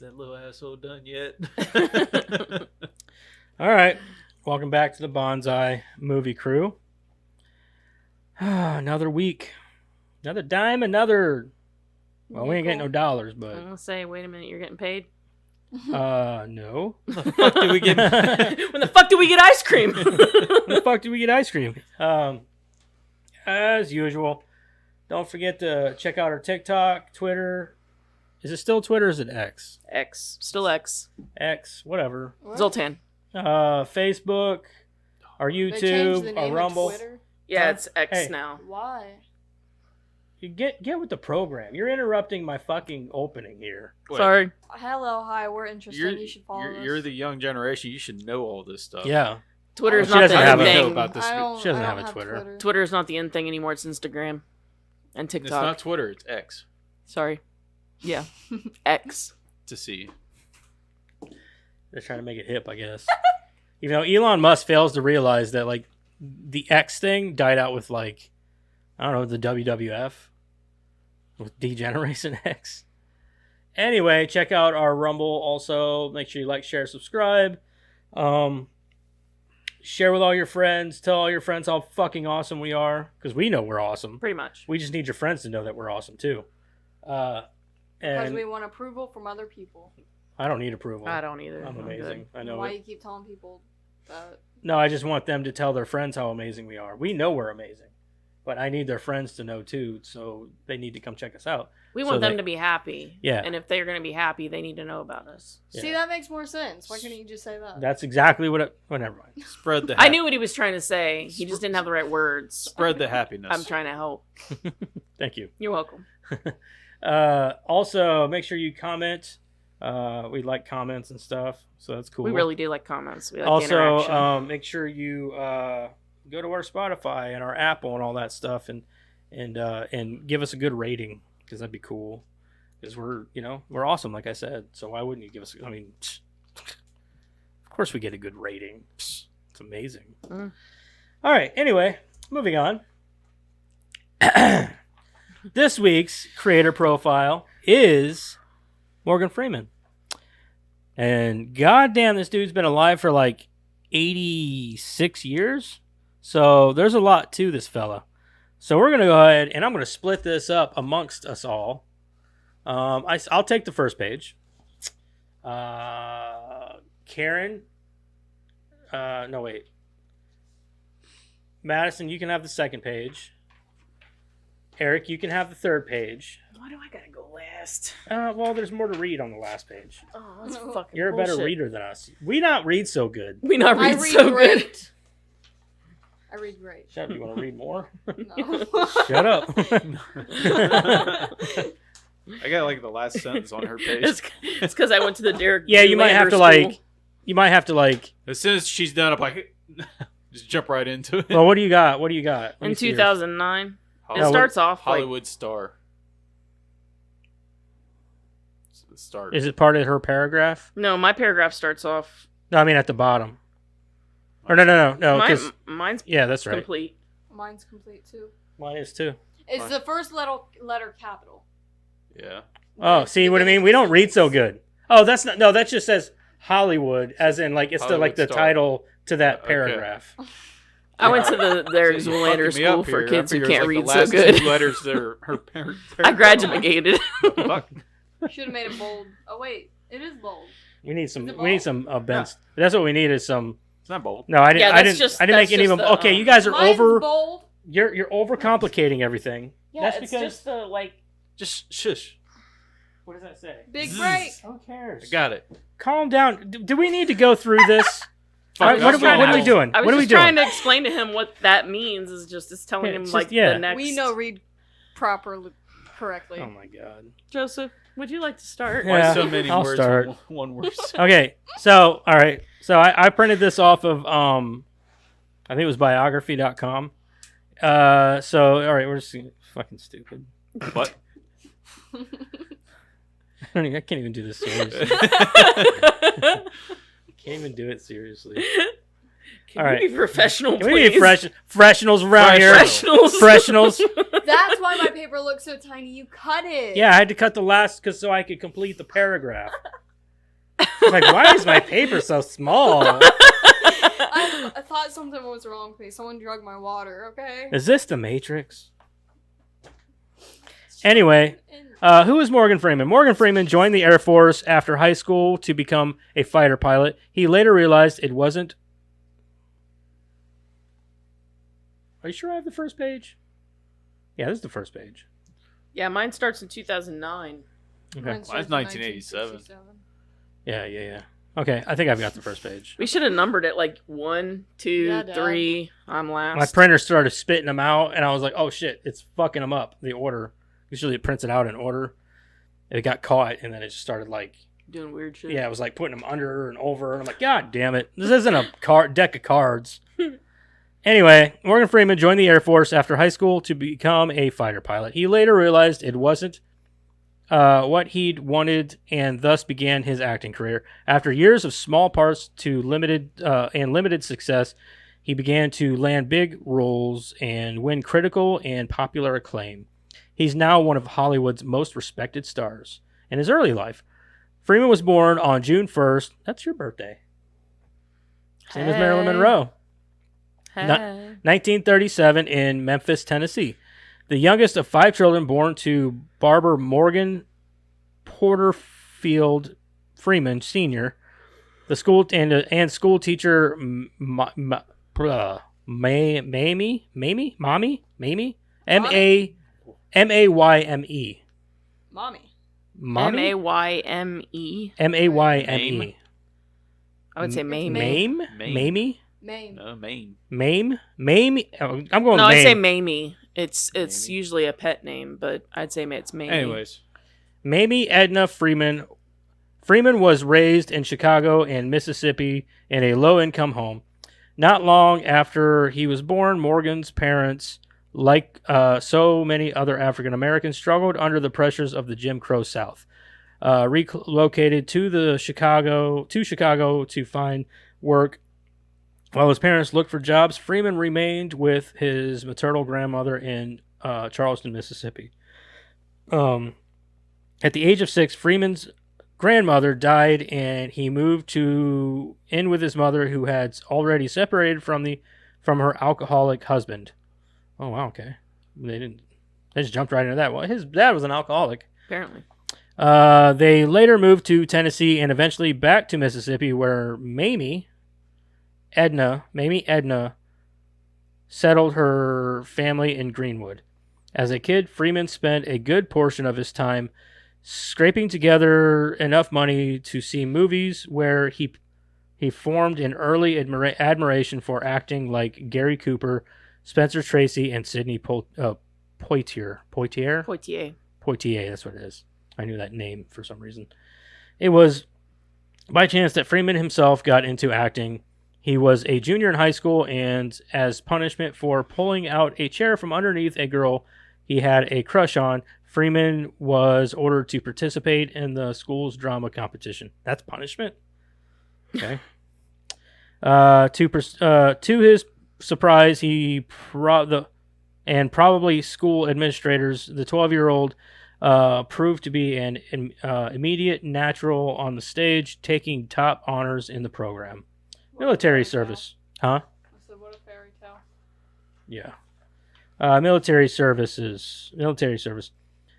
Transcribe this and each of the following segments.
that little asshole done yet. All right. Welcome back to the Bonsai Movie Crew. Another week. Another dime, another... Well, we ain't getting no dollars, but... I'm going to say, wait a minute, you're getting paid? No. When the fuck did we get... When the fuck did we get ice cream? When the fuck did we get ice cream? As usual, don't forget to check out our TikTok, Twitter. Is it still Twitter or is it X? X. Still X. X, whatever. What? Zoltan. Facebook, our They changed YouTube, the our name of Rumble. Twitter? Yeah, it's X Hey. now. Why? You get with the program. You're interrupting my fucking opening here. Wait, Sorry. Hello, hi, we're interested. You should follow us. You're the young generation. You should know all this stuff. Yeah. Twitter's She not doesn't the have in a- know thing. about this. I don't, She doesn't I have don't a Twitter. Twitter's not the in thing anymore. It's Instagram and It's TikTok. not Twitter. It's X. Sorry. Yeah. X. To see. They're trying to make it hip, I guess. Even though Elon Musk fails to realize that, like, the X thing died out with, like, I don't know, the WWF with D-Generation X. Anyway, check out our Rumble also. Make sure you like, share, subscribe. Share with all your friends. Tell all your friends how fucking awesome we are. Because we know we're awesome. Pretty much. We just need your friends to know that we're awesome, too. Because And we want approval from other people. I don't need approval. I don't either. I'm I'm amazing. I know Why it. you keep telling people that? No, I just want them to tell their friends how amazing we are. We know we're amazing. But I need their friends to know too, so they need to come check us out. We So want them they- to be happy. Yeah. And if they're going to be happy, they need to know about us. Yeah. See, that makes more sense. Why couldn't you just say that? That's exactly what well, never mind. Spread the. I knew what he was trying to say. He just didn't have the right words. Spread the happiness. I'm trying to help. Thank you. You're welcome. Also, make sure you comment. We like comments and stuff, so that's cool. We really do like comments. We like the Also, interaction. make sure you go to our Spotify and our Apple and all that stuff, and give us a good rating, because that'd be cool. Because we're awesome, like I said. So why wouldn't you give us? I mean, of course we get a good rating. It's amazing. Mm. All right. Anyway, moving on. This week's creator profile is Morgan Freeman. And goddamn, this dude's been alive for like 86 years. So there's a lot to this fella. So we're going to go ahead and I'm going to split this up amongst us all. I'll take the first page. Karen. No, wait. Madison, you can have the second page. Eric, you can have the third page. Why do I gotta go last? Well, there's more to read on the last page. Oh, that's fucking You're a better bullshit. reader than us. We not read so good. We not I read read so great. good. I read great. Shut up. You want to read more? No. Shut up. I got like the last sentence on her page. It's because I went to the Derek. Yeah, you might have to Zoolander school. you might have to like. As soon as she's done, I'm like, just jump right into it. Well, what do you got? What do you got? Let me In see yours. 2009. It No, starts off like Hollywood star. It's the start. Is it part of her paragraph? no. My paragraph starts off. No, I mean at the bottom. Or no. 'Cause- Mine's yeah, that's right. complete. Mine's complete too. Mine is too. It's Fine. the first letter capital. Yeah. Oh, see what I mean? We don't read so good. Oh, that's not. No, that just says Hollywood, as in like it's Hollywood the star. title to that Okay. paragraph. I went to the Derek You're Zoolander fucking me school up for here. kids I who figured it can't was, read like, so the last good. two letters there. Her I graduated. Fuck. Should have made it bold. Oh wait, it is bold. We need some. Is it We need some bents. That's what we need is some. It's not bold. No, I didn't. Yeah, I that's didn't. just- I didn't make that's any of them. just the, Okay, you guys are Mine's over. bold. You're overcomplicating everything. Yeah, That's it's because just the like. Just shush. What does that say? Big Zzz. break. Who cares? I got it. Calm down. Do we need to go through this? Fuck, What are I'm we doing? I was What are we just trying doing? to explain to him what that means. Is just it's telling Yeah, him it's like just- yeah. the next. We know read properly, correctly. Oh my god. Joseph, would you like to start? Yeah. Why so many I'll words start. in one word? Okay, so all right, so I printed this off of I think it was biography.com. So all right, we're just fucking stupid. What? I can't even do this seriously. Can't even do it seriously. Can All right. we be professional, Can please? we be professionals around here? Professionals. Professionals. That's why my paper looks so tiny. You cut it. Yeah, I had to cut the last so I could complete the paragraph. She's like, why is my paper so small? I thought something was wrong with me. Someone drugged my water, okay? Is this the Matrix? Anyway, who is Morgan Freeman? Morgan Freeman joined the Air Force after high school to become a fighter pilot. He later realized it wasn't... Are you sure I have the first page? Yeah, this is the first page. Yeah, mine starts in 2009. Okay. Mine's 1987. Yeah. Okay, I think I've got the first page. We should have numbered it like 1, 2, Yeah, Dad. 3. I'm last. My printer started spitting them out, and I was like, oh shit, it's fucking them up, the order. Usually it prints it out in order. It got caught, and then it just started like... Doing weird shit. Yeah, it was like putting them under and over, and I'm like, God damn it. This isn't a deck of cards. Anyway, Morgan Freeman joined the Air Force after high school to become a fighter pilot. He later realized it wasn't what he'd wanted, and thus began his acting career. After years of small parts to limited success, he began to land big roles and win critical and popular acclaim. He's now one of Hollywood's most respected stars. In his early life, Freeman was born on June 1st. That's your birthday. Same as Marilyn Monroe. Hey. 1937 in Memphis, Tennessee. The youngest of 5 children born to Barbara Morgan Porterfield Freeman Sr., the school and school teacher Mamie, M-A-Y-M-E. Mommy. M-A-Y-M-E. M-A-Y-M-E. I would say Mamie. Mame? Mamie? Mame. No, Maine. Mame? Mame? Oh, I'm going No, Mame. I'd say Mamie. It's Mamie. usually a pet name, but I'd say it's Mamie. Anyways. Mamie Edna Freeman. Freeman was raised in Chicago and Mississippi in a low-income home. Not long after he was born, Morgan's parents, like so many other African Americans, struggled under the pressures of the Jim Crow South. Relocated to Chicago to find work. While his parents looked for jobs, Freeman remained with his maternal grandmother in Charleston, Mississippi. At the age of 6, Freeman's grandmother died, and he moved in with his mother, who had already separated from her alcoholic husband. Oh wow, okay. They just jumped right into that. Well, his dad was an alcoholic. Apparently. They later moved to Tennessee and eventually back to Mississippi, where Mamie Edna settled her family in Greenwood. As a kid, Freeman spent a good portion of his time scraping together enough money to see movies, where he formed an early admiration for acting like Gary Cooper, Spencer Tracy, and Sidney Poitier. Poitier, that's what it is. I knew that name for some reason. It was by chance that Freeman himself got into acting. He was a junior in high school, and as punishment for pulling out a chair from underneath a girl he had a crush on, Freeman was ordered to participate in the school's drama competition. That's punishment? Okay. To his surprise, probably school administrators, the 12-year-old proved to be an immediate natural on the stage, taking top honors in the program. Military service. Huh? I said, what a fairy tale. Yeah. Military service.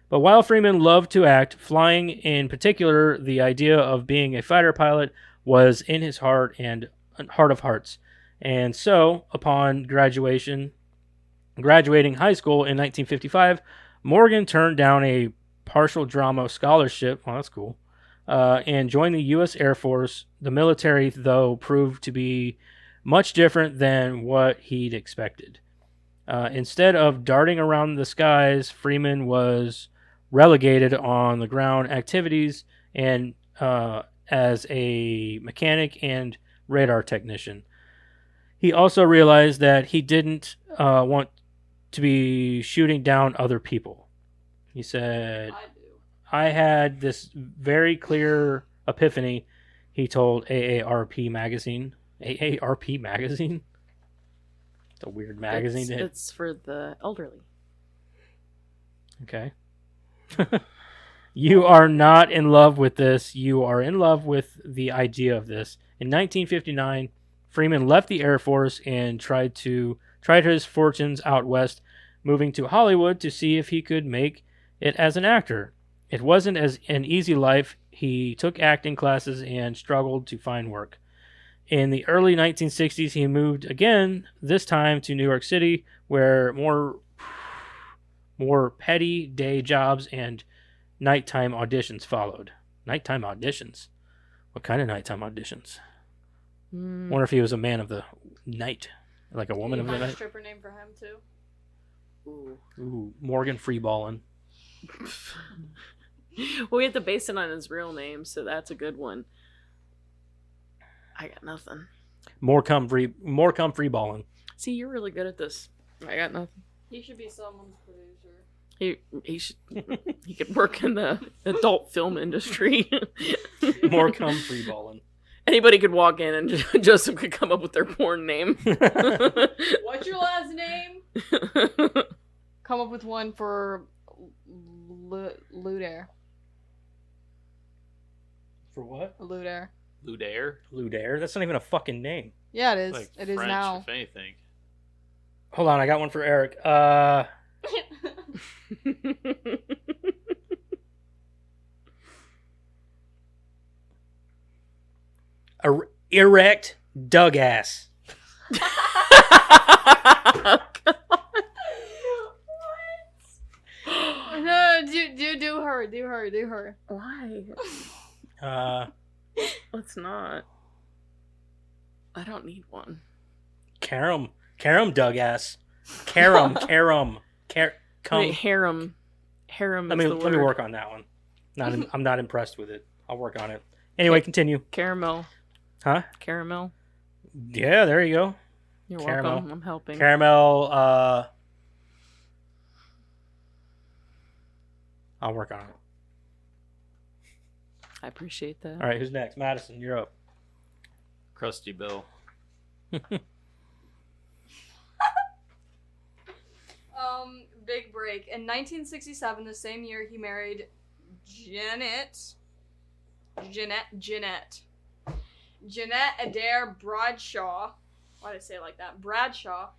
But while Freeman loved to act, flying in particular, the idea of being a fighter pilot was in his heart of hearts. And so, upon graduating high school in 1955, Morgan turned down a partial drama scholarship. Well, that's cool. And joined the U.S. Air Force. The military, though, proved to be much different than what he'd expected. Instead of darting around the skies, Freeman was relegated on the ground activities and as a mechanic and radar technician. He also realized that he didn't want to be shooting down other people. He said, I had this very clear epiphany, he told AARP magazine. AARP magazine? It's a weird magazine. It's for the elderly. Okay. You are not in love with this. You are in love with the idea of this. In 1959, Freeman left the Air Force and tried his fortunes out west, moving to Hollywood to see if he could make it as an actor. It wasn't as an easy life. He took acting classes and struggled to find work. In the early 1960s, he moved again, this time to New York City, where more petty day jobs and nighttime auditions followed. Nighttime auditions? What kind of nighttime auditions? Wonder if he was a man of the night, like a woman of the Find a night. stripper name for him too. Ooh, Morgan Freeballing. Well, we have to base it on his real name, so that's a good one. I got nothing. More come freeballing. See, you're really good at this. I got nothing. He should be someone's producer. He should he could work in the adult film industry. More come freeballing. Anybody could walk in and Joseph could come up with their porn name. What's your last name? Come up with one for Ludair. For what? Ludair. Ludair? Ludair? That's not even a fucking name. Yeah, it is. Like It is French, now. if anything. Hold on, I got one for Eric. Erect Doug ass. No, do her. Why? Let's not. I don't need one. Carum Doug ass. Carum. Wait, harem. Harem. Let is me the let me word. work on that one. I'm not impressed with it. I'll work on it. Anyway, continue. Caramel. Huh? Caramel. Yeah, there you go. You're Caramel. welcome. I'm helping. Caramel. I'll work on it. I appreciate that. All right, who's next? Madison, you're up. Krusty Bill. Big break. In 1967, the same year, he married Jeanette Adair Bradshaw. Why did I say it like that? Bradshaw.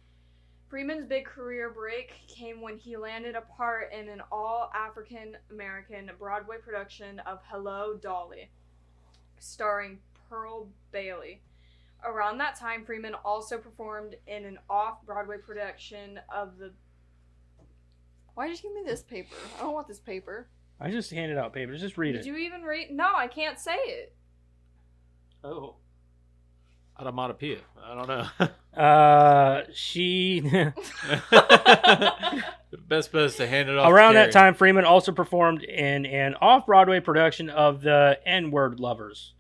Freeman's big career break came when he landed a part in an all-African-American Broadway production of Hello, Dolly, starring Pearl Bailey. Around that time, Freeman also performed in an off-Broadway production of the... Why did you give me this paper? I don't want this paper. I just handed out papers. Just read Did it. you even read? No, I can't say it. Oh. Onomatopoeia. I don't know. She. The best bet is to hand it off. Around to that Carrie. time, Freeman also performed in an off-Broadway production of the N-Word Lovers.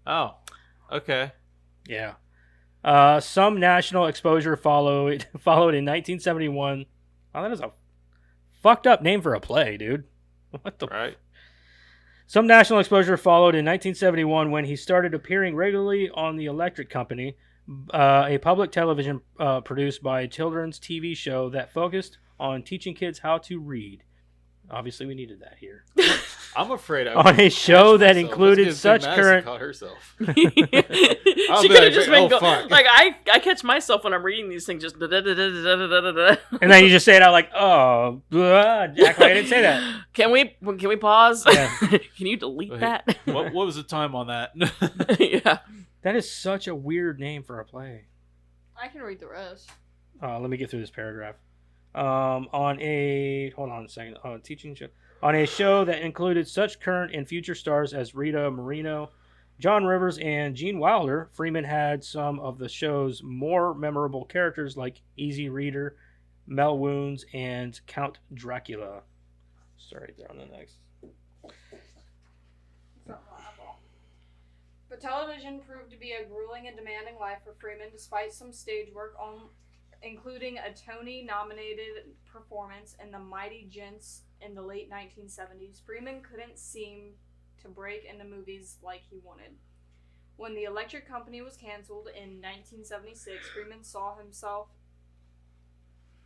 Oh, okay. Yeah. Some national exposure followed in 1971. Oh, that is a fucked up name for a play, dude. What the? Right. Some national exposure followed in 1971 when he started appearing regularly on The Electric Company, a public television produced by a children's TV show that focused on teaching kids how to read. Obviously, we needed that here. I'm afraid I On a show that myself. included Let's get such Big Madison current... caught herself. She be could have like, just been "Oh, fuck." like I catch myself when I'm reading these things just da-da-da-da-da-da-da-da. And then you just say it out like, oh, blah, act like I didn't say that. Can we pause? Yeah. Can you delete Wait. that? what was the time on that? Yeah. That is such a weird name for a play. I can read the rest. Let me get through this paragraph. On a teaching show, on a show that included such current and future stars as Rita Moreno, John Rivers, and Gene Wilder, Freeman had some of the show's more memorable characters like Easy Reader, Mel Wounds, and Count Dracula. Sorry, they're on the next. But television proved to be a grueling and demanding life for Freeman, despite some stage work, including a Tony-nominated performance in The Mighty Gents in the late 1970s. Freeman couldn't seem to break into movies like he wanted. When The Electric Company was canceled in 1976, Freeman saw himself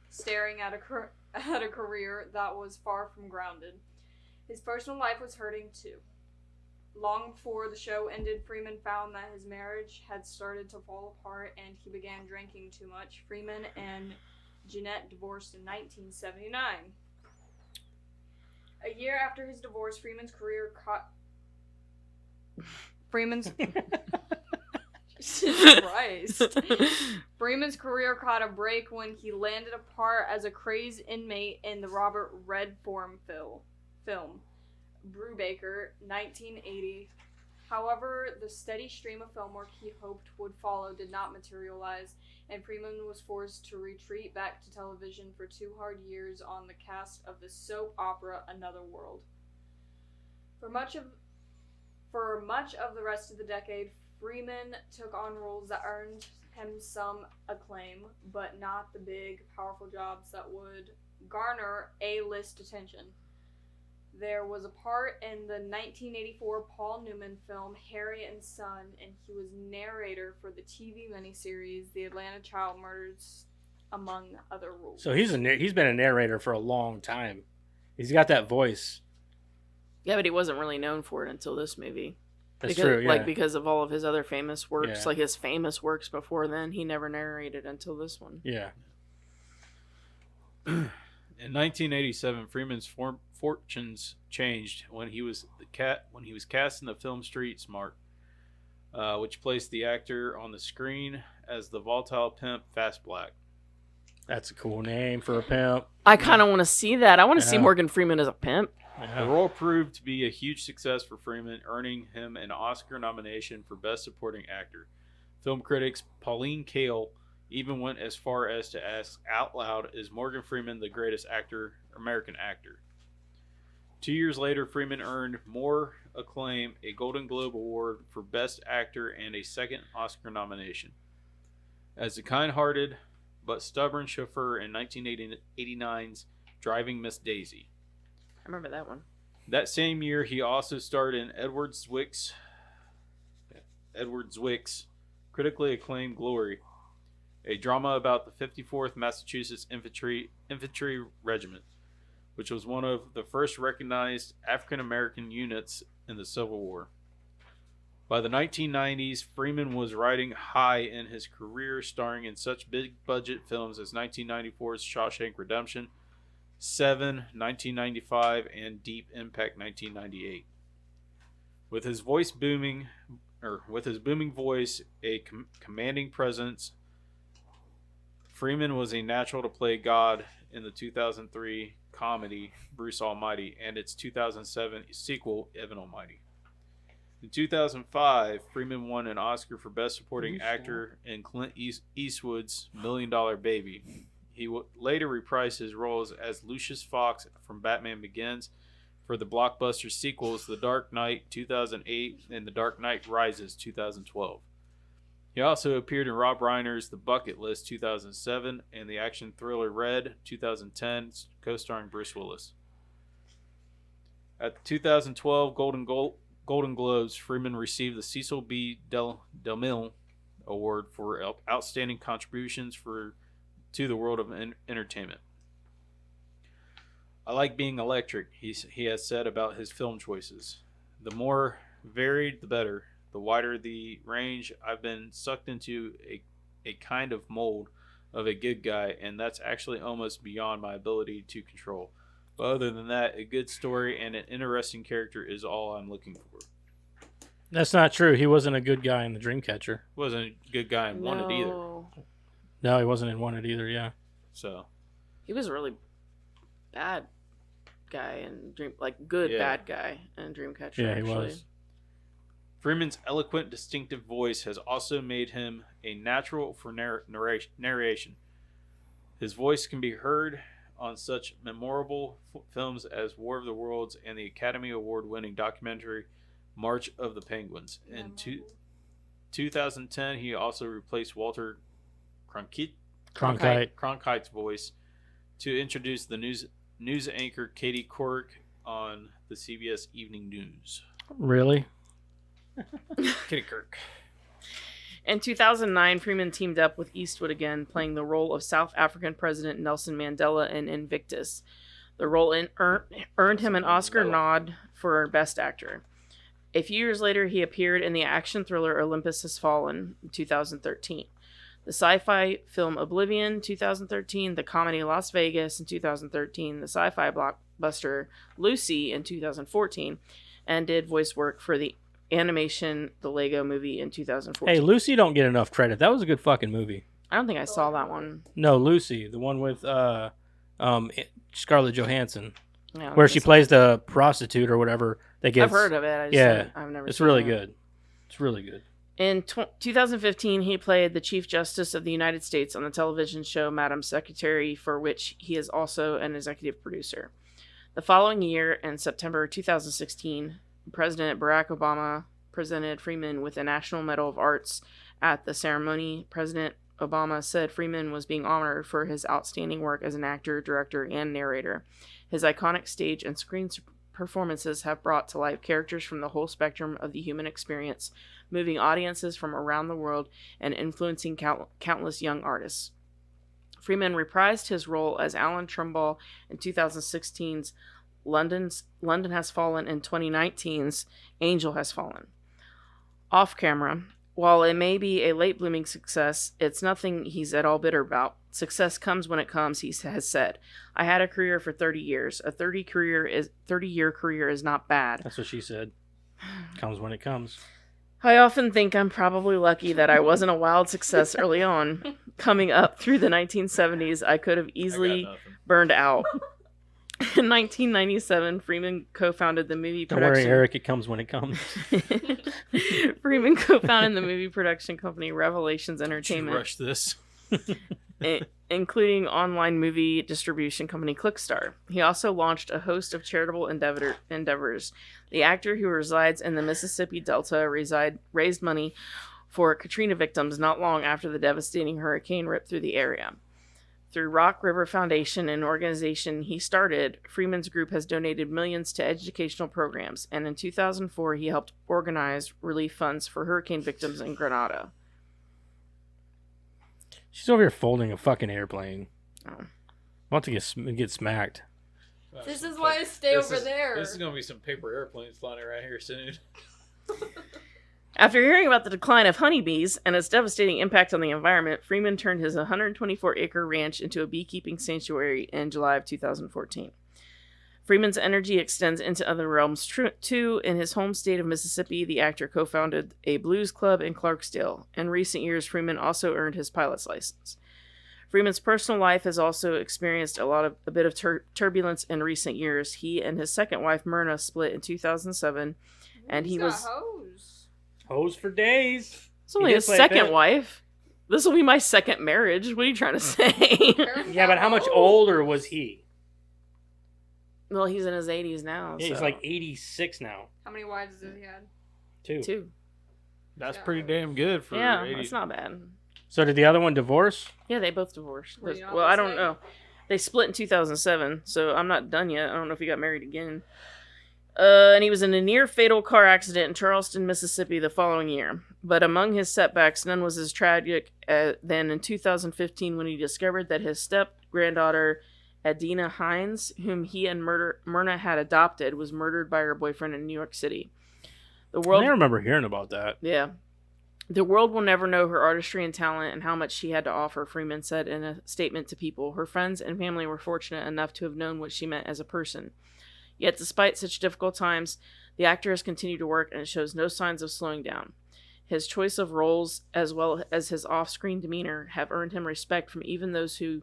staring at a career that was far from grounded. His personal life was hurting too. Long before the show ended, Freeman found that his marriage had started to fall apart and he began drinking too much. Freeman and Jeanette divorced in 1979. A year after his divorce, Freeman's career caught... Jesus Christ. Freeman's career caught a break when he landed a part as a crazed inmate in the Robert Redford film, Brubaker, 1980. However, the steady stream of film work he hoped would follow did not materialize, and Freeman was forced to retreat back to television for 2 hard years on the cast of the soap opera Another World. For much of the rest of the decade, Freeman took on roles that earned him some acclaim, but not the big, powerful jobs that would garner A-list attention. There was a part in the 1984 Paul Newman film Harry and Son, and he was narrator for the TV miniseries The Atlanta Child Murders, among other roles. So he's been a narrator for a long time. He's got that voice. Yeah, but he wasn't really known for it until this movie. That's true, yeah. Like, because of all of his other famous works, Yeah. like his famous works before then, he never narrated until this one. Yeah. In 1987, Freeman's fortunes changed when he was cast in the film Street Smart, which placed the actor on the screen as the volatile pimp Fast Black. That's a cool name for a pimp. I kind of want to see that. I want to see Yeah. Morgan Freeman as a pimp. The Yeah. role proved to be a huge success for Freeman, earning him an Oscar nomination for Best Supporting Actor. Film critics Pauline Kael even went as far as to ask out loud, is Morgan Freeman the greatest American actor? 2 years later, Freeman earned more acclaim, a Golden Globe Award for Best Actor, and a second Oscar nomination. As a kind-hearted but stubborn chauffeur in 1989's Driving Miss Daisy. I remember that one. That same year, he also starred in Edward Zwick's critically acclaimed Glory, a drama about the 54th Massachusetts Infantry Regiment, which was one of the first recognized African-American units in the Civil War. By the 1990s, Freeman was riding high in his career, starring in such big-budget films as 1994's Shawshank Redemption, Seven, 1995, and Deep Impact, 1998. With his booming voice, a commanding presence, Freeman was a natural to play God in the 2003 comedy Bruce Almighty and its 2007 sequel Evan Almighty. In 2005, Freeman won an Oscar for Best Supporting Actor in Clint Eastwood's $1 Million Baby. He later reprised his roles as Lucius Fox from Batman Begins for the blockbuster sequels The Dark Knight 2008 and The Dark Knight Rises 2012. He also appeared in Rob Reiner's The Bucket List 2007 and the action thriller Red 2010, co-starring Bruce Willis. At the 2012 Golden Globes, Freeman received the Cecil B. DeMille Award for outstanding contributions to the world of entertainment. I like being electric, he has said about his film choices. The more varied, the better. The wider the range, I've been sucked into a kind of mold of a good guy, and that's actually almost beyond my ability to control. But other than that, a good story and an interesting character is all I'm looking for. That's not true. He wasn't a good guy in The Dreamcatcher. Wasn't a good guy in Wanted either. No, he wasn't in Wanted either, yeah. So He was a really bad guy in bad guy in Dreamcatcher. Yeah, actually. he was. Freeman's eloquent, distinctive voice has also made him a natural for narration. His voice can be heard on such memorable films as War of the Worlds and the Academy Award-winning documentary March of the Penguins. In 2010, he also replaced Walter Cronkite's voice to introduce the news anchor Katie Couric on the CBS Evening News. Really? Katie Couric. In 2009, Freeman teamed up with Eastwood again, playing the role of South African President Nelson Mandela in Invictus. The role earned him an Oscar nod for Best Actor. A few years later, he appeared in the action thriller Olympus Has Fallen in 2013. The sci-fi film Oblivion, 2013. The comedy Las Vegas in 2013. The sci-fi blockbuster Lucy in 2014. And did voice work for the animation The Lego Movie in 2014. Hey, Lucy don't get enough credit. That was a good fucking movie. I don't think I saw that one. No, Lucy, the one with Scarlett Johansson, Yeah, where she plays the prostitute or whatever. That gets, I've heard of it. I've never. It's seen really it. good. It's really good. In 2015, he played the Chief Justice of the United States on the television show Madam Secretary, for which he is also an executive producer. The following year, in September 2016, President Barack Obama presented Freeman with a National Medal of Arts. At the ceremony, President Obama said Freeman was being honored for his outstanding work as an actor, director, and narrator. His iconic stage and screen performances have brought to life characters from the whole spectrum of the human experience, moving audiences from around the world and influencing countless young artists. Freeman reprised his role as Alan Trumbull in 2016's London Has Fallen and 2019's Angel Has Fallen. Off camera, while it may be a late-blooming success, it's nothing he's at all bitter about. Success comes when it comes, he has said. I had a career for 30 years. A 30-year career is not bad. That's what she said. Comes when it comes. I often think I'm probably lucky that I wasn't a wild success early on. Coming up through the 1970s, I could have easily burned out. In 1997, Freeman co-founded the movie Don't production... worry, Eric, it comes when it comes. Freeman co-founded the movie production company Revelations Entertainment. Rush this. Including online movie distribution company Clickstar. He also launched a host of charitable endeavors. The actor, who resides in the Mississippi Delta, raised money for Katrina victims not long after the devastating hurricane ripped through the area. Through Rock River Foundation, an organization he started, Freeman's group has donated millions to educational programs, and in 2004 he helped organize relief funds for hurricane victims in Grenada. She's over here folding a fucking airplane. Oh. About to get smacked. This is why I stay over there. This is going to be some paper airplanes flying around here soon. After hearing about the decline of honeybees and its devastating impact on the environment, Freeman turned his 124-acre ranch into a beekeeping sanctuary in July of 2014. Freeman's energy extends into other realms, too. In his home state of Mississippi, the actor co-founded a blues club in Clarksdale. In recent years, Freeman also earned his pilot's license. Freeman's personal life has also experienced a bit of turbulence in recent years. He and his second wife, Myrna, split in 2007, and he was... Hose for days. It's only his second wife. This will be my second marriage. What are you trying to say? Yeah, but how much older was he? Well, he's in his 80s now. Yeah, so. he's like 86 now. How many wives has he had? Two. That's pretty damn good for 80. That's not bad. So did the other one divorce? Yeah, they both divorced. Were you not Well, I don't listening? know. They split in 2007, so I'm not done yet. I don't know if he got married again. And he was in a near-fatal car accident in Charleston, Mississippi the following year. But among his setbacks, none was as tragic than in 2015 when he discovered that his step-granddaughter, Adina Hines, whom he and Myrna had adopted, was murdered by her boyfriend in New York City. I remember hearing about that. Yeah. The world will never know her artistry and talent and how much she had to offer, Freeman said in a statement to People. Her friends and family were fortunate enough to have known what she meant as a person. Yet, despite such difficult times, the actor has continued to work and shows no signs of slowing down. His choice of roles, as well as his off-screen demeanor, have earned him respect from even those who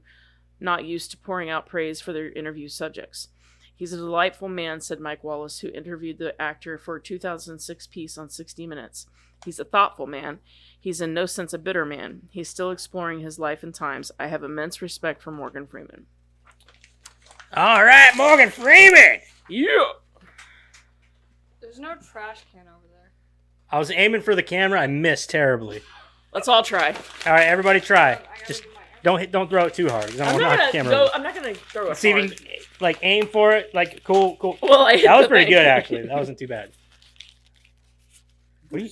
not used to pouring out praise for their interview subjects. He's a delightful man, said Mike Wallace, who interviewed the actor for a 2006 piece on 60 Minutes. He's a thoughtful man. He's in no sense a bitter man. He's still exploring his life and times. I have immense respect for Morgan Freeman. All right, Morgan Freeman! Yeah! There's no trash can over there. I was aiming for the camera. I missed terribly. Let's all try. All right, everybody try. I gotta Just do my hair. don't throw it too hard. 'Cause I I'm don't not want to knock the gonna camera go. over. I'm not gonna throw it See if hard. you can, like, aim for it. Like, cool. Well, That was pretty good, actually. That wasn't too bad. What are you...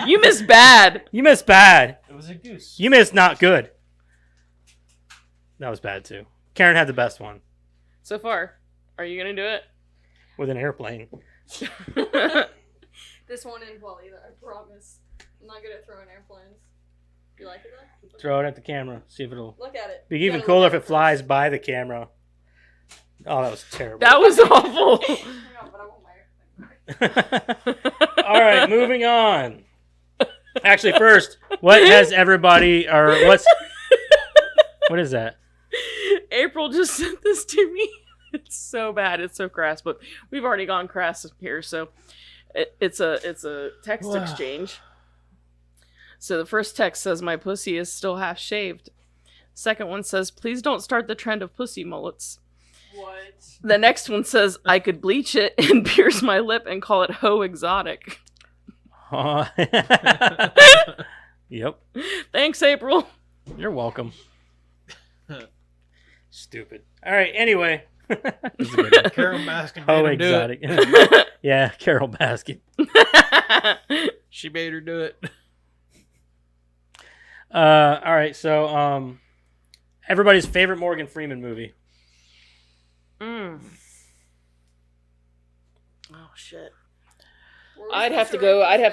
You missed bad. You missed bad. It was a goose. You missed not good. That was bad, too. Karen had the best one So far. Are you going to do with an airplane. it? This one ain't well either, I promise. I'm not good at throwing airplanes. You like it though? Throw it at the camera. See if it'll Look at it. be You even gotta look cooler at if it first. flies by the camera. Oh, that was terrible. That was awful. I know, but I want my airplane back. All right, moving on. Actually, first, what has everybody or what is that? April just sent this to me. It's so bad. It's so crass, but we've already gone crass here, so it's a text Wow. exchange. So the first text says, "My pussy is still half shaved." Second one says, "Please don't start the trend of pussy mullets." What? The next one says, "I could bleach it and pierce my lip and call it ho exotic." Yep. Thanks, April. You're welcome. Stupid. All right. Anyway. This is a good one. Carol Baskin Oh, made her do it. exotic. Yeah, Carol Baskin. She made her do it. All right. So, everybody's favorite Morgan Freeman movie. Oh shit. Where was I'd this have to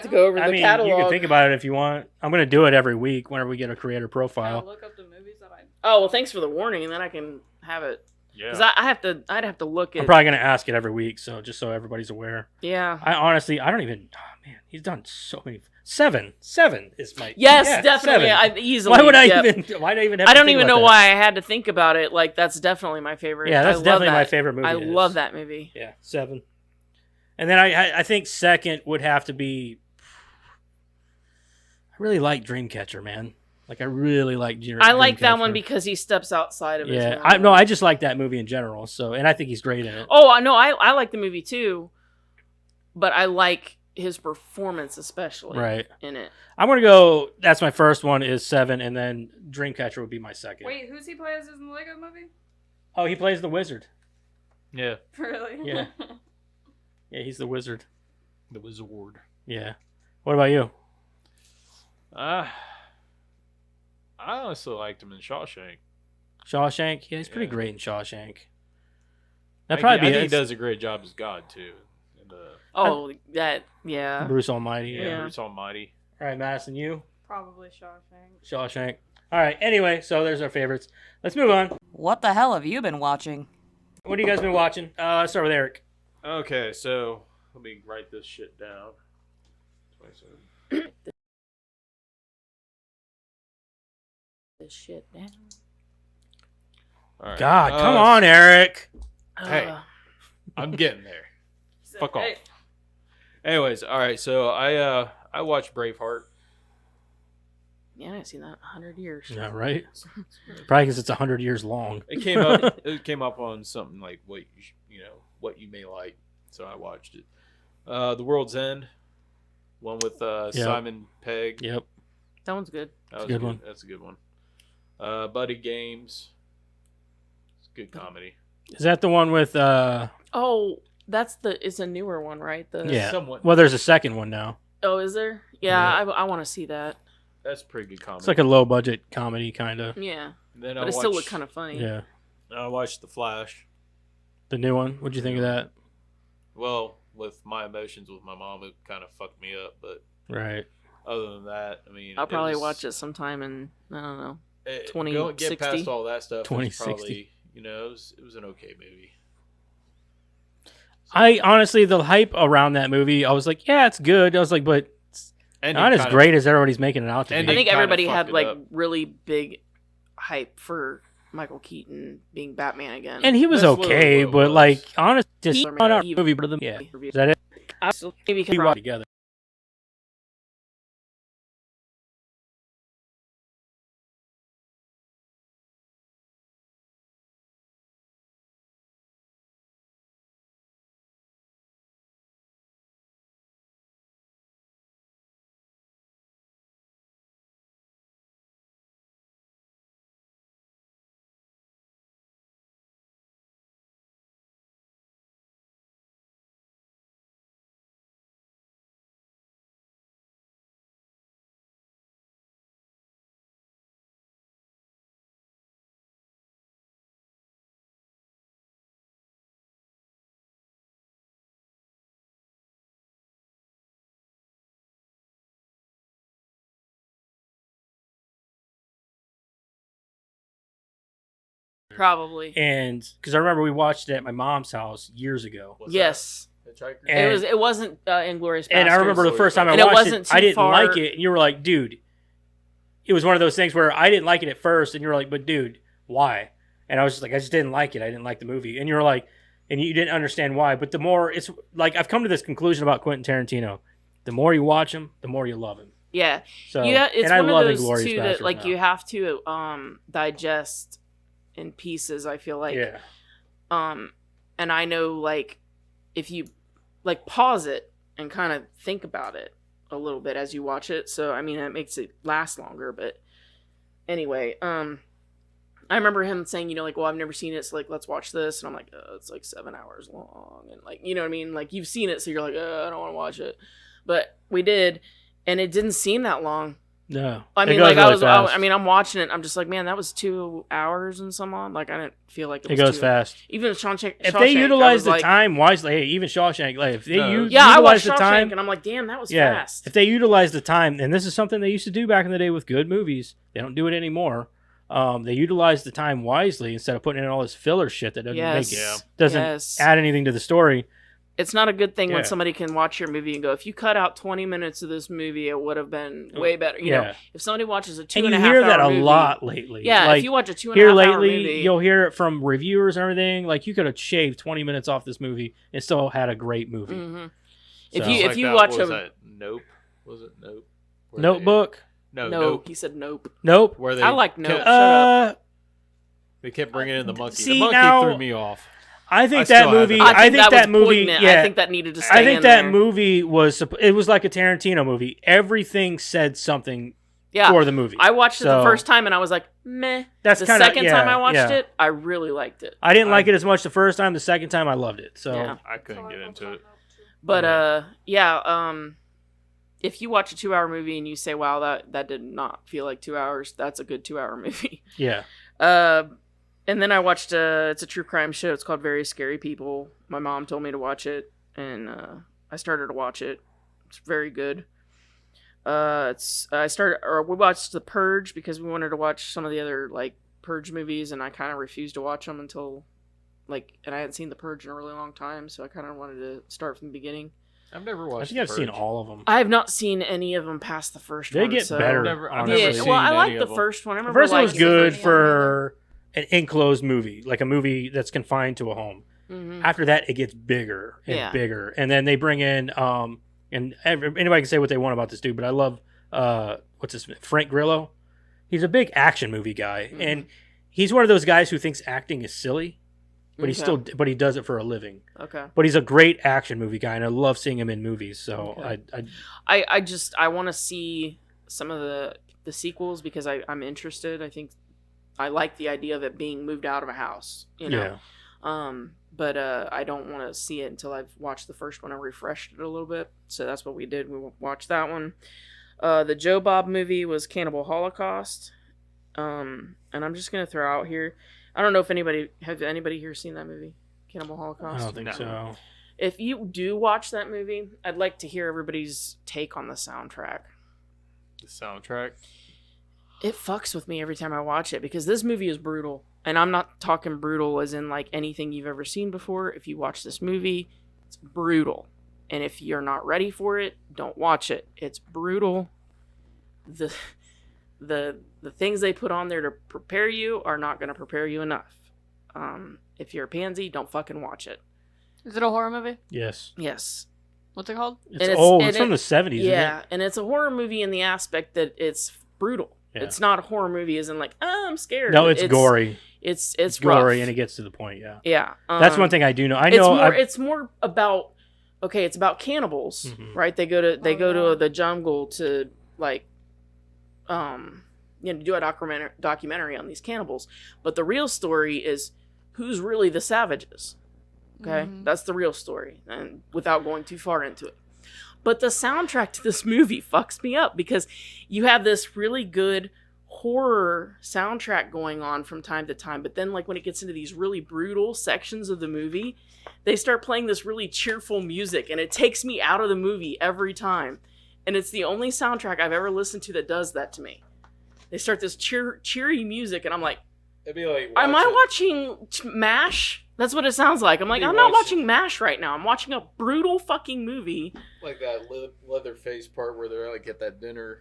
go over I the mean, catalog. you can think about it if you want. I'm going to do it every week whenever we get a creator I'll profile. look up the movies that I. Oh well, thanks for the warning, and then I can have it. Because Yeah. I'd have to look I'm at. probably going to ask it every week, so just so everybody's aware. Yeah. I honestly, I don't even. Oh man, he's done so many. Seven is my. Yes, yeah, definitely. 7. I easily. Why would I yep. even? Why do I even? Have I to don't think even about know that? why I had to think about it. Like that's definitely my favorite. Yeah, that's I love definitely my that. favorite movie. I it is. love that movie. Yeah, 7. And then I think second would have to be. I really like Dreamcatcher, man. Like I really like. I like that one Dreamcatcher. because he steps outside of his. Yeah, normal- I just like that movie in general. So, and I think he's great in it. Oh, I know. I like the movie too, but I like his performance especially Right. in it. I'm gonna go. That's my first one is 7, and then Dreamcatcher would be my second. Wait, who's he play as in the Lego movie? Oh, he plays the wizard. Yeah. Really? Yeah. Yeah, he's the wizard. The Wizard. Yeah. What about you? I honestly liked him in Shawshank. Shawshank. Yeah, he's pretty Yeah. great in Shawshank. I That probably think be he it. does a great job as God too. And, Oh, that yeah. Bruce Almighty. yeah, Yeah. Bruce Almighty. All right, Madison, you Probably Shawshank. Shawshank. All right. Anyway, so there's our favorites. Let's move on. What the hell have you been watching? What have you guys been watching? Let's start with Eric. Okay, so let me write this shit down. 27. This shit down. All right. God, come on, Eric. Hey. Ugh. I'm getting there. So, Fuck off. hey, Anyways, all right. So I watched Braveheart. Yeah, I haven't seen that in 100 years. Yeah, right. Probably because it's 100 years long. It came up. It came up on something like what what you may like. So I watched it. The World's End, one with Simon Pegg. Yep. That one's good. That was Good one. That's a good one. Buddy Games. It's a good comedy. Is that the one with? Oh, it's a newer one, right? Yeah. Somewhat. Well, there's a second one now. Oh, is there? Yeah, I want to see that. That's a pretty good comedy. It's like a low budget comedy kind of. Yeah, Then but it still looked kind of funny. Yeah. I watched The Flash. The new one. What'd you think of that? Well, with my emotions with my mom, it kind of fucked me up. But Right. other than that, I mean, I'll probably watch it sometime in I don't know. Get 2060. past all that stuff. 2060. 2060. It was an okay movie. I honestly, the hype around that movie, I was like, yeah, it's good. I was like, but And not as great as everybody's making it out to and be. I think kinda everybody fucked had it like up. really big hype for Michael Keaton being Batman again. And he was That's okay, what it but was. like, honestly, just He- not a movie, but yeah. Is that it? maybe We watched together. Probably. And because I remember we watched it at my mom's house years ago. Was Yes. that Hitchhiker? And- It wasn't Inglourious Basterds. And I remember the first time I And it watched wasn't it, I too didn't far- like it. And you were like, dude, it was one of those things where I didn't like it at first. And you were like, but dude, why? And I was just like, I just didn't like it. I didn't like the movie. And you were like, and you didn't understand why. But the more, it's like, I've come to this conclusion about Quentin Tarantino. The more you watch him, the more you love him. Yeah. So, Yeah, it's and one I love of those Inglourious too that Basterds like now. you have to digest in pieces, I feel like. Yeah. And I know like if you like pause it and kind of think about it a little bit as you watch it. So I mean that makes it last longer, but anyway, I remember him saying, you know, like, well, I've never seen it, so like let's watch this, and I'm like, it's like 7 hours long, and like, you know what I mean, like you've seen it, so you're like, I don't want to watch it, but we did, and it didn't seem that long. No. I It mean, goes like really fast. I mean, I'm watching it, I'm just like, man, that was 2 hours and some odd. Like I didn't feel like It was goes 2 fast. Even Shawshank. If they utilize the like, time wisely, hey, even Shawshank, like if they No. yeah, I utilize watched the Shawshank, time, and I'm like, damn, that was yeah, fast. if they utilize the time, and this is something they used to do back in the day with good movies, they don't do it anymore. They utilize the time wisely instead of putting in all this filler shit that doesn't Yes. make Yeah. doesn't Yes. add anything to the story. It's not a good thing Yeah. when somebody can watch your movie and go, if you cut out 20 minutes of this movie, it would have been way better. You know, Yeah. if somebody watches a 2 And and you a half hear hour that a movie, lot lately. Yeah, like, if you watch a 2 and a here half hour lately, movie, you'll hear it from reviewers and everything. Like you could have shaved 20 minutes off this movie and still had a great movie. Mhm. So- If you Like that, watch was a that Nope? Was it Nope? Where Notebook, They, no, no, Nope. he said nope. nope. Where they I like Nope. kept- Shut up. They kept bringing in the monkey. see, The monkey now- threw me off. I think I that still movie. haven't- I think that was movie. poignant. Yeah, I think that needed to stay I think in that there. movie was. It was like a Tarantino movie. Everything said something Yeah, for the movie. I watched it So- the first time and I was like, meh. That's the kinda- second time yeah, I watched yeah. it, I really liked it. I didn't like it as much the first time. The second time, I loved it. So Yeah. I couldn't get into it. But if you watch a 2 hour movie and you say, wow, that did not feel like 2 hours, that's a good 2 hour movie. yeah. And then I watched it's a true crime show. It's called Very Scary People. My mom told me to watch it, and I started to watch it. It's very good. We watched The Purge because we wanted to watch some of the other like Purge movies, and I kind of refused to watch them until and I hadn't seen The Purge in a really long time, so I kind of wanted to start from the beginning. I've never I watched. think I've The seen Purge. all of them. I have not seen any of them past the first They one. get so. better. I've Yeah, never honestly. seen well, I any liked of the them. first one. I The remember first one was liking it. good for an enclosed movie, like a movie that's confined to a home. Mhm. After that, it gets bigger and Yeah. bigger, and then they bring in and anybody can say what they want about this dude, but I love what's his Frank Grillo. He's a big action movie guy, Mhm. and he's one of those guys who thinks acting is silly, but Okay. he does it for a living. Okay. But he's a great action movie guy, and I love seeing him in movies. So Okay. I I want to see some of the sequels because I'm interested. I think I like the idea of it being moved out of a house, you know. yeah. But I don't want to see it until I've watched the first one and refreshed it a little bit. So that's what we did. We watched that one. The Joe Bob movie was Cannibal Holocaust. And I'm just gonna throw out here. I don't know if anybody here seen that movie, Cannibal I Holocaust. don't think No. so. If you do watch that movie, I'd like to hear everybody's take on the soundtrack. The soundtrack. It fucks with me every time I watch it because this movie is brutal. And I'm not talking brutal as in like anything you've ever seen before. If you watch this movie, it's brutal. And if you're not ready for it, don't watch it. It's brutal. The things they put on there to prepare you are not going to prepare you enough. If you're a pansy, don't fucking watch it. Is it a horror movie? Yes, Yes. What's it called? it's it's- old. and It's from the 70s. Yeah, and it's a horror movie in the aspect that it's brutal. Yeah. It's not a horror movie as in like, oh, I'm scared. No, it's gory. It's gory, rough. and it gets to the point. Yeah, Yeah. that's one thing I do know. I It's know. more it's more about it's about cannibals, Mhm. right? They go to yeah. the jungle to like do a documentary on these cannibals. But the real story is who's really the savages. Okay? Mhm. That's the real story, and without going too far into it. But the soundtrack to this movie fucks me up because you have this really good horror soundtrack going on from time to time, but then like when it gets into these really brutal sections of the movie, they start playing this really cheerful music and it takes me out of the movie every time. And it's the only soundtrack I've ever listened to that does that to me. They start this cheery music and I'm like, It'd be like. Am I watching MASH? That's what it sounds like. I'm like, I'm not watching MASH right now. I'm watching a brutal fucking movie. Like that Leatherface part where they're like at that dinner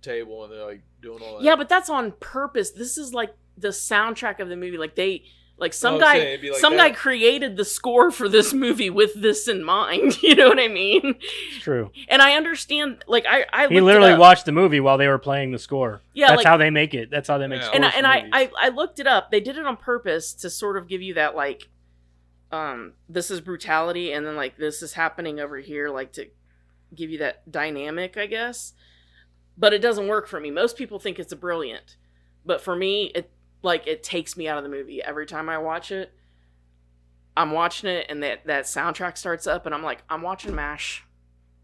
table and they're like doing all that. Yeah, but that's on purpose. This is like the soundtrack of the movie. Like some guy created the score for this movie with this in mind. You know what I mean? It's true. And I understand. Like he literally watched the movie while they were playing the score. Yeah, that's how they make it. That's how they make. And I looked it up. They did it on purpose to sort of give you that like, this is brutality, and then like this is happening over here, like to give you that dynamic, I guess. But it doesn't work for me. Most people think it's brilliant, but for me, it takes me out of the movie every time I watch it. I'm watching it, and that soundtrack starts up, and I'm like, I'm watching MASH.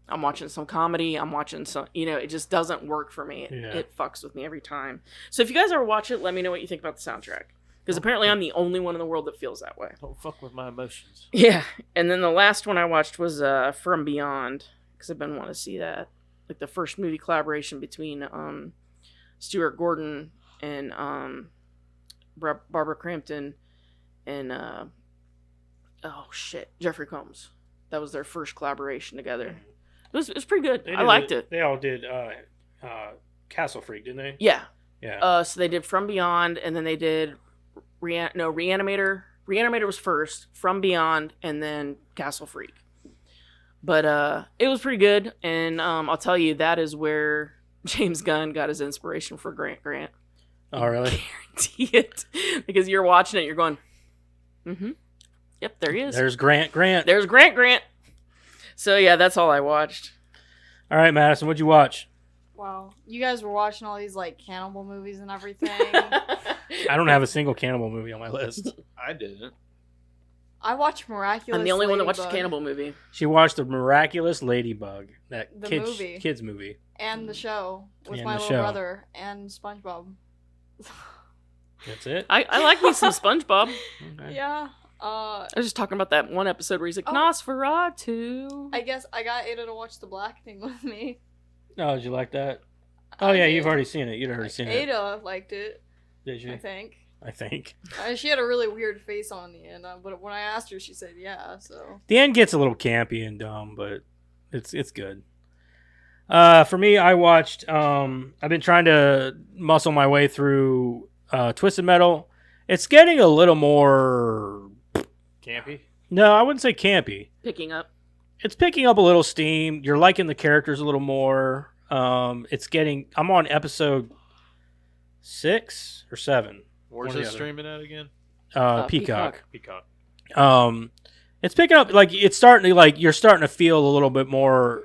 I'm watching some comedy. I'm watching some, it just doesn't work for me. It fucks with me every time. So if you guys ever watch it, let me know what you think about the soundtrack. Because apparently I'm the only one in the world that feels that way. Don't fuck with my emotions. Yeah. And then the last one I watched was From Beyond, because I've been wanting to see that. Like the first movie collaboration between Stuart Gordon and Barbara Crampton and Jeffrey Combs. That was their first collaboration together. It was pretty good. I liked it. They all did Castle Freak, didn't they? Yeah. Yeah. So they did From Beyond, and then they did Reanimator. Reanimator was first, From Beyond, and then Castle Freak. But it was pretty good, and I'll tell you, that is where James Gunn got his inspiration for Grant. Oh, really? I guarantee it. Because you're watching it, you're going, yep, there he is. There's Grant. There's Grant. So, yeah, that's all I watched. All right, Madison, what'd you watch? Wow. You guys were watching all these, like, cannibal movies and everything. I don't have a single cannibal movie on my list. I didn't. I watched Miraculous I'm the only one that watched Ladybug a cannibal movie. She watched The Miraculous Ladybug, that movie. kids movie. And the show with And my the little show. brother and SpongeBob. That's it? I like me some SpongeBob. Okay. Yeah. I was just talking about that one episode where he's like, Nosferatu. I guess I got Ada to watch the black thing with me. Oh, did you like that? Oh, yeah, you've already seen it. You'd already seen it. Ada liked it. Did you? I think. She had a really weird face on the end, but when I asked her, she said yeah. So the end gets a little campy and dumb, but it's good. For me, I watched. I've been trying to muscle my way through Twisted Metal. It's getting a little more Campy? No, I wouldn't say campy. Picking up. It's picking up a little steam. You're liking the characters a little more. It's getting. I'm on episode 6 or 7. Where's it streaming at again? Peacock. Peacock. It's picking up, like, it's starting to, like, you're starting to feel a little bit more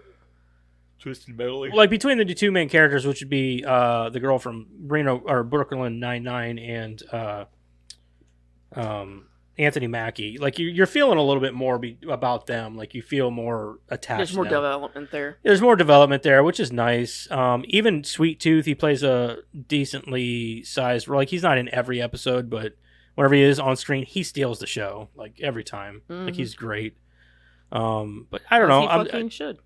Twisted Metal. like between the two main characters, which would be the girl from Brooklyn Nine-Nine and Anthony Mackie. Like, you're feeling a little bit more about them. Like, you feel more attached. There's more to them. development there. There's more development there, which is nice. Even Sweet Tooth, he plays a decently sized role. Like, he's not in every episode, but whenever he is on screen, he steals the show. Like, every time. Mm-hmm. Like, he's great. But I don't know.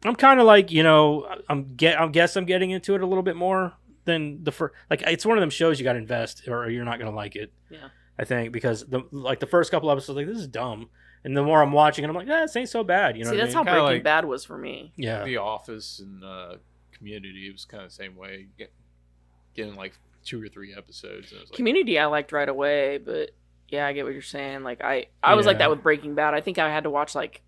I'm kind of like, I guess I'm getting into it a little bit more than the first. Like, it's one of them shows you got to invest, or you're not gonna like it. Yeah. I think because the first couple episodes, like, this is dumb, and the more I'm watching it, I'm like, this ain't so bad. You know, See, that's what I mean? how Breaking Bad was for me. Yeah. The Office and Community, it was kind of the same way. Getting like 2 or 3 episodes. And it was like, Community, I liked right away, but yeah, I get what you're saying. Like I was like that with Breaking Bad. I think I had to watch like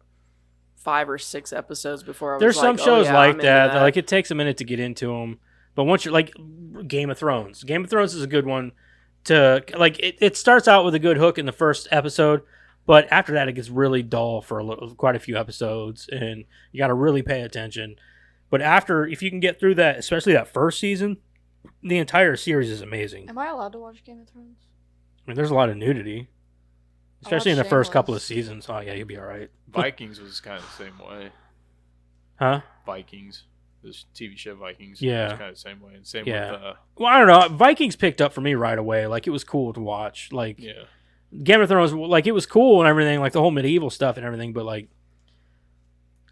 5 or 6 episodes before I was. There's like, some shows like that. that. Like, it takes a minute to get into them, but once you're like Game of Thrones. Game of Thrones is a good one. To like it starts out with a good hook in the first episode, but after that it gets really dull for quite a few episodes, and you got to really pay attention. But if you can get through that, especially that first season, the entire series is amazing. Am I allowed to watch Game of Thrones? I mean, there's a lot of nudity, especially in the first couple of seasons. Oh yeah, you'll be all right. Vikings was kind of the same way. Huh? Vikings. This TV show Vikings. Yeah. Was kind of the same way. And same Yeah. with Well, I don't know. Vikings picked up for me right away. Like, it was cool to watch. Like, yeah. Game of Thrones, like, it was cool and everything, like the whole medieval stuff and everything, but, like,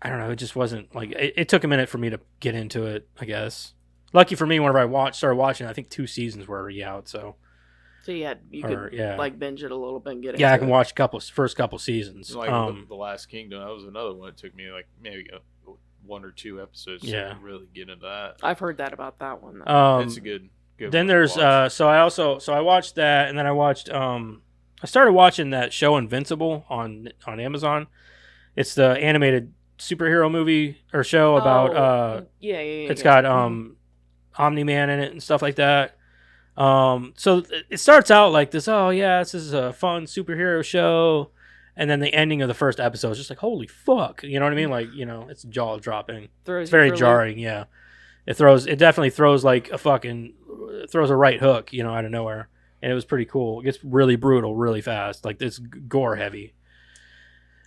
I don't know, it just wasn't, like, it took a minute for me to get into it, I guess. Lucky for me, whenever I started watching, I think 2 seasons were already out, so. So you Or, could yeah. like binge it a little bit and get into Yeah, I can it. watch first couple seasons. Like the Last Kingdom, that was another one. It took me like maybe one or two episodes to really get into that. I've heard that about that one. Though. It's a good. Then there's so I watched that, and then I watched I started watching that show Invincible on Amazon. It's the animated superhero movie or show about It's got Omni-Man in it and stuff like that. So it starts out like this. Oh yeah, this is a fun superhero show, and then the ending of the first episode is just like, holy fuck, you know what I mean? Like, it's jaw dropping. It's very jarring. Yeah, it definitely throws like throws a right hook, out of nowhere, and it was pretty cool. It gets really brutal really fast, like it's gore heavy.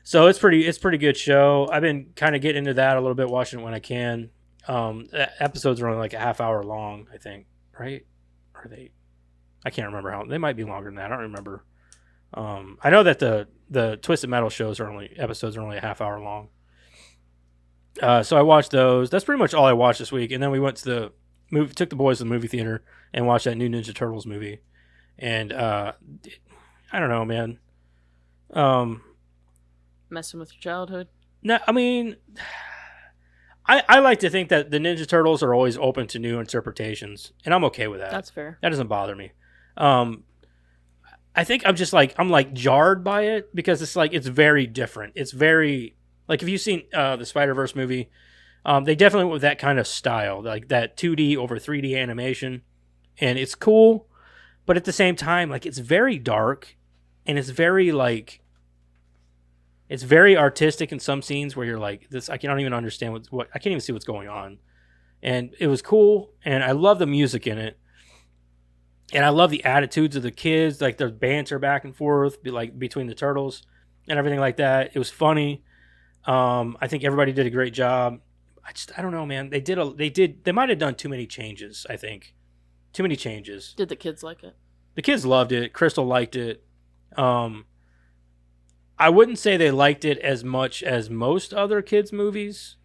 So it's pretty good show. I've been kind of getting into that a little bit, watching it when I can. Episodes are only like a half hour long, I think, right? Are they? I can't remember how. They might be longer than that. I don't remember. I know that the Twisted Metal episodes are only a half hour long. So I watched those. That's pretty much all I watched this week. And then we went to took the boys to the movie theater and watched that new Ninja Turtles movie. And I don't know, man. Messing with your childhood? No, I mean, I like to think that the Ninja Turtles are always open to new interpretations, and I'm okay with that. That's fair. That doesn't bother me. I think I'm just like, I'm jarred by it because it's very different. It's very, like, if you've seen the Spider-Verse movie, they definitely went with that kind of style, like that 2D over 3D animation, and it's cool, but at the same time, like, it's very dark, and it's very, like, it's very artistic in some scenes where you're like, this, I don't even understand what I can't even see what's going on. And it was cool, and I love the music in it. And I love the attitudes of the kids, like their banter back and forth, like between the turtles and everything like that. It was funny. I think everybody did a great job. I don't know, man. They might have done too many changes, I think. Too many changes. Did the kids like it? The kids loved it. Crystal liked it. I wouldn't say they liked it as much as most other kids' movies,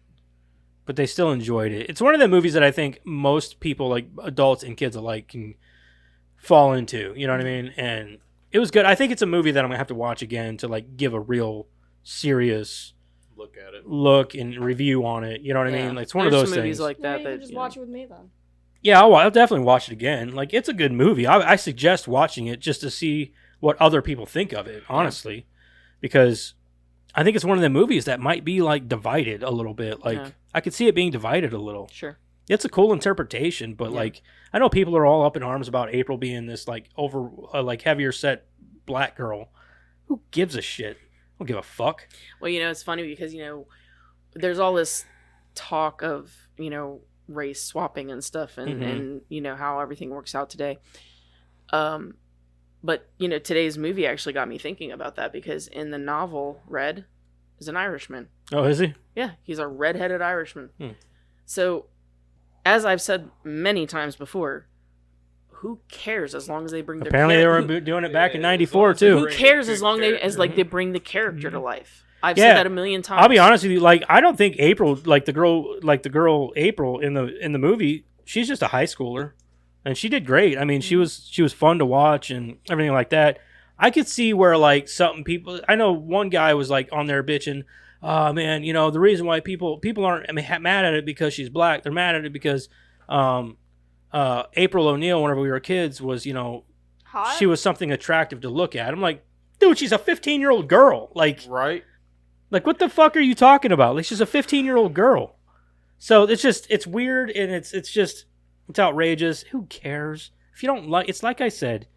but they still enjoyed it. It's one of the movies that I think most people, like adults and kids alike, can fall into. You know what I mean? And it was good. I think it's a movie that I'm gonna have to watch again to like give a real serious look at it, and review on it. You know what I mean? Like, it's one of those movies things. like that. You can just watch it with me then. Yeah, I'll definitely watch it again. Like, it's a good movie. I suggest watching it just to see what other people think of it. Honestly. Because I think it's one of the movies that might be like divided a little bit. Like, I could see it being divided a little. Sure. It's a cool interpretation, but like, I know people are all up in arms about April being this like like heavier set black girl. Who gives a shit? I don't give a fuck. Well, it's funny because, there's all this talk of, race swapping and stuff and how everything works out today. But, today's movie actually got me thinking about that because in the novel, Red is an Irishman. Oh, is he? Yeah, he's a red-headed Irishman. Hmm. So, as I've said many times before, who cares as long as they bring their Apparently they were doing it back in '94 too. Who cares as long as they bring the character to life? I've said that a million times. I'll be honest with you, like, I don't think April, like the girl April in the movie, she's just a high schooler. And she did great. I mean, she was fun to watch and everything like that. I could see where like some people. I know one guy was like on there bitching, "Oh man, the reason why people aren't mad at it because she's black. They're mad at it because April O'Neil, whenever we were kids, was Hot? She was something attractive to look at." I'm like, dude, she's a 15-year-old girl. Like, right? Like, what the fuck are you talking about? Like, she's a 15-year-old girl. So it's weird and it's outrageous. Who cares? If you don't like, it's like I said,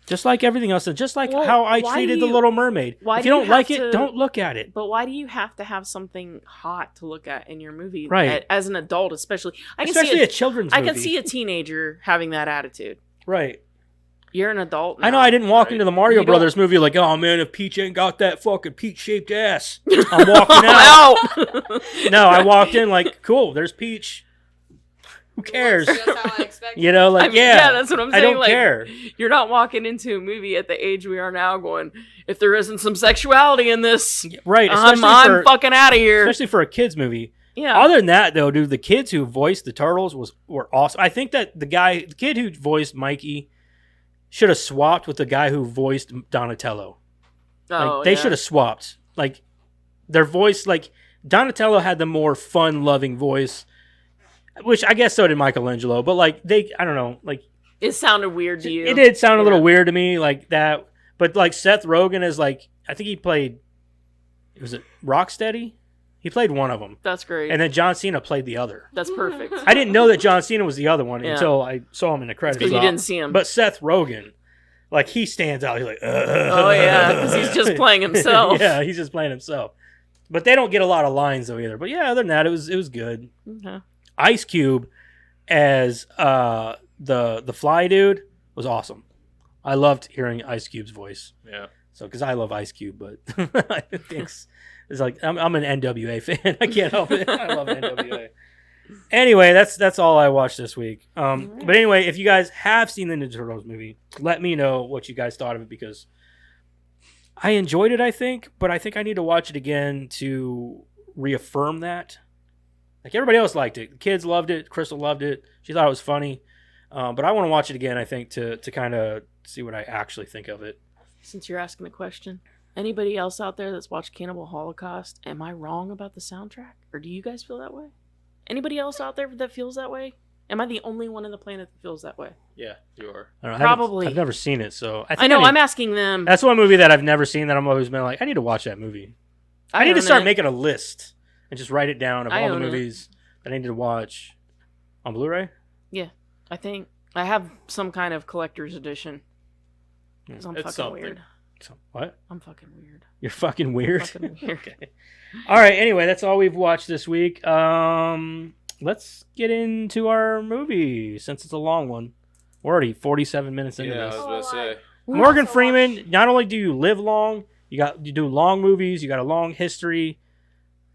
just like everything else, and just like how I treated The Little Mermaid. If you don't like it, don't look at it. But why do you have to have something hot to look at in your movie? Right. As an adult, especially. Especially a children's movie. I can see a teenager having that attitude. Right. You're an adult now. I know I didn't walk into the Mario Brothers movie like, oh man, if Peach ain't got that fucking peach-shaped ass, I'm walking out. No, I walked in like, cool, there's Peach. Who cares? That's how I expected. Yeah, that's what I'm saying. I don't care. You're not walking into a movie at the age we are now going, if there isn't some sexuality in this, right? I'm fucking out of here. Especially for a kids movie. Yeah. Other than that, though, dude, the kids who voiced the turtles were awesome. I think that the kid who voiced Mikey, should have swapped with the guy who voiced Donatello. Like, they should have swapped. Like, their voice, like, Donatello had the more fun-loving voice, which I guess so did Michelangelo. But, like, I don't know, like... It sounded weird to you. It did sound a little weird to me, like that. But, like, Seth Rogen is, like, I think he played... Was it Rocksteady? He played one of them. That's great. And then John Cena played the other. That's perfect. I didn't know that John Cena was the other one until I saw him in the credits. Because you didn't see him. But Seth Rogen, like, he stands out. He's like, oh, yeah, because he's just playing himself. Yeah, he's just playing himself. But they don't get a lot of lines, though, either. But, yeah, other than that, it was good. Okay. Ice Cube as the Fly dude was awesome. I loved hearing Ice Cube's voice. Yeah. So, because I love Ice Cube, but I think it's like I'm an NWA fan. I can't help it. I love NWA. Anyway, that's all I watched this week. But anyway, if you guys have seen the Ninja Turtles movie, let me know what you guys thought of it, because I enjoyed it, I think, but I think I need to watch it again to reaffirm that. Like, everybody else liked it. The kids loved it. Crystal loved it. She thought it was funny. But I want to watch it again, I think, to kind of see what I actually think of it. Since you're asking the question, anybody else out there that's watched Cannibal Holocaust, am I wrong about the soundtrack? Or do you guys feel that way? Anybody else out there that feels that way? Am I the only one on the planet that feels that way? Yeah, you are. I don't know, Probably. I've never seen it, so I know. I'm asking them. That's one movie that I've never seen that I'm always been like, I need to watch that movie. I need to start making a list and just write it down of all the movies that I need to watch on Blu-ray. Yeah, I think I have some kind of collector's edition. Because I'm fucking weird. So, what? I'm fucking weird. You're fucking weird? Fucking weird. Okay. All right, anyway, that's all we've watched this week. Let's get into our movie, since it's a long one. We're already 47 minutes into this. Yeah, I was about to say. Morgan Freeman, not only do you live long, you do long movies, you got a long history.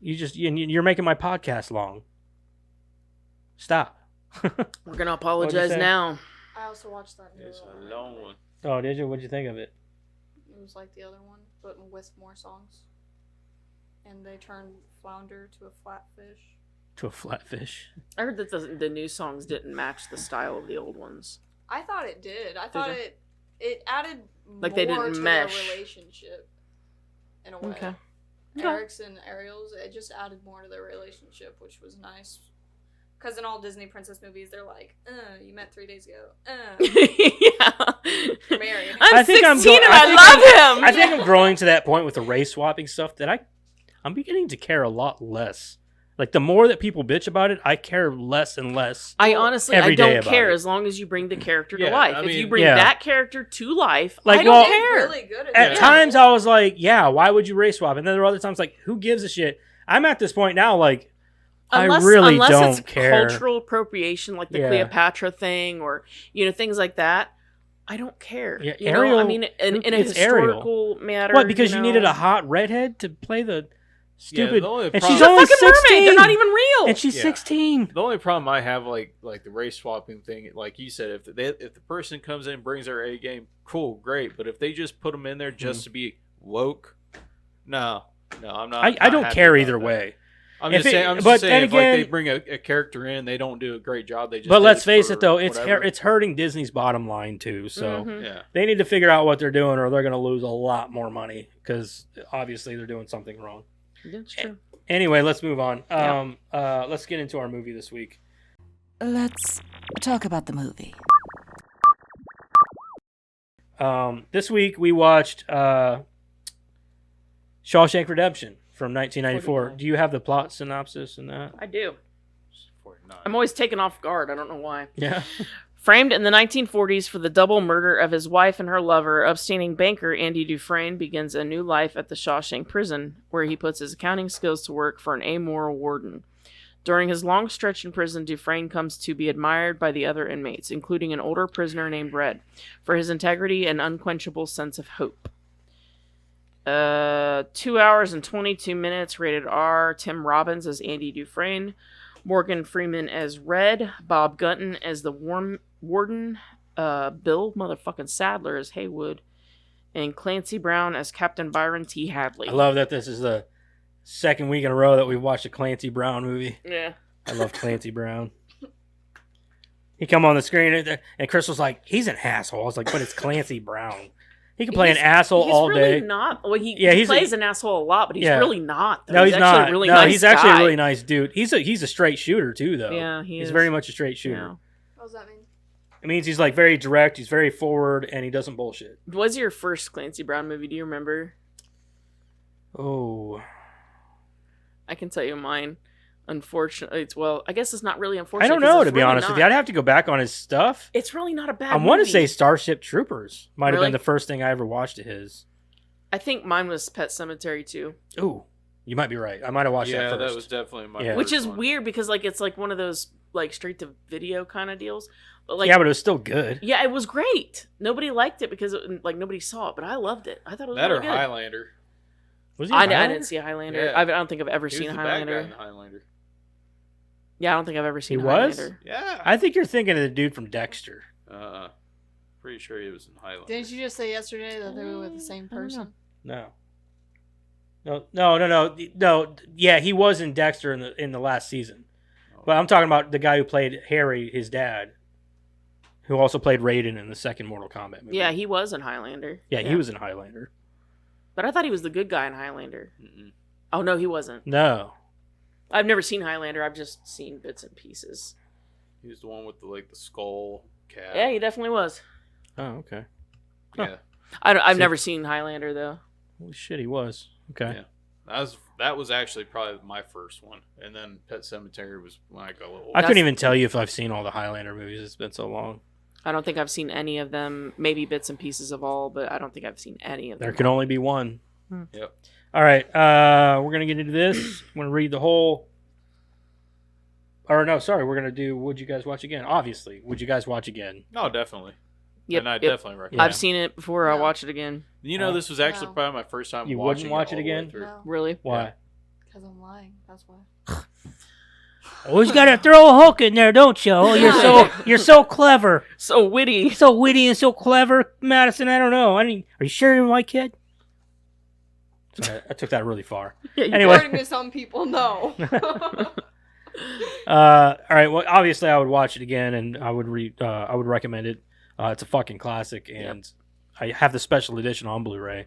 You're making my podcast long. Stop. We're going to apologize now. I also watched that new It's a long one. Oh, did you? What'd you think of it? It was like the other one, but with more songs. And they turned Flounder to a flatfish. To a flatfish. I heard that the new songs didn't match the style of the old ones. I thought it did. I thought it added like more they didn't to mesh. their relationship in a way. Okay. Eric's and Ariel's, it just added more to their relationship, which was nice. Because in all Disney princess movies, they're like, you met 3 days ago. Yeah. You're married. I'm 16 and I love him. I think I'm growing to that point with the race swapping stuff that I'm beginning to care a lot less. Like, the more that people bitch about it, I care less and less. I honestly, I don't care as long as you bring the character to life. If you bring that character to life, like, I don't care. Really good at times I was like, yeah, why would you race swap? And then there were other times like, who gives a shit? I'm at this point now, like, unless don't it's care. Cultural appropriation, like the Cleopatra thing, or things like that. I don't care. Yeah, you Ariel, know? I mean, in a historical matter. What? Because you needed a hot redhead to play the stupid. And she's only 16. Mermaid. They're not even real. And she's 16. The only problem I have, like the race swapping thing, like you said, if the person comes in and brings their A game, cool, great. But if they just put them in there just to be woke, no, I'm not. I don't care either way. I'm just saying, if like they bring a character in, they don't do a great job. They just. But let's face it, though, it's hurting Disney's bottom line too. So they need to figure out what they're doing, or they're going to lose a lot more money because obviously they're doing something wrong. That's true. Anyway, let's move on. Let's get into our movie this week. Let's talk about the movie. This week we watched Shawshank Redemption from 1994. 49. Do you have the plot synopsis in that? I do. 49. I'm always taken off guard. I don't know why. Yeah. Framed in the 1940s for the double murder of his wife and her lover, upstanding banker Andy Dufresne begins a new life at the Shawshank prison, where he puts his accounting skills to work for an amoral warden. During his long stretch in prison, Dufresne comes to be admired by the other inmates, including an older prisoner named Red, for his integrity and unquenchable sense of hope. 2 hours and 22 minutes, rated R. Tim Robbins as Andy Dufresne, Morgan Freeman as Red, Bob Gunton as the warden, Bill motherfucking Sadler as Haywood, and Clancy Brown as Captain Byron T. Hadley. I love that this is the second week in a row that we've watched a Clancy Brown movie. Yeah. I love Clancy Brown. He come on the screen and Crystal's like, he's an asshole. I was like, but it's Clancy Brown. He can play an asshole all He's really day. not. Well, he Yeah, plays an asshole a lot, but he's really not. Though. No, he's actually not. A really no, nice he's actually guy. a really nice dude. He's a straight shooter too, though. Yeah, he's very much a straight shooter. Yeah. What does that mean? It means he's like very direct. He's very forward, and he doesn't bullshit. What was your first Clancy Brown movie? Do you remember? Oh, I can tell you mine. Unfortunately, I guess it's not really unfortunate. I don't know, to be honest with you. I'd have to go back on his stuff. It's really not a bad I want to movie. say Starship Troopers might have Really? been the first thing I ever watched of his. I think mine was Pet Sematary too. Ooh, you might be right. I might have watched that Yeah, first. that was definitely my. Yeah. Which first is one. weird because like it's like one of those like straight to video kind of deals. But like yeah, but it was still good. yeah, it was great. Nobody liked it because like nobody saw it, but I loved it. I thought it was That really or good. Highlander. Was he? I in Highlander? didn't see Highlander. Yeah. I don't think I've ever He seen was the bad guy Highlander. in Highlander. Yeah, I don't think I've ever seen He was? Highlander. Yeah. I think you're thinking of the dude from Dexter. Pretty sure he was in Highlander. Didn't you just say yesterday that they were with the same I don't know. person? No. Yeah, he was in Dexter in the last season. But I'm talking about the guy who played Harry, his dad, who also played Raiden in the second Mortal Kombat movie. Yeah, he was in Highlander. Yeah, he was in Highlander. But I thought he was the good guy in Highlander. Mm-mm. Oh no, he wasn't. No. I've never seen Highlander. I've just seen bits and pieces. He was the one with the skull cat. Yeah, he definitely was. Oh, okay. Yeah. I've See- never seen Highlander though. Holy shit, he was. Okay. Yeah. That was actually probably my first one, and then Pet Sematary was when I got a little older. I couldn't even tell you if I've seen all the Highlander movies. It's been so long. I don't think I've seen any of them. Maybe bits and pieces of all, but I don't think I've seen any of them. There can only be one. Yep. All right. We're going to get into this. I'm going to read the whole... Or no, sorry. We're going to do Would You Guys Watch Again? Obviously. Would you guys watch again? No, definitely. Yep, And I yep. definitely recommend. Yeah. I've seen it before. I'll No. watch it again. You know, this was actually No. probably my first time. You watching wouldn't watch it all the way again? through. No, Really? Why? because I'm lying. That's why. Always got to throw a hook in there, don't you? Oh, you're so clever. So witty. So witty and so clever, Madison. I don't know. Are you sure you're my kid? Sorry, I took that really far. Anyway. According to some people, no. All right. Well, obviously, I would watch it again, and I would recommend it. It's a fucking classic, and I have the special edition on Blu-ray.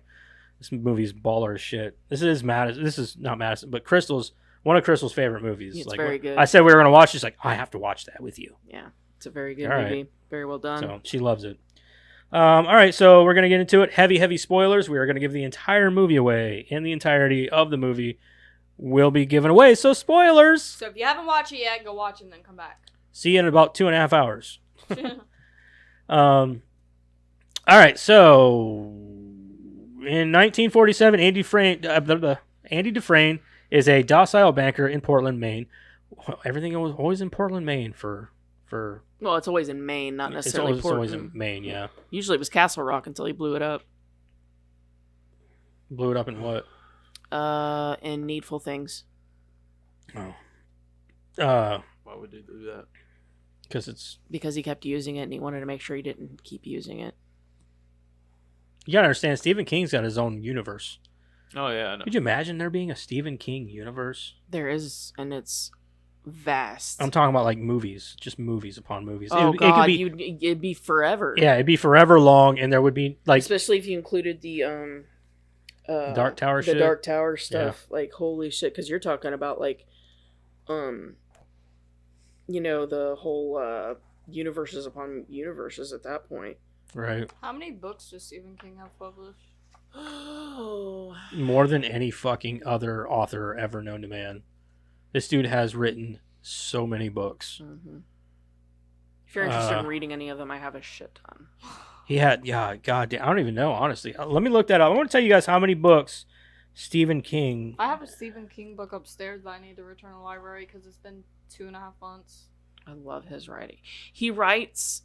This movie's baller as shit. This is Madison. This is not Madison, but Crystal's one of Crystal's favorite movies. It's like, very good. I said we were gonna watch. She's like, I have to watch that with you. Yeah, it's a very good All right. movie. Very well done. So she loves it. All right, so we're gonna get into it. Heavy spoilers. We are gonna give the entire movie away, and the entirety of the movie will be given away. So spoilers. So if you haven't watched it yet, go watch it and then come back. See you in about 2.5 hours. All right, so in 1947, Andy Dufresne is a docile banker in Portland, Maine. Everything was always in Portland, Maine for Well, it's always in Maine, not necessarily it's always in Portland. Maine, yeah. Usually it was Castle Rock until he blew it up. Blew it up in what? In Needful Things. Oh. Why would they do that? Because he kept using it and he wanted to make sure he didn't keep using it. You gotta understand, Stephen King's got his own universe. Oh yeah, I know. Could you imagine there being a Stephen King universe? There is, and it's vast. I'm talking about like movies, just movies upon movies. Oh it God, could be, it'd be forever. yeah, it'd be forever long, and there would be like Especially if you included the Dark Tower shit. The Dark Tower stuff. Like holy shit, because you're talking about like, the whole universes upon universes at that point. Right. How many books does Stephen King have published? Oh. More than any fucking other author ever known to man. This dude has written so many books. Mm-hmm. If you're interested in reading any of them, I have a shit ton. He had, yeah, goddamn, I don't even know, honestly. Let me look that up. I want to tell you guys how many books Stephen King. I have a Stephen King book upstairs that I need to return to the library because it's been 2.5 months. I love his writing. He writes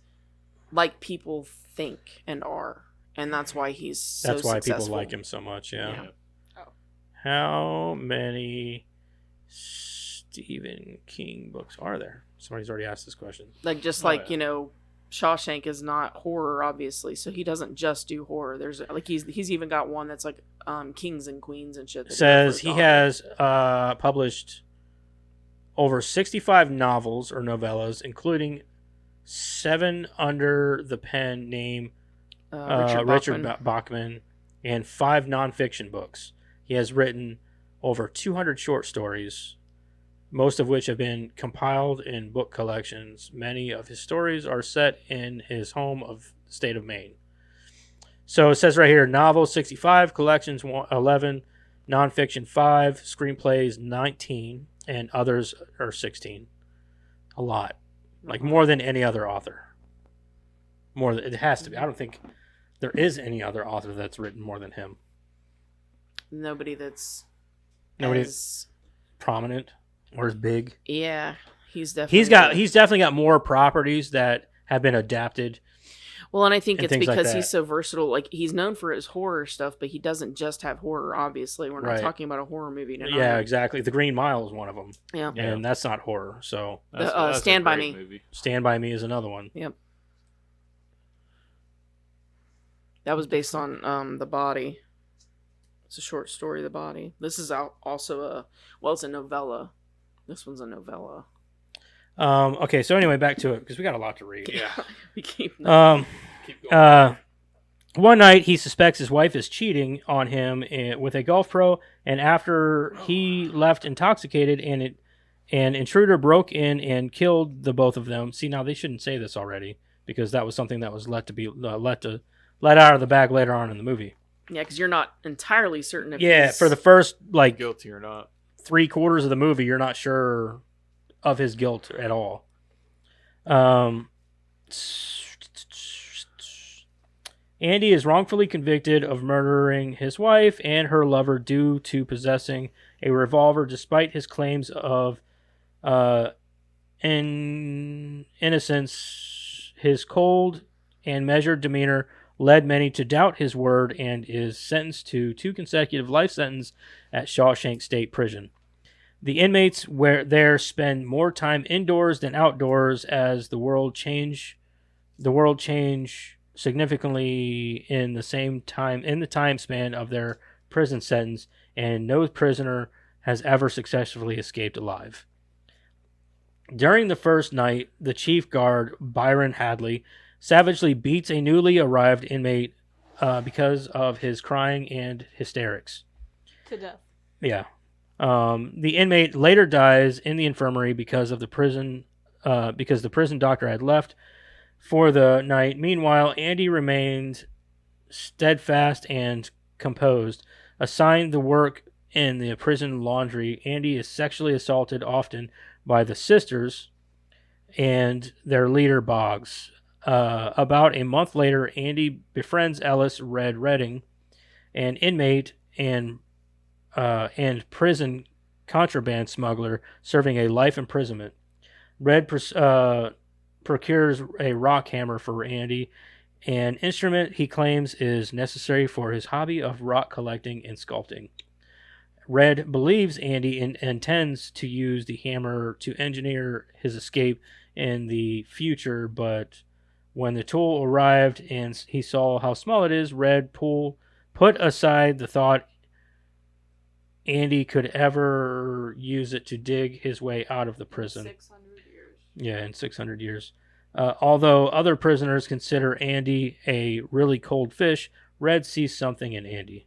like people think and are, and that's why he's so That's why successful. people like him so much, yeah. Yeah. Oh. How many Stephen King books are there? Somebody's already asked this question. Like just Oh, like yeah. Shawshank is not horror, obviously, so he doesn't just do horror. There's like he's even got one that's like kings and queens and shit. It says he has published over 65 novels or novellas, including 7 under the pen name Richard Bachman. Bachman, and 5 nonfiction books. He has written over 200 short stories, most of which have been compiled in book collections. Many of his stories are set in his home of the state of Maine. So it says right here, novels 65, collections 11, nonfiction 5, screenplays 19, and others are 16. A lot. Like more than any other author. More than, it has to be. I don't think there is any other author that's written more than him. Nobody that's Nobody's prominent or as big. Yeah, he's definitely He's definitely got more properties that have been adapted. Well, and I think and it's things like because that. he's so versatile. Like, he's known for his horror stuff, but he doesn't just have horror, obviously. We're not Right. talking about a horror movie tonight. Yeah, exactly. The Green Mile is one of them. Yeah. And that's not horror. So That's Stand a By great Me. movie. Stand By Me is another one. Yep. That was based on The Body. It's a short story, The Body. This is also it's a novella. This one's a novella. Okay, so anyway, back to it, because we got a lot to read. Yeah. We keep Keep going. One night, he suspects his wife is cheating on him with a golf pro, and after he left intoxicated, an intruder broke in and killed the both of them. See, now they shouldn't say this already, because that was something that was let out of the bag later on in the movie. Yeah, because you're not entirely certain if Yeah, he's... for the first Guilty or not. 3/4 of the movie, you're not sure of his guilt at all. Andy is wrongfully convicted of murdering his wife and her lover due to possessing a revolver, despite his claims of innocence. His cold and measured demeanor led many to doubt his word, and is sentenced to 2 consecutive life sentences at Shawshank State Prison. The inmates there spend more time indoors than outdoors as the world change significantly in the time span of their prison sentence, and no prisoner has ever successfully escaped alive. During the first night, the chief guard, Byron Hadley, savagely beats a newly arrived inmate because of his crying and hysterics. To death. Yeah. The inmate later dies in the infirmary because the prison doctor had left for the night. Meanwhile, Andy remained steadfast and composed. Assigned the work in the prison laundry, Andy is sexually assaulted often by the sisters and their leader, Boggs. About a month later, Andy befriends Ellis Red Redding, an inmate and prison contraband smuggler serving a life imprisonment. Red procures a rock hammer for Andy, an instrument he claims is necessary for his hobby of rock collecting and sculpting. Red believes Andy intends to use the hammer to engineer his escape in the future, but when the tool arrived and he saw how small it is, Red put aside the thought Andy could ever use it to dig his way out of the prison. 600 years. Yeah, in 600 years. Although other prisoners consider Andy a really cold fish, Red sees something in Andy.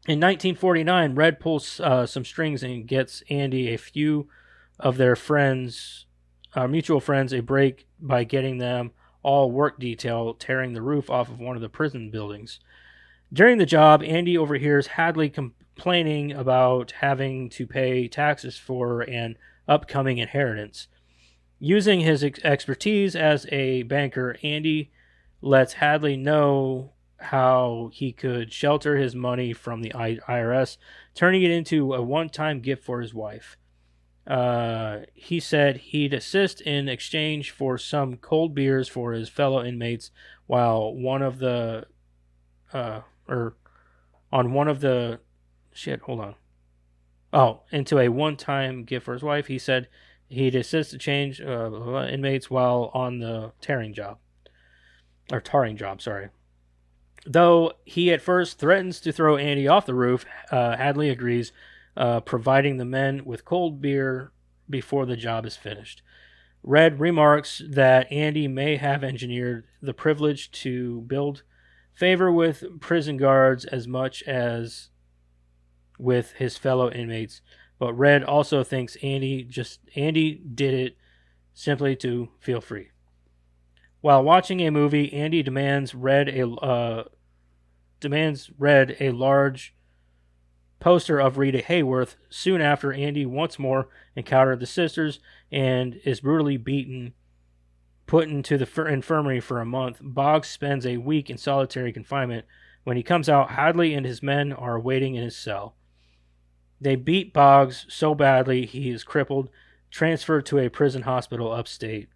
In 1949, Red pulls some strings and gets Andy a few of their mutual friends, a break by getting them all work detail tearing the roof off of one of the prison buildings. During the job, Andy overhears Hadley complaining about having to pay taxes for an upcoming inheritance. Using his expertise as a banker, Andy lets Hadley know how he could shelter his money from the IRS, turning it into a one-time gift for his wife. He said he'd assist in exchange for some cold beers for his fellow inmates, while into a one-time gift for his wife. He said he'd assist to change inmates while on the tarring job. Though he at first threatens to throw Andy off the roof, Hadley agrees, providing the men with cold beer before the job is finished. Red remarks that Andy may have engineered the privilege to build favor with prison guards as much as with his fellow inmates, but Red also thinks Andy did it simply to feel free. While watching a movie, Andy demands Red a large poster of Rita Hayworth. Soon after, Andy once more encountered the sisters and is brutally beaten, put into the infirmary for a month. Boggs spends a week in solitary confinement. When he comes out, Hadley and his men are waiting in his cell. They beat Boggs so badly he is crippled, transferred to a prison hospital upstate,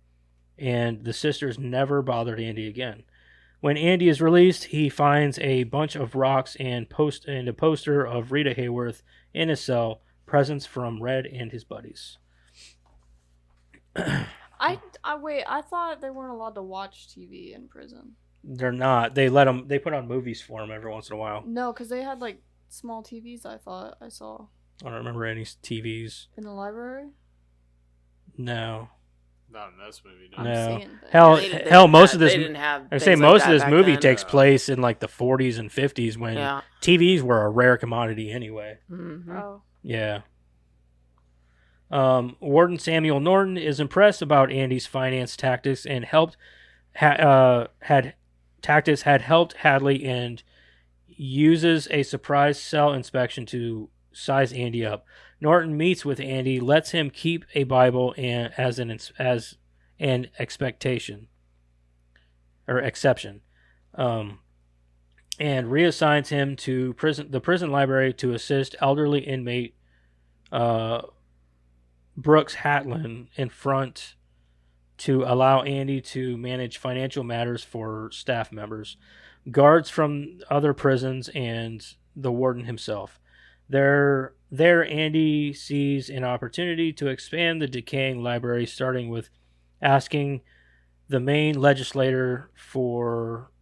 and the sisters never bothered Andy again. When Andy is released, he finds a bunch of rocks and a poster of Rita Hayworth in his cell, presents from Red and his buddies. I wait. I thought they weren't allowed to watch TV in prison. They're not. They let them. They put on movies for them every once in a while. No, because they had like small TVs. I thought I saw I don't remember any TVs. in the library. No. Not in this movie. I'm No. seeing things. Hell, most of this. They didn't have. I things say like most that of this back movie then. takes place in like the 40s and 50s when Yeah. TVs were a rare commodity anyway. Mm-hmm. Oh, Yeah. Warden Samuel Norton is impressed about Andy's finance tactics and had helped Hadley and uses a surprise cell inspection to size Andy up. Norton meets with Andy, lets him keep a Bible as an exception, and reassigns him to the prison library to assist elderly inmate Brooks Hatlin in front to allow Andy to manage financial matters for staff members, guards from other prisons, and the warden himself. There, Andy sees an opportunity to expand the decaying library, starting with asking the main legislator for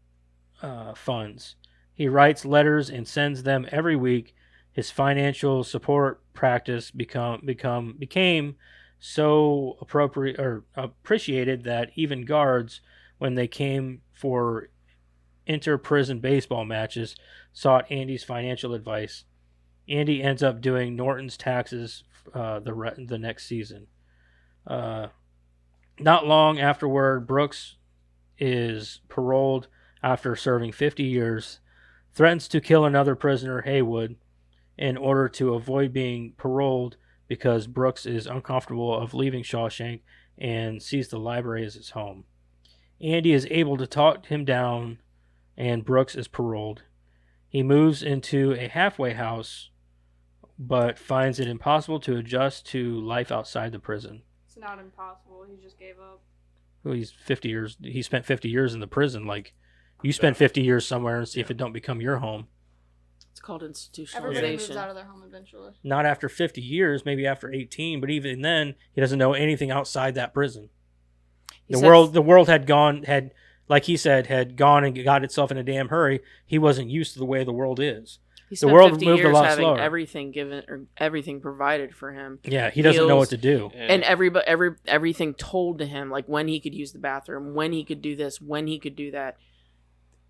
funds. He writes letters and sends them every week. His financial support practice became so appreciated that even guards, when they came for inter-prison baseball matches, sought Andy's financial advice. Andy ends up doing Norton's taxes the next season. Not long afterward, Brooks is paroled after serving 50 years, threatens to kill another prisoner, Haywood, in order to avoid being paroled because Brooks is uncomfortable of leaving Shawshank and sees the library as his home. Andy is able to talk him down, and Brooks is paroled. He moves into a halfway house, but finds it impossible to adjust to life outside the prison. It's not impossible. He just gave up. Well, he's 50 years. He spent 50 years in the prison. Like, you spend 50 years somewhere and see if it don't become your home. It's called everybody moves institutionalization. out of their home eventually. Not after 50 years, maybe after 18, but even then, he doesn't know anything outside that prison. The world had gone and got itself in a damn hurry. He wasn't used to the way the world is. He The spent world 50 moved a years lot having slower. everything given or everything provided for him. Yeah, he doesn't know Meals. what to do. And everything told to him, like when he could use the bathroom, when he could do this, when he could do that.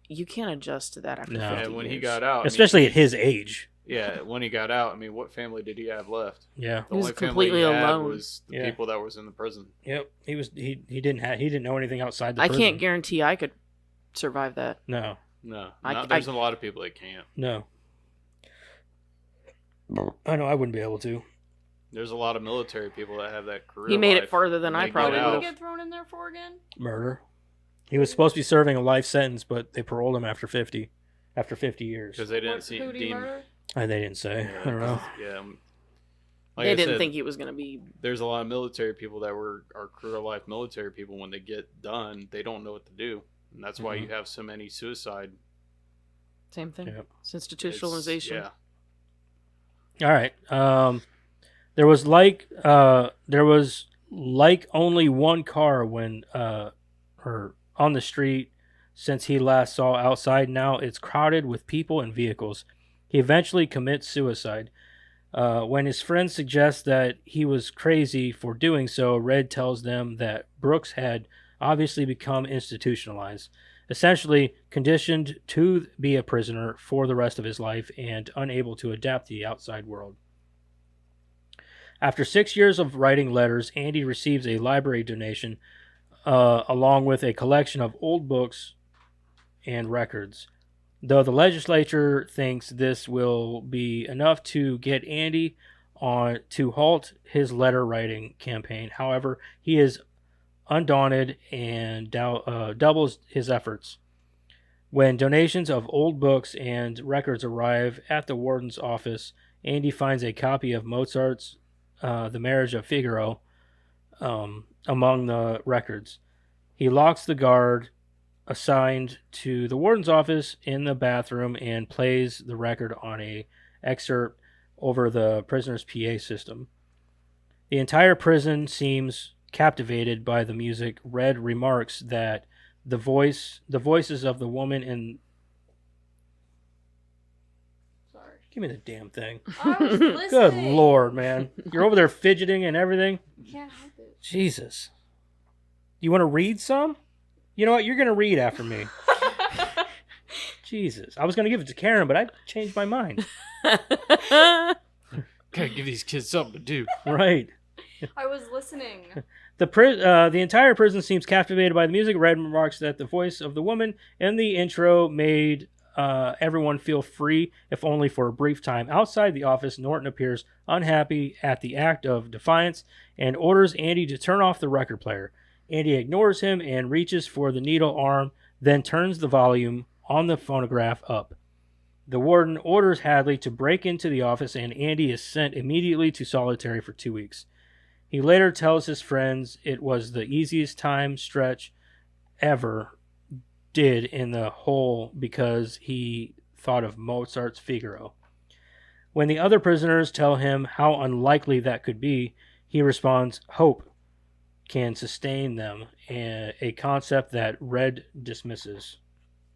You can't adjust to that after No. 50 And when he years. got out, Especially at his age. yeah, when he got out, I mean, what family did he have left? Yeah. The He was only family completely he had alone. was the Yeah. people that was in the prison. Yep. He didn't know anything outside the I prison. can't guarantee I could survive that. No. No, I- there's a lot of people that can't. No. I know I wouldn't be able to. There's a lot of military people that have that career. He made it life. further than When I they probably get What out- did would he have. get thrown in there for again? Murder. He was supposed to be serving a life sentence, but they paroled him after 50 years. because they didn't Who did he deem. murder? And they didn't say. I don't know. Yeah. Like They I didn't said, think he was going to be. there's a lot of military people that are career life military people. When they get done, they don't know what to do, and that's why you have so many suicide. Same thing. Yep. It's institutionalization. Yeah. All right. There was only one car when or on the street since he last saw outside. Now it's crowded with people and vehicles. He eventually commits suicide. When his friends suggest that he was crazy for doing so, Red tells them that Brooks had obviously become institutionalized, essentially conditioned to be a prisoner for the rest of his life and unable to adapt to the outside world. After 6 years of writing letters, Andy receives a library donation along with a collection of old books and records. Though the legislature thinks this will be enough to get Andy on to halt his letter writing campaign, however, he is undaunted and doubles his efforts. When donations of old books and records arrive at the warden's office, Andy finds a copy of Mozart's The Marriage of Figaro among the records. He locks the guard assigned to the warden's office in the bathroom and plays the record on a excerpt over the prisoner's PA system. The entire prison seems captivated by the music. Red remarks that the voices of the woman in... Sorry. Give me the damn thing. I was listening. Good Lord, man. You're over there fidgeting and everything. Can't help it. Jesus. You want to read some? You know what? You're going to read after me. Jesus. I was going to give it to Karen, but I changed my mind. Gotta give these kids something to do. Right. I was listening. The entire prison seems captivated by the music. Red remarks that the voice of the woman in the intro made everyone feel free, if only for a brief time. Outside the office, Norton appears unhappy at the act of defiance and orders Andy to turn off the record player. Andy ignores him and reaches for the needle arm, then turns the volume on the phonograph up. The warden orders Hadley to break into the office, and Andy is sent immediately to solitary for 2 weeks. He later tells his friends it was the easiest time stretch ever did in the hole because he thought of Mozart's Figaro. When the other prisoners tell him how unlikely that could be, he responds, "Hope can sustain them," a concept that Red dismisses.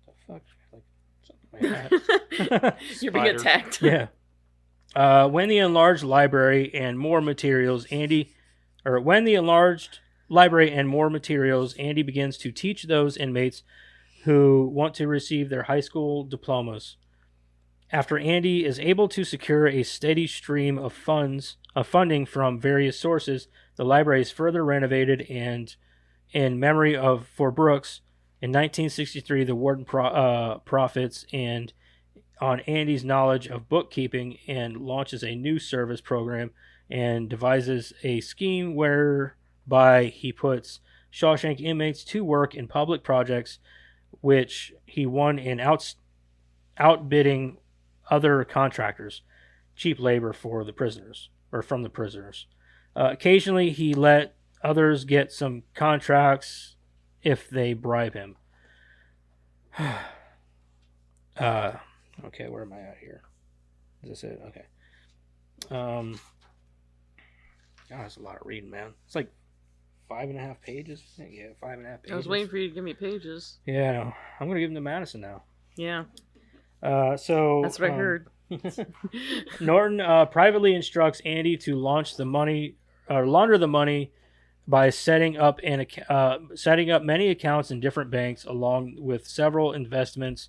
The fuck? Like something like that. You're being attacked. Yeah. When the enlarged library and more materials, Andy begins to teach those inmates who want to receive their high school diplomas. After Andy is able to secure a steady stream of funding from various sources, the library is further renovated, and in memory for Brooks, in 1963, the warden profits and on Andy's knowledge of bookkeeping and launches a new service program and devises a scheme whereby he puts Shawshank inmates to work in public projects, which he won in outbidding other contractors, cheap labor for the prisoners, or from the prisoners. Occasionally, he let others get some contracts if they bribe him. Okay, where am I at here? Is this it? Okay. God, that's a lot of reading, man. It's like 5.5 pages. Yeah, 5.5 pages. I was waiting for you to give me pages. Yeah, I know. I'm gonna give them to Madison now. Yeah, So that's what I heard. Norton privately instructs Andy to launder the money by setting up many accounts in different banks, along with several investments,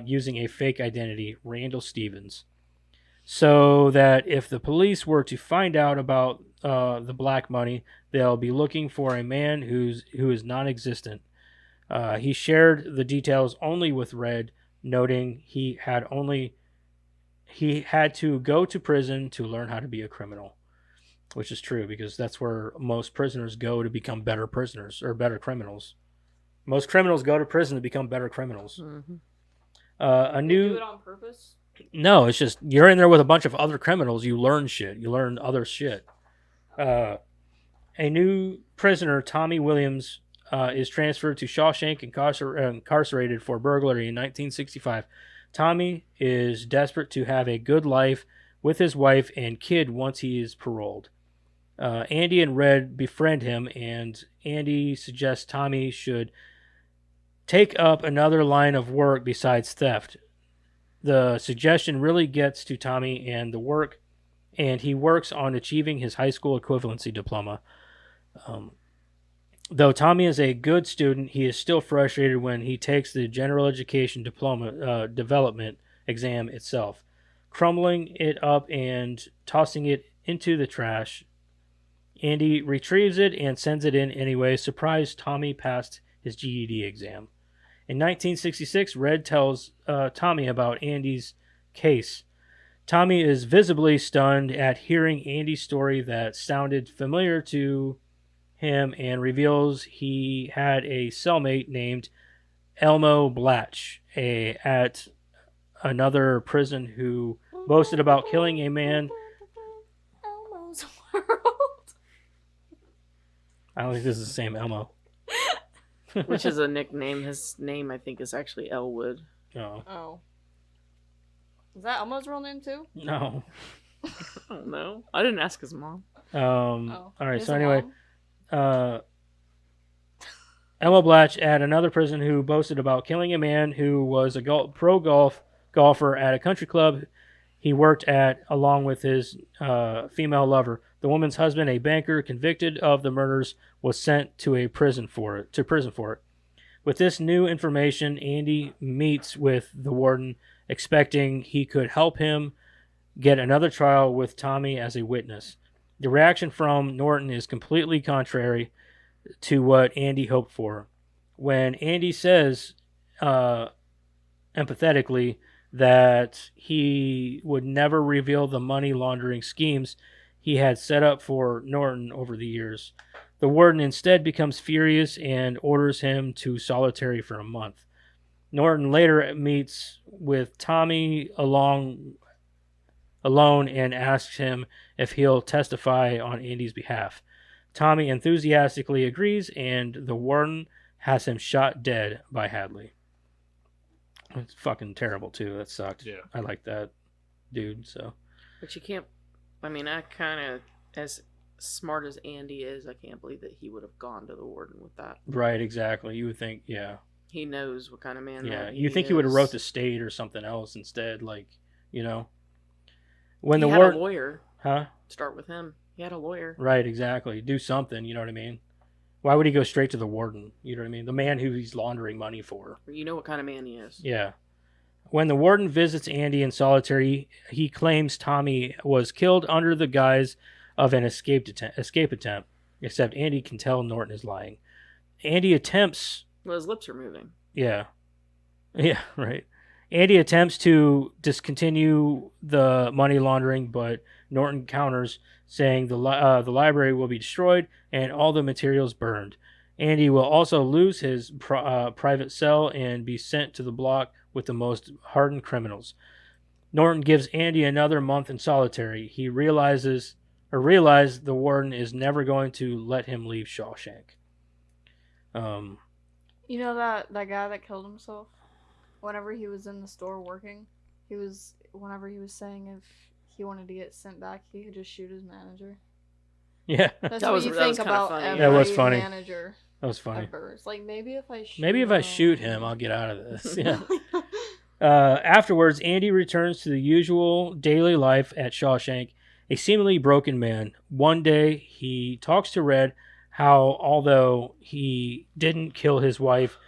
using a fake identity, Randall Stevens, so that if the police were to find out about the black money, they'll be looking for a man who is non-existent. He shared the details only with Red, noting he had to go to prison to learn how to be a criminal, which is true because that's where most prisoners go to become better prisoners or better criminals. Most criminals go to prison to become better criminals. Mm-hmm. They do it on purpose? No, it's just you're in there with a bunch of other criminals. You learn shit. You learn other shit. A new prisoner, Tommy Williams, is transferred to Shawshank, incarcerated for burglary in 1965. Tommy is desperate to have a good life with his wife and kid once he is paroled. Andy and Red befriend him, and Andy suggests Tommy should take up another line of work besides theft. The suggestion really gets to Tommy, and the work and he works on achieving his high school equivalency diploma. Though Tommy is a good student, he is still frustrated when he takes the general education diploma development exam itself, crumbling it up and tossing it into the trash. Andy retrieves it and sends it in anyway. Surprised, Tommy passed his GED exam. In 1966, Red tells Tommy about Andy's case. Tommy is visibly stunned at hearing Andy's story that sounded familiar to him and reveals he had a cellmate named Elmo Blatch at another prison who boasted about killing a man. Elmo's World. I don't think this is the same Elmo. Which is a nickname. His name, I think, is actually Elwood. No. Oh. Is that Elmo's real name too? No. I don't know. I didn't ask his mom. All right. His So anyway, mom? Elmo Blatch at another prison who boasted about killing a man who was a pro golfer at a country club he worked at, along with his female lover. The woman's husband, a banker convicted of the murders, was sent to prison for it. With this new information, Andy meets with the warden, expecting he could help him get another trial with Tommy as a witness. The reaction from Norton is completely contrary to what Andy hoped for. When Andy says, empathetically, that he would never reveal the money laundering schemes he had set up for Norton over the years, the warden instead becomes furious and orders him to solitary for a month. Norton later meets with Tommy alone and asks him if he'll testify on Andy's behalf. Tommy enthusiastically agrees, and the warden has him shot dead by Hadley. It's fucking terrible, too. That sucked. Yeah. I like that dude, so. But you can't... I mean, I kind of... As smart as Andy is, I can't believe that he would have gone to the warden with that. Right, exactly. You would think, yeah. He knows what kind of man Yeah, that you think he would have is. wrote the state or something else instead, like, you know. When He the had warden... a lawyer. Huh? Start with him. He had a lawyer. Right, exactly. Do something, you know what I mean? Why would he go straight to the warden? You know what I mean? The man who he's laundering money for. You know what kind of man he is. Yeah. When the warden visits Andy in solitary, he claims Tommy was killed under the guise of an escape attempt, except Andy can tell Norton is lying. Andy attempts... Well, his lips are moving. Yeah. Yeah, right. Andy attempts to discontinue the money laundering, but Norton counters, saying the library will be destroyed and all the materials burned. Andy will also lose his private cell and be sent to the block with the most hardened criminals. Norton gives Andy another month in solitary. He realized the warden is never going to let him leave Shawshank. You know that guy that killed himself? Whenever he was in the store working, whenever he was saying if he wanted to get sent back, he could just shoot his manager. Yeah. That's That what was- you that was think kinda about funny. every That was funny. manager That was funny. ever. It's like, maybe if I Shoot him, I'll get out of this. Yeah. Afterwards, Andy returns to the usual daily life at Shawshank, a seemingly broken man. One day, he talks to Red how, although he didn't kill his wife,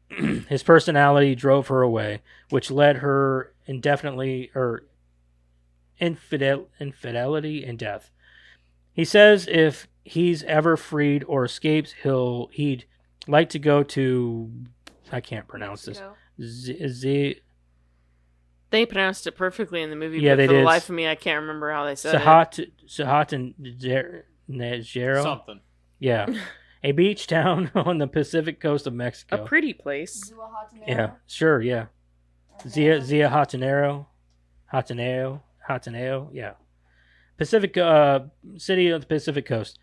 his personality drove her away, which led her indefinitely infidelity and death. He says if he's ever freed or escapes, he'd like to go to... I can't pronounce this. They pronounced it perfectly in the movie, Yeah, but they for the did. life of me, I can't remember how they said it. Sahatanagaro? Something. Yeah. A beach town on the Pacific coast of Mexico. A pretty place. Yeah, sure, yeah. Zia Hataneo, yeah. Pacific city of the Pacific coast.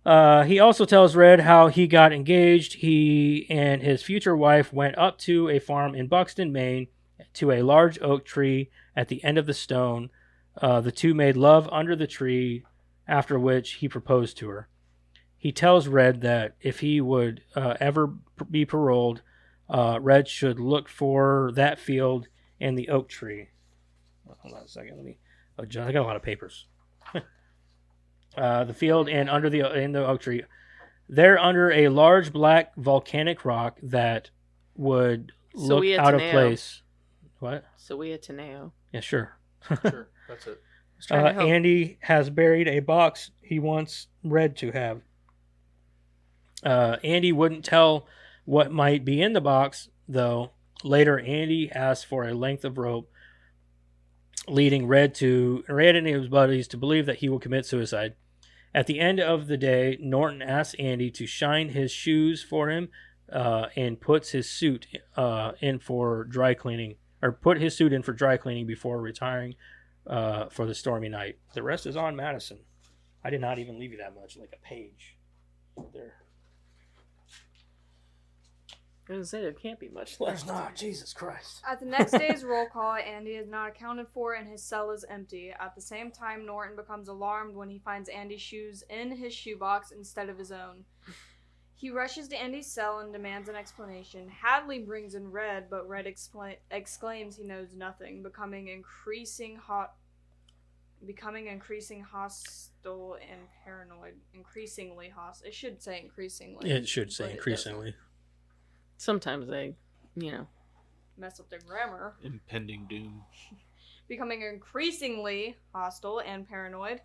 He also tells Red how he got engaged. He and his future wife went up to a farm in Buxton, Maine, to a large oak tree at the end of the stone. The two made love under the tree, after which he proposed to her. He tells Red that if he would ever be paroled, Red should look for that field and the oak tree. Hold on a second. I got a lot of papers. the field and in the oak tree. They're under a large black volcanic rock that would look Sawia out of Teneo. place. What? Sawia Teneo. Yeah, sure. Sure, that's it. Trying to help. Andy has buried a box he wants Red to have. Andy wouldn't tell what might be in the box, though. Later, Andy asked for a length of rope, leading Red and his buddies to believe that he will commit suicide. At the end of the day, Norton asks Andy to shine his shoes for him and puts his suit in for dry cleaning, before retiring for the stormy night. The rest is on Madison. I did not even leave you that much, like a page there. I was going to say, there can't be much left. There's not. Jesus Christ. At the next day's roll call, Andy is not accounted for and his cell is empty. At the same time, Norton becomes alarmed when he finds Andy's shoes in his shoebox instead of his own. He rushes to Andy's cell and demands an explanation. Hadley brings in Red, but Red exclaims he knows nothing, becoming increasingly hostile and paranoid. Increasingly hostile. It should say increasingly. It should say but it increasingly. Sometimes they, mess up their grammar. Impending doom. Becoming increasingly hostile and paranoid,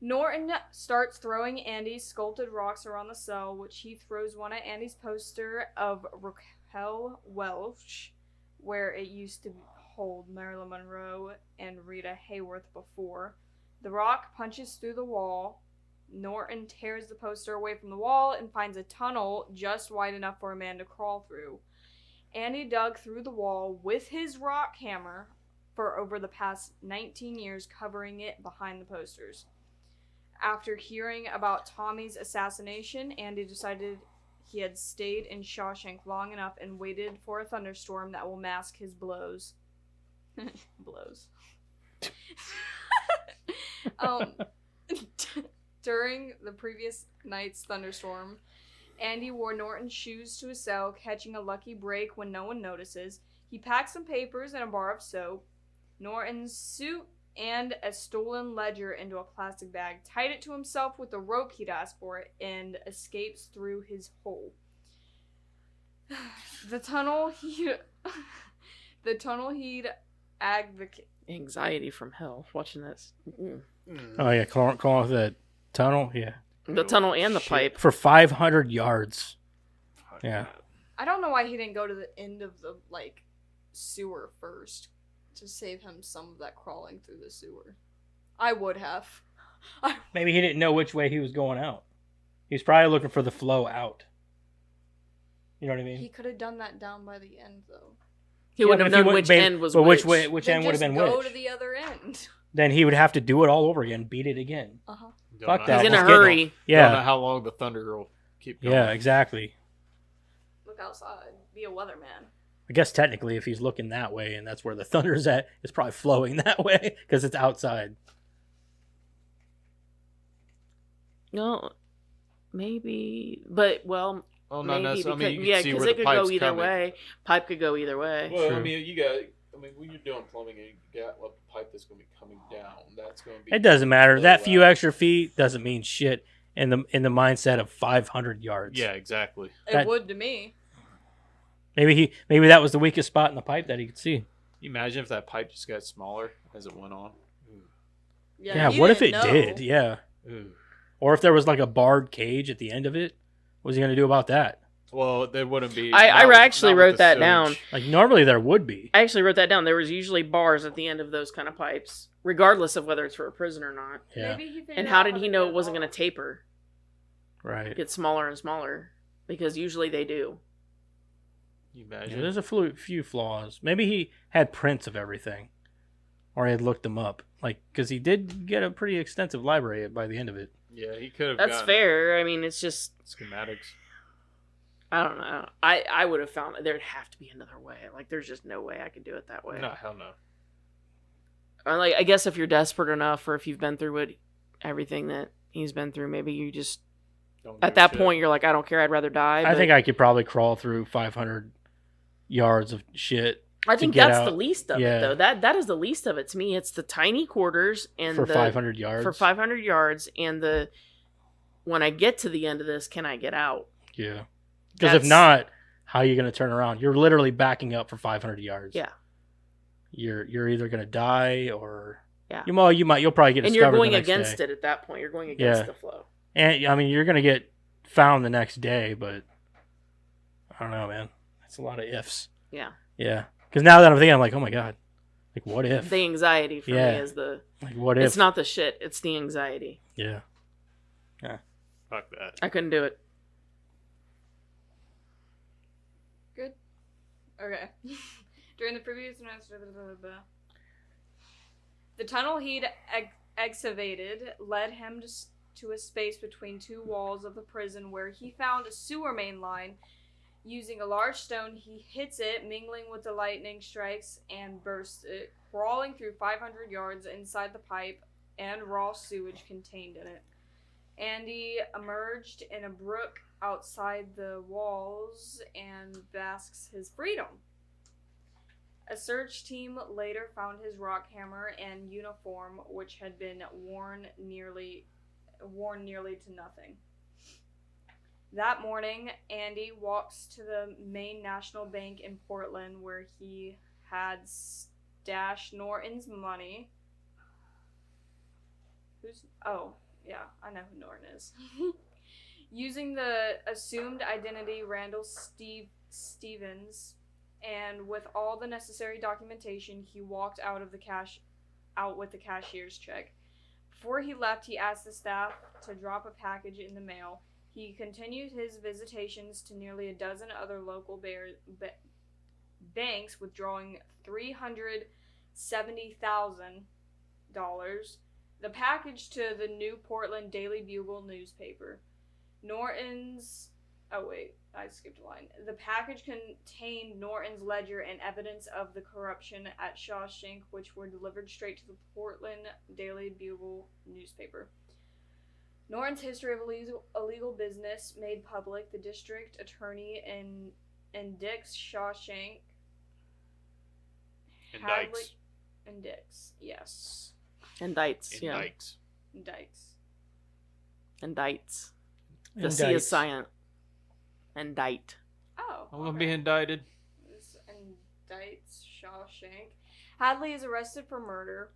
Norton starts throwing Andy's sculpted rocks around the cell, which he throws one at Andy's poster of Raquel Welch, where it used to hold Marilyn Monroe and Rita Hayworth before. The rock punches through the wall. Norton tears the poster away from the wall and finds a tunnel just wide enough for a man to crawl through. Andy dug through the wall with his rock hammer for over the past 19 years, covering it behind the posters. After hearing about Tommy's assassination, Andy decided he had stayed in Shawshank long enough and waited for a thunderstorm that will mask his blows. Blows. During the previous night's thunderstorm, Andy wore Norton's shoes to his cell, catching a lucky break when no one notices. He packed some papers and a bar of soap, Norton's suit, and a stolen ledger into a plastic bag, tied it to himself with the rope he'd asked for, and escapes through his hole. The tunnel he'd advocate. anxiety from hell watching this. Oh yeah, crawl off that tunnel. Yeah, The tunnel and the pipe. for 500 yards. Yeah. I don't know why he didn't go to the end of the sewer first to save him some of that crawling through the sewer. I would have. Maybe he didn't know which way he was going out. He's probably looking for the flow out. You know what I mean? He could have done that down by the end though. He wouldn't have known which end was but which. which Then end would have just been go which? to the other end. Then he would have to do it all over again, beat it again. Uh-huh. Fuck know that. He's in a Just get- hurry. Don't know Yeah, how long the thunder will keep going. yeah, exactly. Look outside. Be a weatherman. I guess technically, if he's looking that way and that's where the thunder's at, it's probably flowing that way because it's outside. No, maybe, but well, Well, not maybe necessarily. I mean, because you can see because where it the could pipe's go either coming. way. Pipe could go either way. Well, True. I mean, when you're doing plumbing and you got a pipe that's going to be coming down, that's going to be. It doesn't matter. low That few level. extra feet doesn't mean shit in the mindset of 500 yards. Yeah, exactly. That- It would to me. Maybe that was the weakest spot in the pipe that he could see. You imagine if that pipe just got smaller as it went on. Yeah, he what if it didn't know. did? Yeah. Ooh. Or if there was like a barred cage at the end of it, what was he going to do about that? Well, there wouldn't be. I not with- actually not with wrote the that sewage. down. Like normally there would be. I actually wrote that down. There was usually bars at the end of those kind of pipes, regardless of whether it's for a prison or not. Yeah. Maybe he figured And how out did to he know get it wasn't going off. to taper, Right. get smaller and smaller? Because usually they do. You Yeah, imagine? there's a few flaws. Maybe he had prints of everything, or he had looked them up. Like, because he did get a pretty extensive library by the end of it. Yeah, he could have. That's gotten fair. I mean, it's just schematics. I don't know. I would have found there'd have to be another way. Like, there's just no way I could do it that way. No, hell no. Or like, I guess if you're desperate enough, or if you've been through everything that he's been through, maybe you just Don't at give that a shit. point you're like, I don't care. I'd rather die. I think I could probably crawl through 500 yards of shit I think get that's out. the least of Yeah. it, though. That is the least of it to me. It's the tiny quarters and for the 500 yards. for 500 yards, and the when I get to the end of this, can I get out? Yeah. Because if not, how are you going to turn around? You're literally backing up for 500 yards. Yeah. You're either going to die or Yeah. You'll probably get discovered And you're going the next against day. it at that point. You're going against the flow. And I mean, you're going to get found the next day, but I don't know, man. That's a lot of ifs. Yeah. Yeah. Because now that I'm thinking, I'm like, oh my God. Like, what if? The anxiety for me is the... Like, what if? It's not the shit. It's the anxiety. Yeah. Fuck that. I couldn't do it. Good. Okay. During the previous... The tunnel he'd excavated led him to a space between two walls of the prison where he found a sewer main line. Using a large stone, he hits it, mingling with the lightning strikes, and bursts it, crawling through 500 yards inside the pipe and raw sewage contained in it. Andy emerged in a brook outside the walls and basks his freedom. A search team later found his rock hammer and uniform, which had been worn nearly to nothing. That morning, Andy walks to the Maine National Bank in Portland where he had stashed Norton's money. Oh, yeah, I know who Norton is. Using the assumed identity Randall Stevens, and with all the necessary documentation, he walked out with the cashier's check. Before he left, he asked the staff to drop a package in the mail. He continued his visitations to nearly a dozen other local banks, withdrawing $370,000. The package to the New Portland Daily Bugle newspaper. The package contained Norton's ledger and evidence of the corruption at Shawshank, which were delivered straight to the Portland Daily Bugle newspaper. Norton's history of illegal business made public. The district attorney indicts Shawshank. Indicts, yes. Indicts, yeah. Indicts. The C is silent. Indict. Oh. I'm going to be indicted. This indicts Shawshank. Hadley is arrested for murder.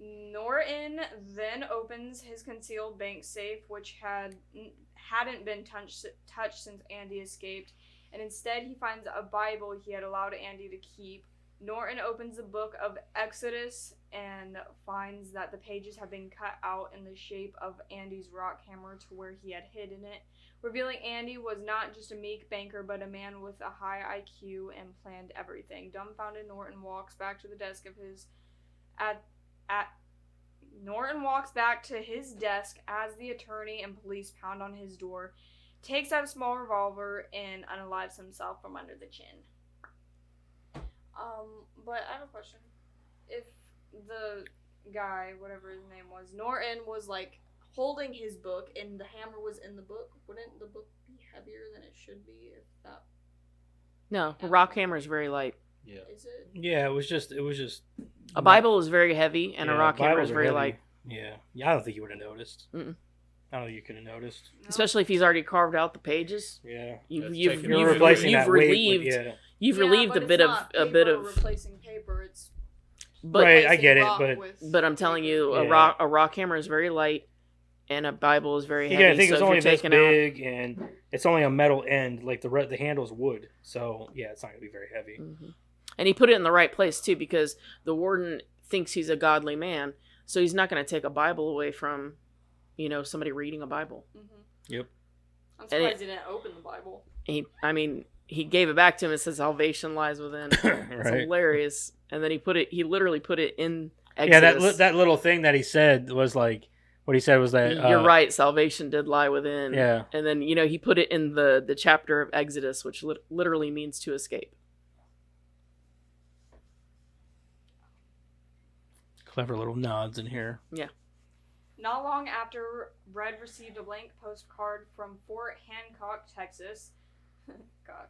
Norton then opens his concealed bank safe, which hadn't been touched since Andy escaped, and instead he finds a Bible he had allowed Andy to keep. Norton opens the book of Exodus and finds that the pages have been cut out in the shape of Andy's rock hammer to where he had hidden it, revealing Andy was not just a meek banker but a man with a high IQ and planned everything. Dumbfounded, Norton walks back to the desk of his Norton walks back to his desk as the attorney and police pound on his door, takes out a small revolver, and unalives himself from under the chin. But I have a question. If the guy, whatever his name was, Norton was like holding his book and the hammer was in the book, wouldn't the book be heavier than it should be if that... No, a rock hammer is very light. Yeah. Is it? Yeah, it was just. A Bible is very heavy, and a rock hammer is very light. Yeah. I don't think you would have noticed. Mm-mm. I don't think you could have noticed. No. Especially if he's already carved out the pages. Yeah. You've replacing that weight relieved. with, You've Yeah, relieved but a it's bit not of paper replacing paper. It's But Right, I get it, rock but- with but I'm telling you, Yeah. a rock hammer is very light, and a Bible is very heavy. Yeah, I think so it's if only you're this taking out, big, and it's only a metal end. Like the handle's wood, so yeah, it's not gonna be very heavy. Mhm. And he put it in the right place too, because the warden thinks he's a godly man, so he's not going to take a Bible away from, somebody reading a Bible. Mm-hmm. Yep. I'm surprised he didn't open the Bible. He gave it back to him and said salvation lies within. It's Right. hilarious. And then he literally put it in Exodus. Yeah, that little thing that he said was like, what he said was that You're right, salvation did lie within. Yeah. And then, he put it in the chapter of Exodus, which literally means to escape. Clever little nods in here. Yeah. Not long after, Red received a blank postcard from Fort Hancock, Texas. God.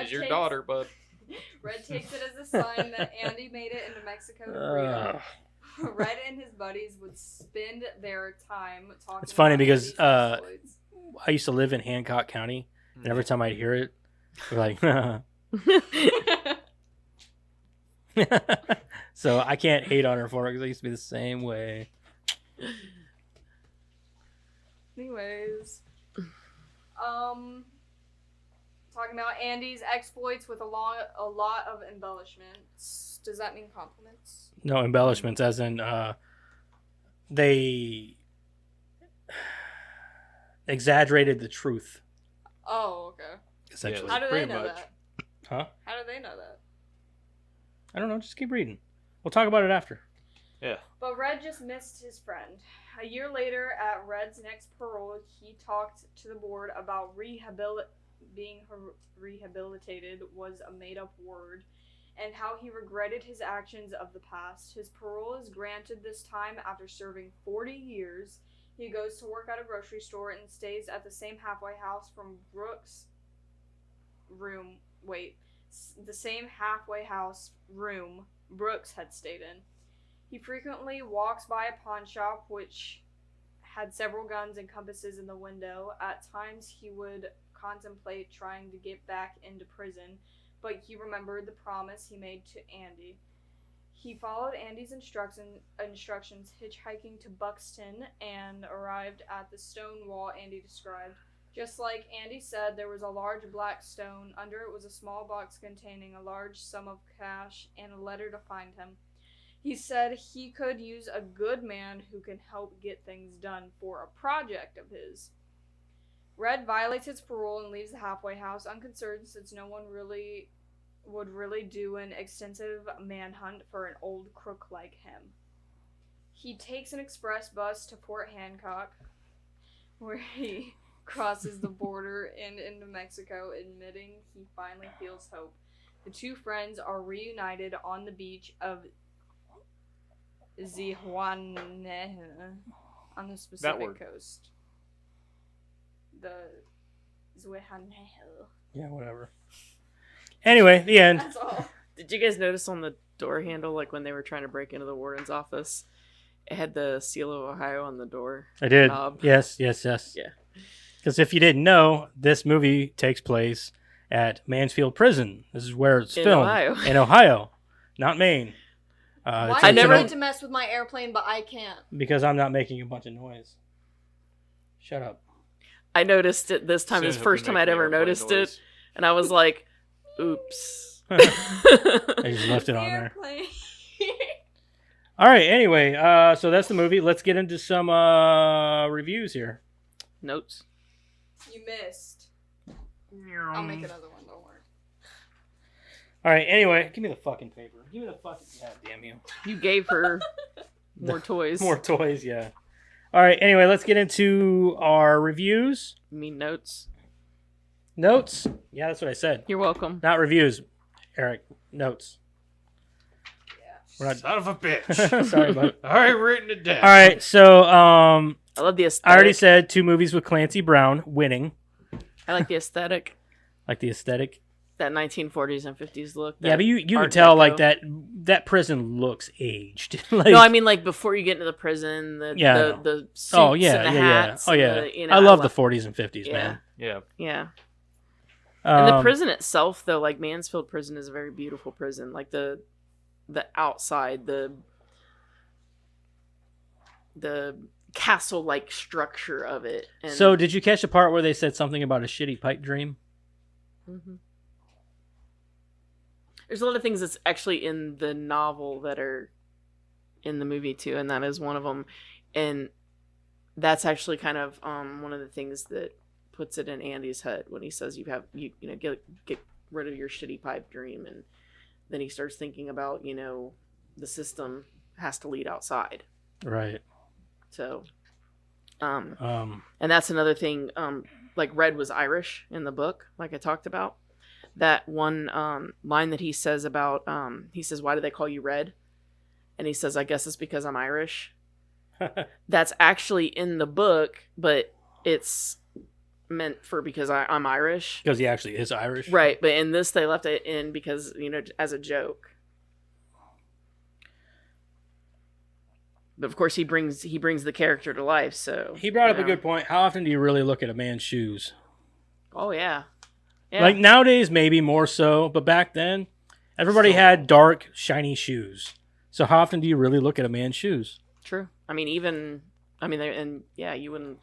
She's your daughter, bud. Red takes it as a sign that Andy made it into Mexico to freedom. Red and his buddies would spend their time talking. It's funny about because Andy's exploits. I used to live in Hancock County, and every time I'd hear it, we're like, so I can't hate on her for it because I used to be the same way. Anyways, talking about Andy's exploits with a lot of embellishments. Does that mean compliments? No embellishments, as in they exaggerated the truth. Oh, okay. Essentially, How do they pretty know much. that? Huh? How do they know that? I don't know. Just keep reading. We'll talk about it after. Yeah. But Red just missed his friend. A year later, at Red's next parole, he talked to the board about being rehabilitated was a made-up word, and how he regretted his actions of the past. His parole is granted this time after serving 40 years. He goes to work at a grocery store and stays at the same halfway house from Brooks' room. The same halfway house room Brooks had stayed in. He frequently walks by a pawn shop which had several guns and compasses in the window. At times he would contemplate trying to get back into prison, but he remembered the promise he made to Andy. He followed Andy's instructions, hitchhiking to Buxton, and arrived at the stone wall Andy described. Just like Andy said, there was a large black stone. Under it was a small box containing a large sum of cash and a letter to find him. He said he could use a good man who can help get things done for a project of his. Red violates his parole and leaves the halfway house, unconcerned since no one would really do an extensive manhunt for an old crook like him. He takes an express bus to Fort Hancock, where he crosses the border and into Mexico, admitting he finally feels hope. The two friends are reunited on the beach of Zihuatanejo on the Pacific coast. The Zihuatanejo. Yeah, whatever. Anyway, the end. That's all. Did you guys notice on the door handle, like when they were trying to break into the warden's office, it had the seal of Ohio on the door? I did. knob? Yes. Yeah. Because if you didn't know, this movie takes place at Mansfield Prison. This is where it's In filmed. Ohio. In Ohio, not Maine. Why It's I I in- never- tried to mess with my airplane, but I can't. Because I'm not making a bunch of noise. Shut up. I noticed it this time. It Soon was the he'll be first time making I'd ever airplane noticed noise. it, and I was like, oops. I just left it on there. Airplane. All right. Anyway, so that's the movie. Let's get into some reviews here. Notes. You missed. I'll make another one, don't worry. All right. Anyway, give me the fucking paper. Give me the fucking. God damn you. You gave her more toys. More toys. Yeah. All right. Anyway, let's get into our reviews. You mean notes? Notes. Yeah, that's what I said. You're welcome. Not reviews, Eric. Notes. We're not. Son of a bitch. Sorry, bud. I already written it down. All right. So, I love the aesthetic. I already said 2 movies with Clancy Brown winning. I like the aesthetic. Like the aesthetic. That 1940s and 50s look. Yeah, that but you can Art tell Deco. like that prison looks aged. Like, No, I mean like before you get into the prison, Yeah, I the know. suits oh yeah, and the yeah, hats. yeah. Oh and yeah. the, you know, I love lo- the 40s and 50s, Yeah. man. Yeah. Yeah. And the Um, prison itself, though, like Mansfield Prison is a very beautiful prison. Like the outside, the castle-like structure of it. And, So, did you catch the part where they said something about a shitty pipe dream? Mhm. There's a lot of things that's actually in the novel that are in the movie too, and that is one of them. And that's actually kind of one of the things that puts it in Andy's head when he says you know get rid of your shitty pipe dream, and then he starts thinking about the system has to lead outside. Right. So, Um. and that's another thing. Like Red was Irish in the book, like I talked about. That one line that he says about, he says, "Why do they call you Red?" And he says, "I guess it's because I'm Irish." That's actually in the book, but it's meant for because I'm Irish. Because he actually is Irish. Right, but in this they left it in because, you know, as a joke. But of course he brings the character to life, so He brought up you a know. good point. How often do you really look at a man's shoes? Oh yeah. Yeah. Like nowadays, maybe more so, but back then, everybody had dark, shiny shoes. So how often do you really look at a man's shoes? True. I mean, you wouldn't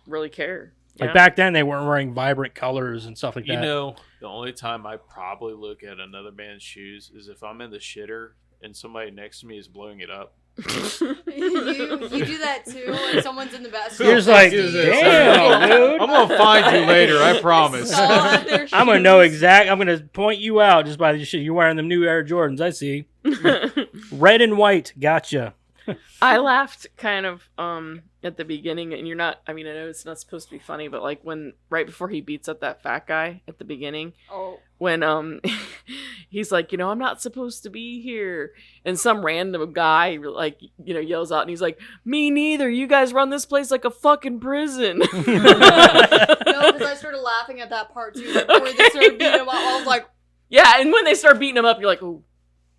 really care. you Like know? back then, they weren't wearing vibrant colors and stuff like that. You know, the only time I probably look at another man's shoes is if I'm in the shitter and somebody next to me is blowing it up. you do that too when someone's in the bathroom. You're just like, Is it? damn, dude. I'm gonna find you later, I promise. I'm gonna know exact. I'm gonna point you out just by the shit. You're wearing them new Air Jordans. I see. Red and white. Gotcha. I laughed kind of at the beginning, and you're not. I mean, I know it's not supposed to be funny, but like when right before he beats up that fat guy at the beginning, when he's like, you know, I'm not supposed to be here, and some random guy like, you know, yells out, and he's like, me neither. You guys run this place like a fucking prison. No, because I started laughing at that part too. Like, before they started beating him up, I was like, yeah, and when they start beating him up, you're like, oh.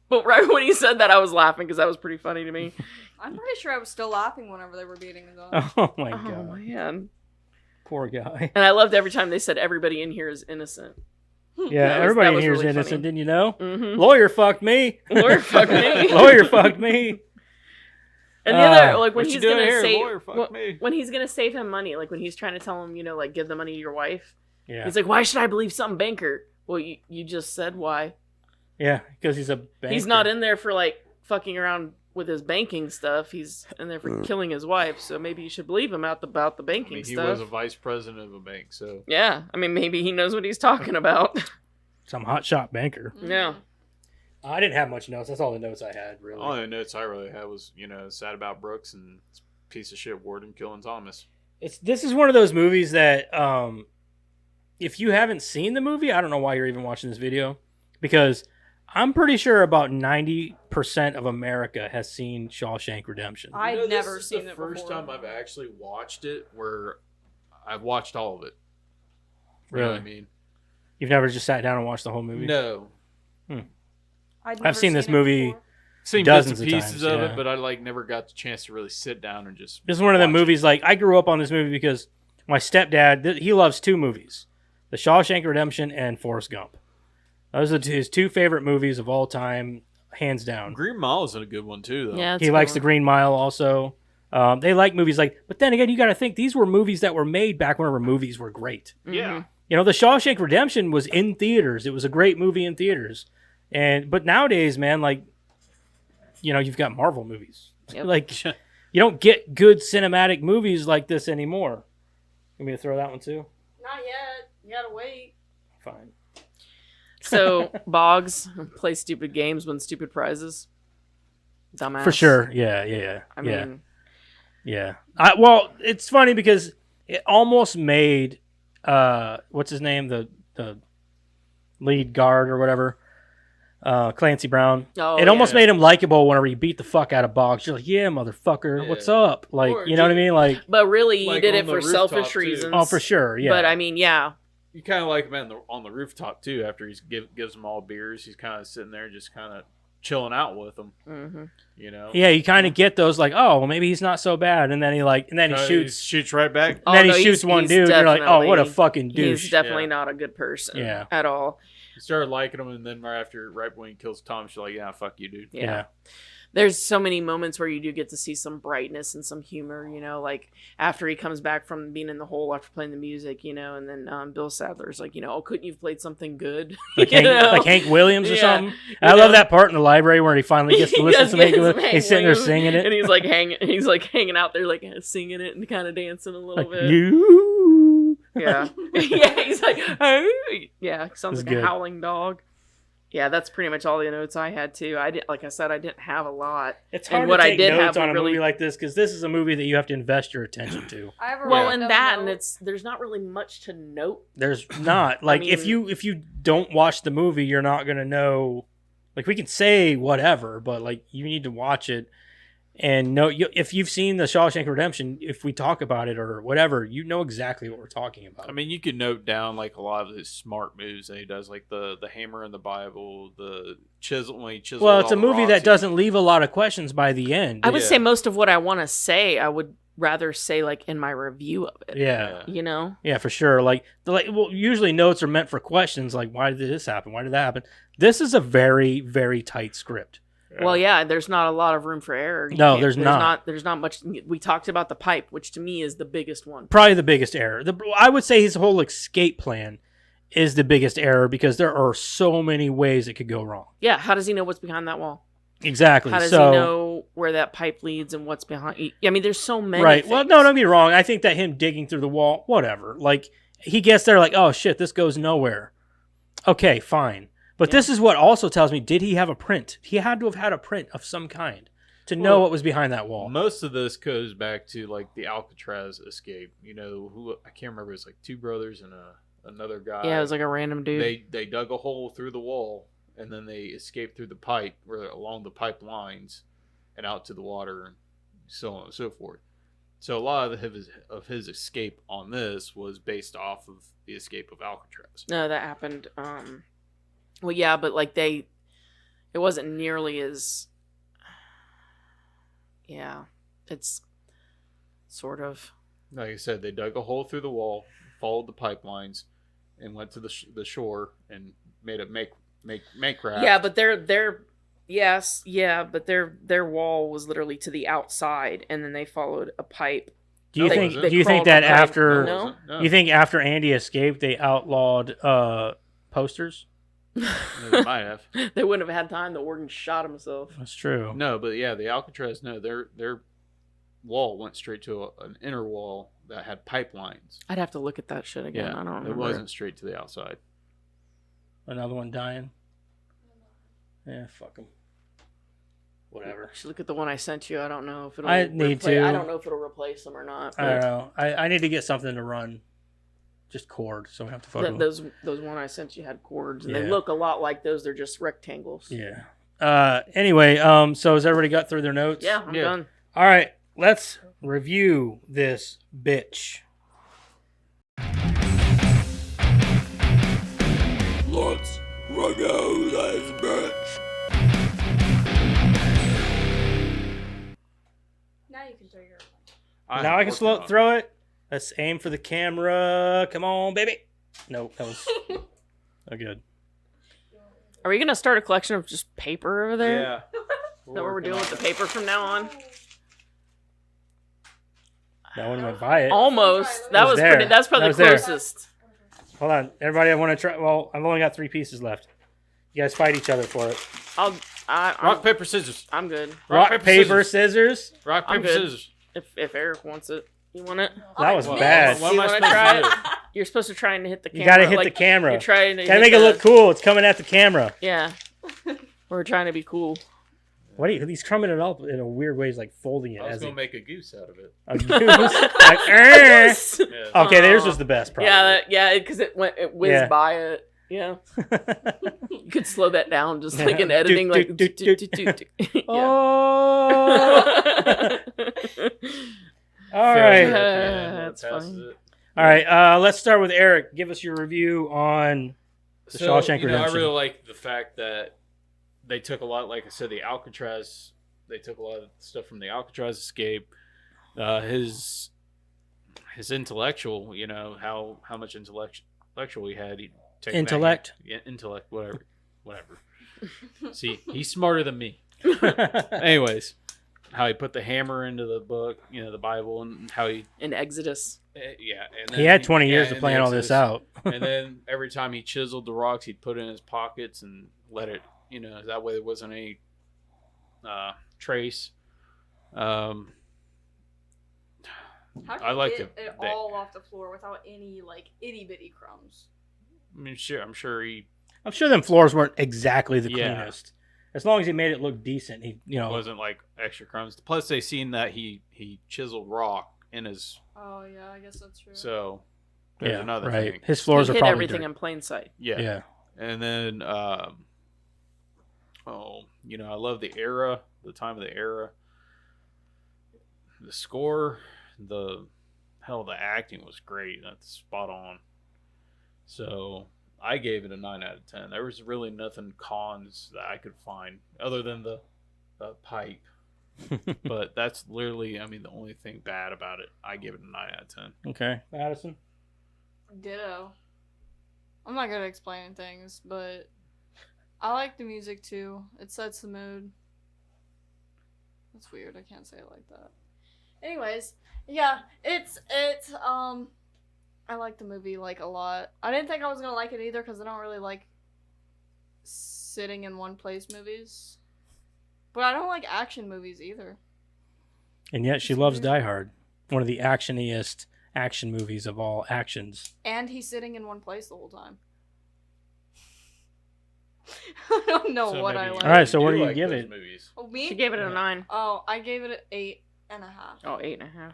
But right when he said that, I was laughing because that was pretty funny to me. I'm pretty sure I was still laughing whenever they were beating him up. Oh my Oh god. man. Poor guy. And I loved every time they said everybody in here is innocent. Yeah, That was everybody in here is really innocent. funny. Didn't you know? Mm-hmm. Lawyer fucked me. Lawyer fucked me. Lawyer fucked me. And the other, like when What you he's doing gonna here? save, Lawyer fucked me. when he's gonna save him money, like when he's trying to tell him, you know, like give the money to your wife. Yeah. He's like, why should I believe some banker? Well, you just said why. Yeah, because he's a banker. He's not in there for like fucking around with his banking stuff. He's in there for killing his wife. So maybe you should believe him about the I banking mean, he stuff. was a vice president of a bank, so Yeah, I mean maybe he knows what he's talking about. Some hotshot banker. Yeah. I didn't have much notes. That's all the notes I had, really. all the notes I really had was, you know, sad about Brooks and piece of shit Warden killing Thomas. This is one of those movies that, if you haven't seen the movie, I don't know why you're even watching this video, because I'm pretty sure about 90% of America has seen Shawshank Redemption. I'd never this is seen the it first before. time I've actually watched it where I've watched all of it. You know Really? what I mean? You've never just sat down and watched the whole movie? No. I've seen this it movie. before. Seen Dozens bits of and pieces times, of yeah. it, but I like never got the chance to really sit down and just This is one of the watch it. movies, like, I grew up on this movie because my stepdad, he loves two movies. The Shawshank Redemption and Forrest Gump. Those are his two favorite movies of all time, hands down. Green Mile is a good one too, though. Yeah. He likes The Green Mile also. They like movies like, but then again, you got to think these were movies that were made back whenever movies were great. Yeah. You know, The Shawshank Redemption was in theaters. It was a great movie in theaters. But nowadays, man, like, you know, you've got Marvel movies. Yep. Like, you don't get good cinematic movies like this anymore. You want me to throw that one too? Not yet. You gotta wait. Fine. So Boggs play stupid games, win stupid prizes. Dumbass. For sure. Yeah. I mean, Yeah. Well, it's funny because it almost made what's his name, the lead guard or whatever, Clancy Brown. oh, It almost yeah. made him likable whenever he beat the fuck out of Boggs. You're like, yeah, motherfucker, Yeah. what's up? Like, Or you know what I mean? Like, But really, he Like did on it the for rooftop, selfish too. reasons. oh, for sure, yeah. But I mean, yeah. You kind of like him on the rooftop too. After he gives them all beers, he's kind of sitting there, just kind of chilling out with them. hmm You know. yeah, you kind of get those like, oh, well, maybe he's not so bad, and then he shoots, shoots right back. and then Oh, no, he shoots he's- one he's dude. And you're like, oh, what a definitely- fucking He's douche. definitely Yeah. not a good person Yeah. at all. You started liking him, and then right when he kills Thomas, you're like, yeah, fuck you, dude. Yeah. There's so many moments where you do get to see some brightness and some humor, you know, like after he comes back from being in the hole after playing the music, you know, and then Bill Sadler's like, you know, oh, couldn't you have played something good? Like, You know? like Hank Williams or Yeah. something. You I love know? that part in the library where he finally gets to He listen does to get Hank some Williams. Hank He's sitting there Williams, singing it. and he's like hanging out there like singing it and kind of dancing a little Like, bit. you. Yeah, yeah, he's like, oh, yeah, sounds That's like good. a howling dog. Yeah, that's pretty much all the notes I had too. I did, like I said, I didn't have a lot. It's And hard what to I take did notes have on a really- movie like this because this is a movie that you have to invest your attention to. I have a Well, random and that, and note. there's not really much to note. There's not like if mean- you don't watch the movie, you're not gonna know. Like we can say whatever, but like you need to watch it. And if you've seen the Shawshank Redemption, if we talk about it or whatever, you know exactly what we're talking about. I mean, you could note down like a lot of his smart moves that he does, like the hammer in the Bible, the chisel when he chisels. Well, it's all a the movie rocks. that doesn't leave a lot of questions by the end. I would Yeah. say most of what I want to say, I would rather say like in my review of it. Yeah. You know? Yeah, for sure. Well, usually notes are meant for questions like, why did this happen? Why did that happen? This is a very, very tight script. Well, yeah, there's not a lot of room for error. No, there's not. There's not much. We talked about the pipe, which to me is the biggest one. Probably the biggest error. I would say his whole escape plan is the biggest error because there are so many ways it could go wrong. Yeah, how does he know what's behind that wall? Exactly. How does he know where that pipe leads and what's behind? I mean, there's so many. Right. things. Well, no, don't get me wrong. I think that him digging through the wall, whatever. Like, he gets there like, oh, shit, this goes nowhere. Okay, fine. But this is what also tells me, did he have a print? He had to have had a print of some kind to know what was behind that wall. Most of this goes back to like the Alcatraz escape. You know, who I can't remember. It's like two brothers and another guy. Yeah, it was like a random dude. They dug a hole through the wall and then they escaped through the pipe, or along the pipe lines, and out to the water, and so on and so forth. So a lot of his escape on this was based off of the escape of Alcatraz. No, that happened. Well, yeah, but like it wasn't nearly as. Yeah, it's sort of. Like I said, they dug a hole through the wall, followed the pipelines, and went to the shore and made a make raft. Yeah, but their wall was literally to the outside, and then they followed a pipe. Do you No, think? was it? Do you think They that crawled up after? No? No. You think after Andy escaped, they outlawed posters? They might have. They wouldn't have had time. The Orton shot himself. That's true. No, but yeah, the Alcatraz. No, their wall went straight to an inner wall that had pipelines. I'd have to look at that shit again. Yeah, I don't remember. it wasn't straight to the outside. Another one dying. Yeah, fuck him. Whatever. You should look at the one I sent you. I don't know if it'll. I need to. I don't know if it'll replace them or not. I don't know. I need to get something to run. Just cord, so we have to fuck with Those one I sent you had cords, and they Yeah. look a lot like those. They're just rectangles. Yeah. Anyway, so has everybody got through their notes? Yeah, I'm done. All right, let's review this bitch. Let's review this bitch. Now you can throw your. Now I can throw it. Let's aim for the camera. Come on, baby. Nope, that was no good. Are we gonna start a collection of just paper over there? Yeah. Is that what we're doing with the paper from now on? That one went by it. Almost. That It was was there. pretty. That's probably That the was there. closest. Hold on, everybody. I want to try. Well, I've only got 3 pieces left. You guys fight each other for it. Rock, paper, scissors. I'm good. Rock, paper, scissors. Rock, I'm paper, good. scissors. If Eric wants it, you want it? That was What- bad. what You am I want to supposed try to it? do? You're supposed to try and hit the camera. You gotta hit like, the camera. You're trying to. Gotta hit make it the- look cool. It's coming at the camera. Yeah. We're trying to be cool. What are you? He's crumbing it up in a weird way. He's like folding it I was as gonna he. make a goose out of it. A goose. Like, "Eh." Yeah. Okay, theirs Aw. was the best. Probably. Yeah, because it whizzed Yeah. by it. Yeah. You could slow that down just like in Yeah. editing, Doot, like. doot, doot, doot. Yeah. Oh. All right. That's passes funny. it. All right. Let's start with Eric. Give us your review on The Shawshank I Redemption. really like the fact that they took a lot, like I said, the Alcatraz. They took a lot of stuff from the Alcatraz escape. His intellectual, how much intellectual he had. He'd take Intellect? Back, yeah, intellect, whatever. See, he's smarter than me. Anyways, how he put the hammer into the book, the Bible, and how he, In Exodus. yeah. And He had 20 years to in plan the all this Exodus. out. And then every time he chiseled the rocks, he'd put it in his pockets and let it, that way there wasn't any trace. How did I you like get the- it the- all off the floor without any itty bitty crumbs? I mean, I'm sure he I'm sure them floors weren't exactly the Yeah. cleanest. As long as he made it look decent, he wasn't like extra crumbs. Plus, they seen that he chiseled rock in his, Oh yeah, I guess that's true. so there's another right. thing. His floors He are hid probably everything dirt. in plain sight. Yeah. And then, I love the era, the time of the era. the score, the acting was great. That's spot on. So I gave it a 9 out of 10. There was really nothing cons that I could find other than the pipe. But that's literally, I mean, the only thing bad about it. I give it a 9 out of 10. Okay, Addison. Ditto. I'm not good at explaining things, but I like the music too. It sets the mood. That's weird. I can't say it like that. Anyways, yeah, it's I like the movie like a lot. I didn't think I was gonna like it either because I don't really like sitting in one place movies. But I don't like action movies either. And yet she loves Die Hard, one of the actioniest action movies of all actions. And he's sitting in one place the whole time. I don't know So what maybe I like. All right, so what do do you like give those it? Movies. Oh, me? She gave it a 9. Oh, I gave it an 8.5. Oh, 8.5.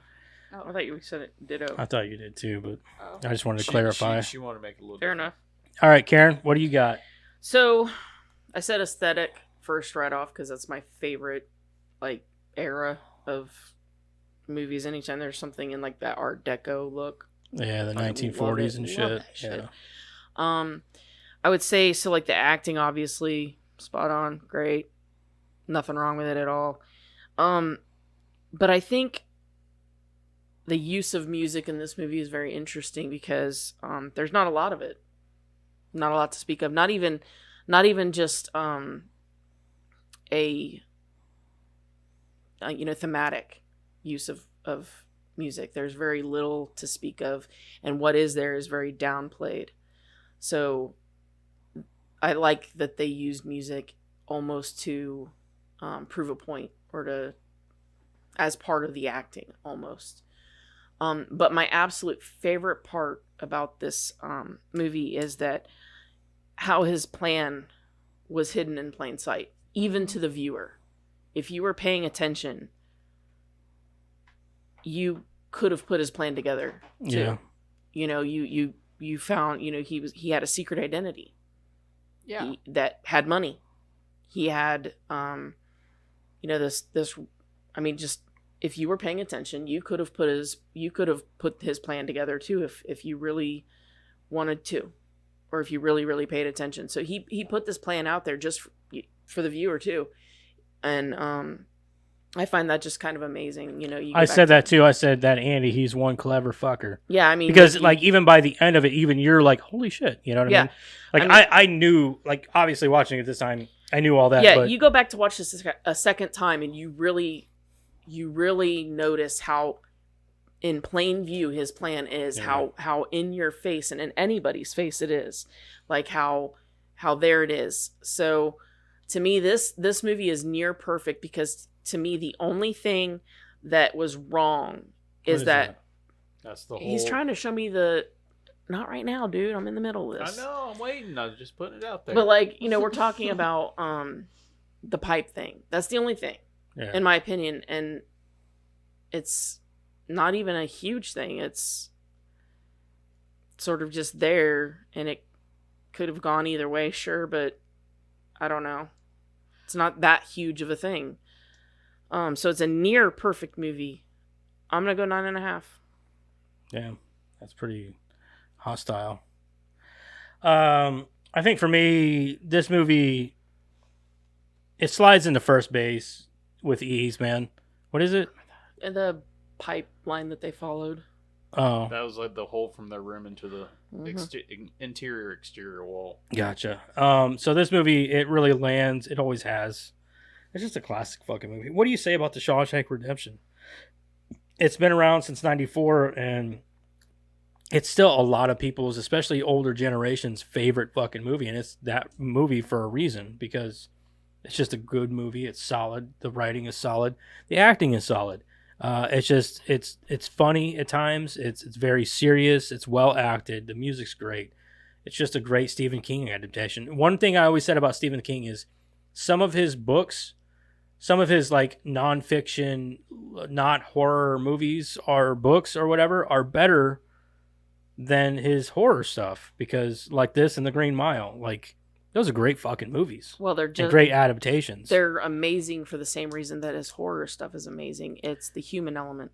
Oh. I thought you said it ditto. I thought you did too, but Oh. I just wanted to clarify. She wanted to make it a little Fair different. enough. All right, Karen, what do you got? So, I said aesthetic first right off because that's my favorite, like, era of movies. Anytime there's something in, like, that Art Deco look. Yeah, the I love 1940s it. and Love shit. that shit. Yeah. I would say, so, like, the acting, obviously, spot on, great. Nothing wrong with it at all. But I think the use of music in this movie is very interesting because there's not a lot of it. Not a lot to speak of. Not even just a thematic use of music. There's very little to speak of, and what is there is very downplayed. So I like that they used music almost to prove a point or to as part of the acting almost. But my absolute favorite part about this movie is that how his plan was hidden in plain sight, even to the viewer. If you were paying attention, you could have put his plan together too. Yeah. You know, you found, he had a secret identity. Yeah. That had money. He had this I mean, just if you were paying attention, you could have put his plan together too if you really wanted to, or if you really paid attention. So he put this plan out there just for the viewer too. And I find that just kind of amazing. I said that too. I said that Andy, he's one clever fucker. Yeah, I mean, because like even by the end of it, even you're like, holy shit, you know what I mean? Like I knew, like obviously watching it this time, I knew all that. Yeah, but you go back to watch this a second time, and you really notice how in plain view his plan is, how in your face and in anybody's face it is, like how there it is. So to me, this movie is near perfect because to me the only thing that was wrong is that that's the whole. he's trying to show me not right now, dude. I'm in the middle of this. I know. I'm waiting. I'm just putting it out there. But like, we're talking about the pipe thing. That's the only thing, in my opinion, and it's not even a huge thing. It's sort of just there, and it could have gone either way, sure, but I don't know. It's not that huge of a thing. So it's a near perfect movie. I'm gonna go 9.5. Yeah, that's pretty hostile. I think for me, this movie, it slides into first base with ease, man. What is it? And the pipeline that they followed. Oh, that was like the hole from their room into the exterior wall. Gotcha. So this movie, it really lands. It always has. It's just a classic fucking movie. What do you say about the Shawshank Redemption? It's been around since '94, and it's still a lot of people's, especially older generations, favorite fucking movie. And it's that movie for a reason, because it's just a good movie. It's solid. The writing is solid. The acting is solid. It's just it's funny at times. It's very serious. It's well acted. The music's great. It's just a great Stephen King adaptation. One thing I always said about Stephen King is some of his books, some of his like nonfiction, not horror movies or books or whatever are better than his horror stuff, because like this and The Green Mile, like Those are great fucking movies. Well, they're And just great adaptations. they're amazing for the same reason that his horror stuff is amazing. It's the human element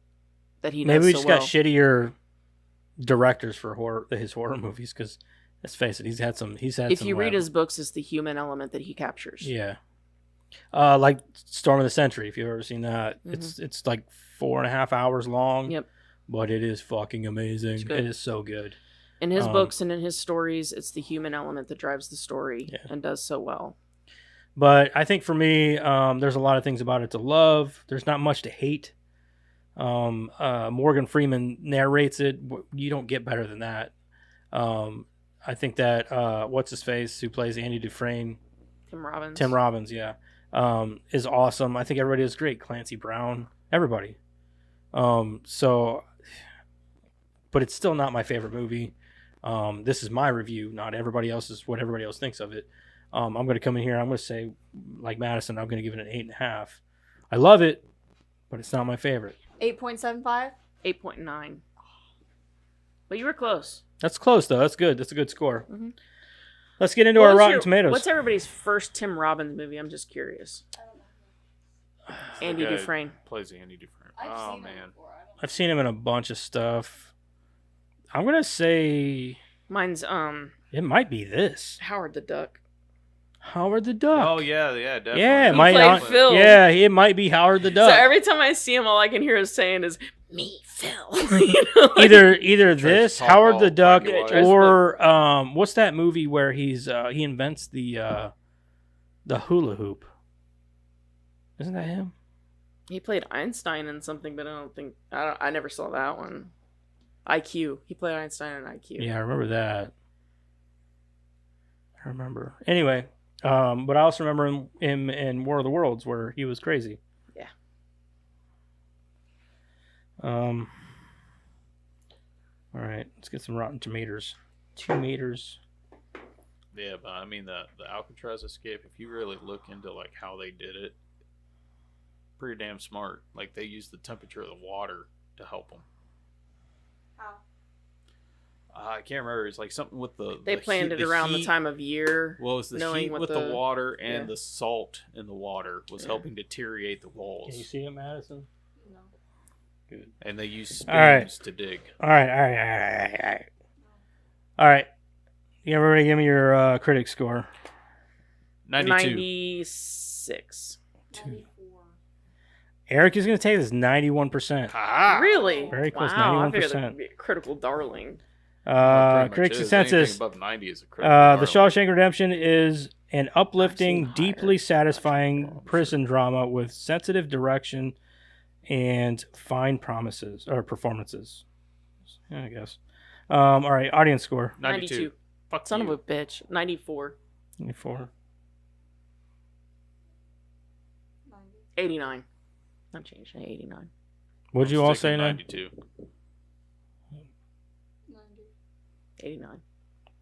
that he Maybe does we so just well. got shittier directors for his horror movies because let's face it, he's had some. If some you read web- his books, it's the human element that he captures. yeah, like Storm of the Century. If you've ever seen that, Mhm. it's like 4.5 hours long. Yep. But it is fucking amazing. It's good. It is so good. In his Um, books and in his stories, it's the human element that drives the story Yeah. and does so well. But I think for me, there's a lot of things about it to love. There's not much to hate. Morgan Freeman narrates it. You don't get better than that. I think that what's his face who plays Andy Dufresne, Tim Robbins. yeah, is awesome. I think everybody is great. Clancy Brown, everybody. So, but it's still not my favorite movie. This is my review, not everybody else's. What everybody else thinks of it. I'm going to come in here. I'm going to say, like Madison, I'm going to give it an 8.5. I love it, but it's not my favorite. 8.75. 8.9. But you were close. That's close though. That's good. That's a good score. Mhm. Let's get into What our was Rotten your- Tomatoes. What's everybody's first Tim Robbins movie? I'm just curious. Andy The guy Dufresne. plays Andy Dufresne. I've Oh seen man. It before. I don't I've seen him in a bunch of stuff. I'm gonna say Mine's it might be this. Howard the Duck. Howard the Duck. Oh yeah, definitely. Yeah, it He might. played Phil. Yeah, it might be Howard the Duck. So every time I see him, all I can hear is saying is "Me, Phil." You know, like- either Tries this to talk Howard all the Duck black and white. or what's that movie where he invents the hula hoop? Isn't that him? he played Einstein in something, but I never saw that one. IQ. He played Einstein in IQ. Yeah, I remember that. I remember. Anyway, but I also remember him in War of the Worlds where he was crazy. Yeah. All right, let's get some Rotten Tomatoes. 2 meters. Yeah, but I mean the Alcatraz escape. If you really look into like how they did it, pretty damn smart. Like they used the temperature of the water to help them. How? I can't remember. It's like something with They planned it around the heat. time of year. Well, it's the knowing heat what with the the- water and yeah. the salt in the water was Yeah. helping deteriorate the walls. Can you see it, Madison? know. Good. And they used spoons All right. to dig. All right. All right. You everybody give me your critic score. 92. 96. 94. Eric is going to take this 91%. Ha! Really? Very close, Wow, I figured 91%. that'd be a critical darling. Pretty much Critics is. consensus. Anything above 90 is a critical The darling. Shawshank Redemption is an uplifting, I've seen deeply higher. satisfying prison drama with sensitive direction and fine promises or performances. Yeah, I guess. All right, audience score 92. Fuck Son you. of a bitch. 94. 94. 90. 89. Not changed. 89. What'd you I'm all sticking say now? 92. 90. 89.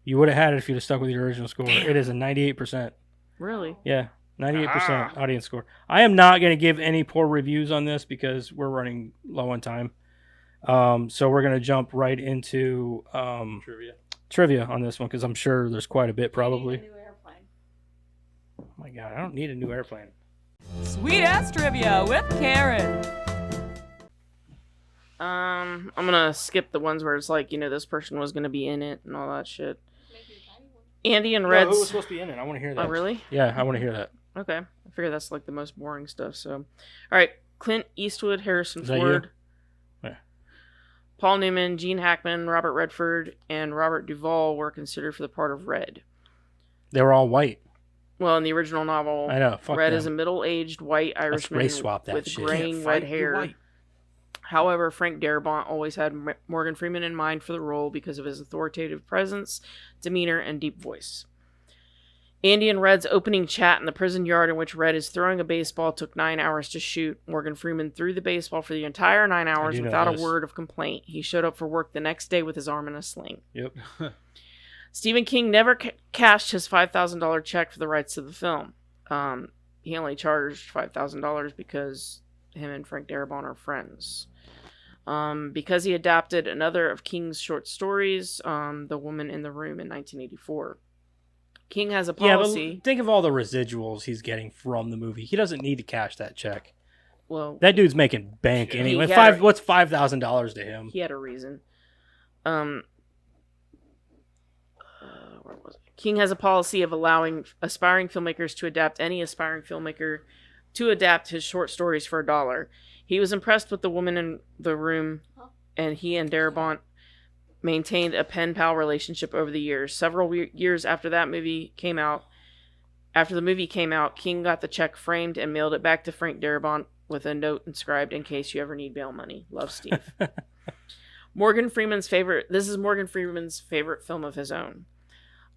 You would have had it if you'd have stuck with your original score. It is a 98%. Really? Yeah, 98% Ah. audience score. I am not going to give any poor reviews on this because we're running low on time. So we're going to jump right into trivia on this one because I'm sure there's quite a bit probably. New airplane. Oh my God, I don't need a new airplane. Sweet ass trivia with Karen. I'm gonna skip the ones where it's like, this person was gonna be in it and all that shit. Maybe a tiny one. Andy and No, who was Red's. supposed to be in it? I want to hear that. Oh, really? Yeah, I want to hear that. Okay. I figure that's like the most boring stuff. So, all right. Clint Eastwood, Harrison Is that Ford, you? Yeah. Paul Newman, Gene Hackman, Robert Redford, and Robert Duvall were considered for the part of Red. They were all white. Well, in the original novel, I know. Fuck Red them. is a middle-aged white Irishman race swap that with shit. graying Can't red fight, you're hair. white. However, Frank Darabont always had Morgan Freeman in mind for the role because of his authoritative presence, demeanor, and deep voice. Andy and Red's opening chat in the prison yard in which Red is throwing a baseball took 9 hours to shoot. Morgan Freeman threw the baseball for the entire 9 hours do know without this. a word of complaint. He showed up for work the next day with his arm in a sling. Yep. Stephen King never cashed his $5,000 check for the rights to the film. He only charged $5,000 because him and Frank Darabont are friends. Because he adapted another of King's short stories, The Woman in the Room, in 1984. King has a Yeah, policy. but think of all the residuals he's getting from the movie. He doesn't need to cash that check. Well, That dude's making bank anyway. He had What's $5,000 to him? he had a reason. Where was it? King has a policy of allowing aspiring filmmakers to adapt his short stories for $1. He was impressed with The Woman in the Room, and he and Darabont maintained a pen pal relationship over the years. Several years after the movie came out, King got the check framed and mailed it back to Frank Darabont with a note inscribed, "In case you ever need bail money. Love, Steve." This is Morgan Freeman's favorite film of his own.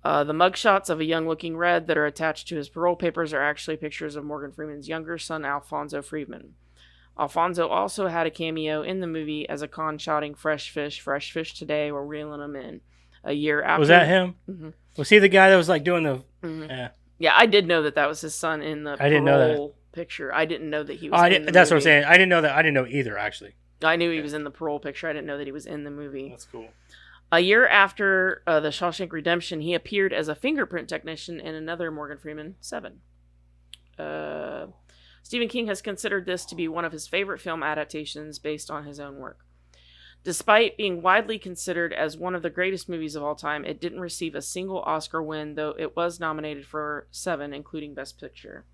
The mugshots of a young-looking Red that are attached to his parole papers are actually pictures of Morgan Freeman's younger son, Alfonso Friedman. Alfonso also had a cameo in the movie as a con shouting, fresh fish today, we're reeling them in." A year after. Was that him? Mm-hmm. Was he the guy that was like doing the... Mm-hmm. Yeah, I did know that was his son in the parole picture. I didn't know that he was in the That's movie. what I'm saying. I didn't know that. I didn't know either, actually. I knew he was in the parole picture. I didn't know that he was in the movie. That's cool. A year after the Shawshank Redemption, he appeared as a fingerprint technician in another Morgan Freeman, 7. Stephen King has considered this to be one of his favorite film adaptations based on his own work. Despite being widely considered as one of the greatest movies of all time, it didn't receive a single Oscar win, though it was nominated for 7, including Best Picture.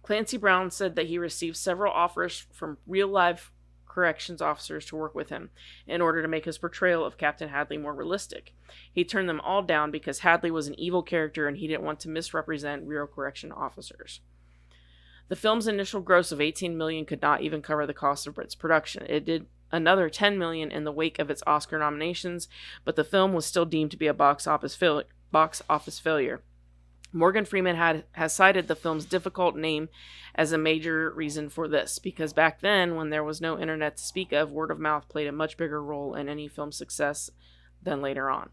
Clancy Brown said that he received several offers from real-life corrections officers to work with him in order to make his portrayal of Captain Hadley more realistic. He turned them all down because Hadley was an evil character and he didn't want to misrepresent real correction officers. The film's initial gross of $18 million could not even cover the cost of its production. It did another $10 million in the wake of its Oscar nominations, but the film was still deemed to be a box office failure. Morgan Freeman has cited the film's difficult name as a major reason for this, because back then, when there was no internet to speak of, word of mouth played a much bigger role in any film's success than later on.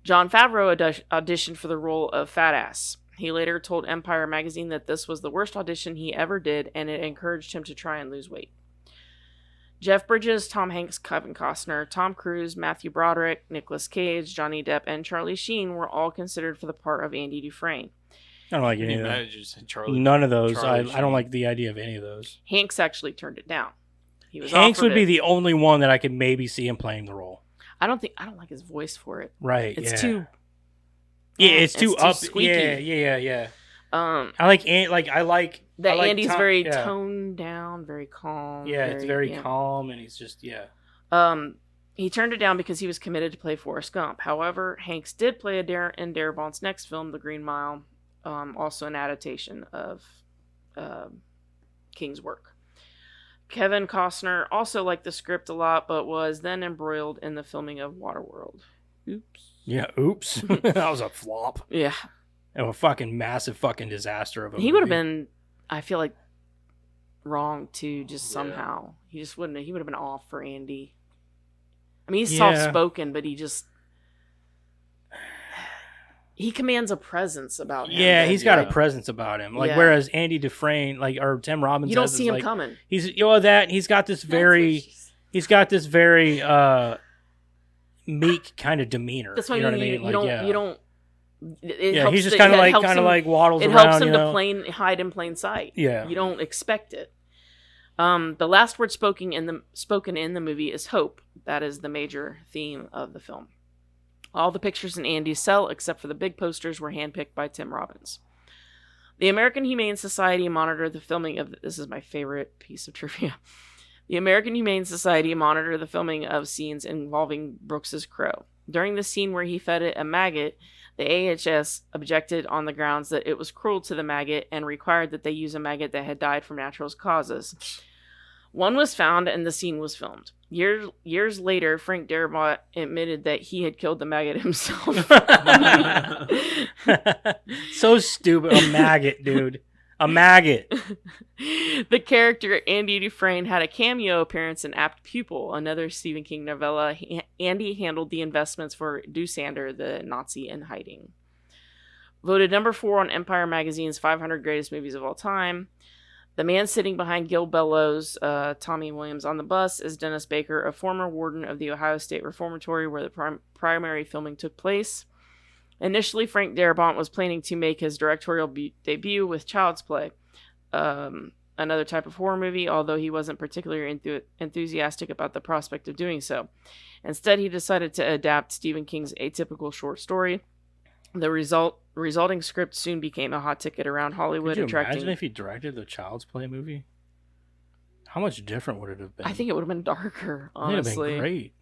Jon Favreau auditioned for the role of Fat Ass. He later told Empire magazine that this was the worst audition he ever did, and it encouraged him to try and lose weight. Jeff Bridges, Tom Hanks, Kevin Costner, Tom Cruise, Matthew Broderick, Nicolas Cage, Johnny Depp, and Charlie Sheen were all considered for the part of Andy Dufresne. I don't like any of them. None of those. I don't like the idea of any of those. Hanks actually turned it down. Hanks would be the only one that I could maybe see him playing the role. I don't like his voice for it. Right. It's too. Yeah, it's too up. Squeaky. Yeah. I like Andy's very toned down, very calm. Yeah, it's very calm, and he's just He turned it down because he was committed to play Forrest Gump. However, Hanks did play in Darabont's next film, The Green Mile, also an adaptation of King's work. Kevin Costner also liked the script a lot, but was then embroiled in the filming of Waterworld. Oops. Yeah, oops. That was a flop. Yeah. And a fucking massive fucking disaster of a movie. He would have been, I feel like, wrong too, just somehow. He just wouldn't have, he would have been off for Andy. I mean, he's soft-spoken, but he commands a presence about him. Yeah, he's got a presence about him. Whereas Andy Dufresne, or Tim Robbins, you don't see him coming. He's got this very meek kind of demeanor. That's what you know what I mean? You don't. He's just kind of like waddles around. It helps him to hide in plain sight. Yeah, you don't expect it. The last word spoken in the movie is hope. That is the major theme of the film. All the pictures in Andy's cell, except for the big posters, were handpicked by Tim Robbins. The American Humane Society monitored the filming of... This is my favorite piece of trivia. The American Humane Society monitored the filming of scenes involving Brooks's crow. During the scene where he fed it a maggot, the AHS objected on the grounds that it was cruel to the maggot and required that they use a maggot that had died from natural causes. One was found and the scene was filmed. Years later, Frank Darabont admitted that he had killed the maggot himself. So stupid. A maggot, dude. A maggot. The character Andy Dufresne had a cameo appearance in Apt Pupil, another Stephen King novella. Andy handled the investments for Dussander, the Nazi in hiding. Voted number 4 on Empire Magazine's 500 Greatest Movies of All Time. The man sitting behind Gil Bellows, Tommy Williams on the bus, is Dennis Baker, a former warden of the Ohio State Reformatory where the primary filming took place. Initially, Frank Darabont was planning to make his directorial debut with Child's Play, another type of horror movie, although he wasn't particularly enthusiastic about the prospect of doing so. Instead, he decided to adapt Stephen King's atypical short story. The resulting script soon became a hot ticket around Hollywood. Could you imagine if he directed the Child's Play movie? How much different would it have been? I think it would have been darker, It would have honestly. been great.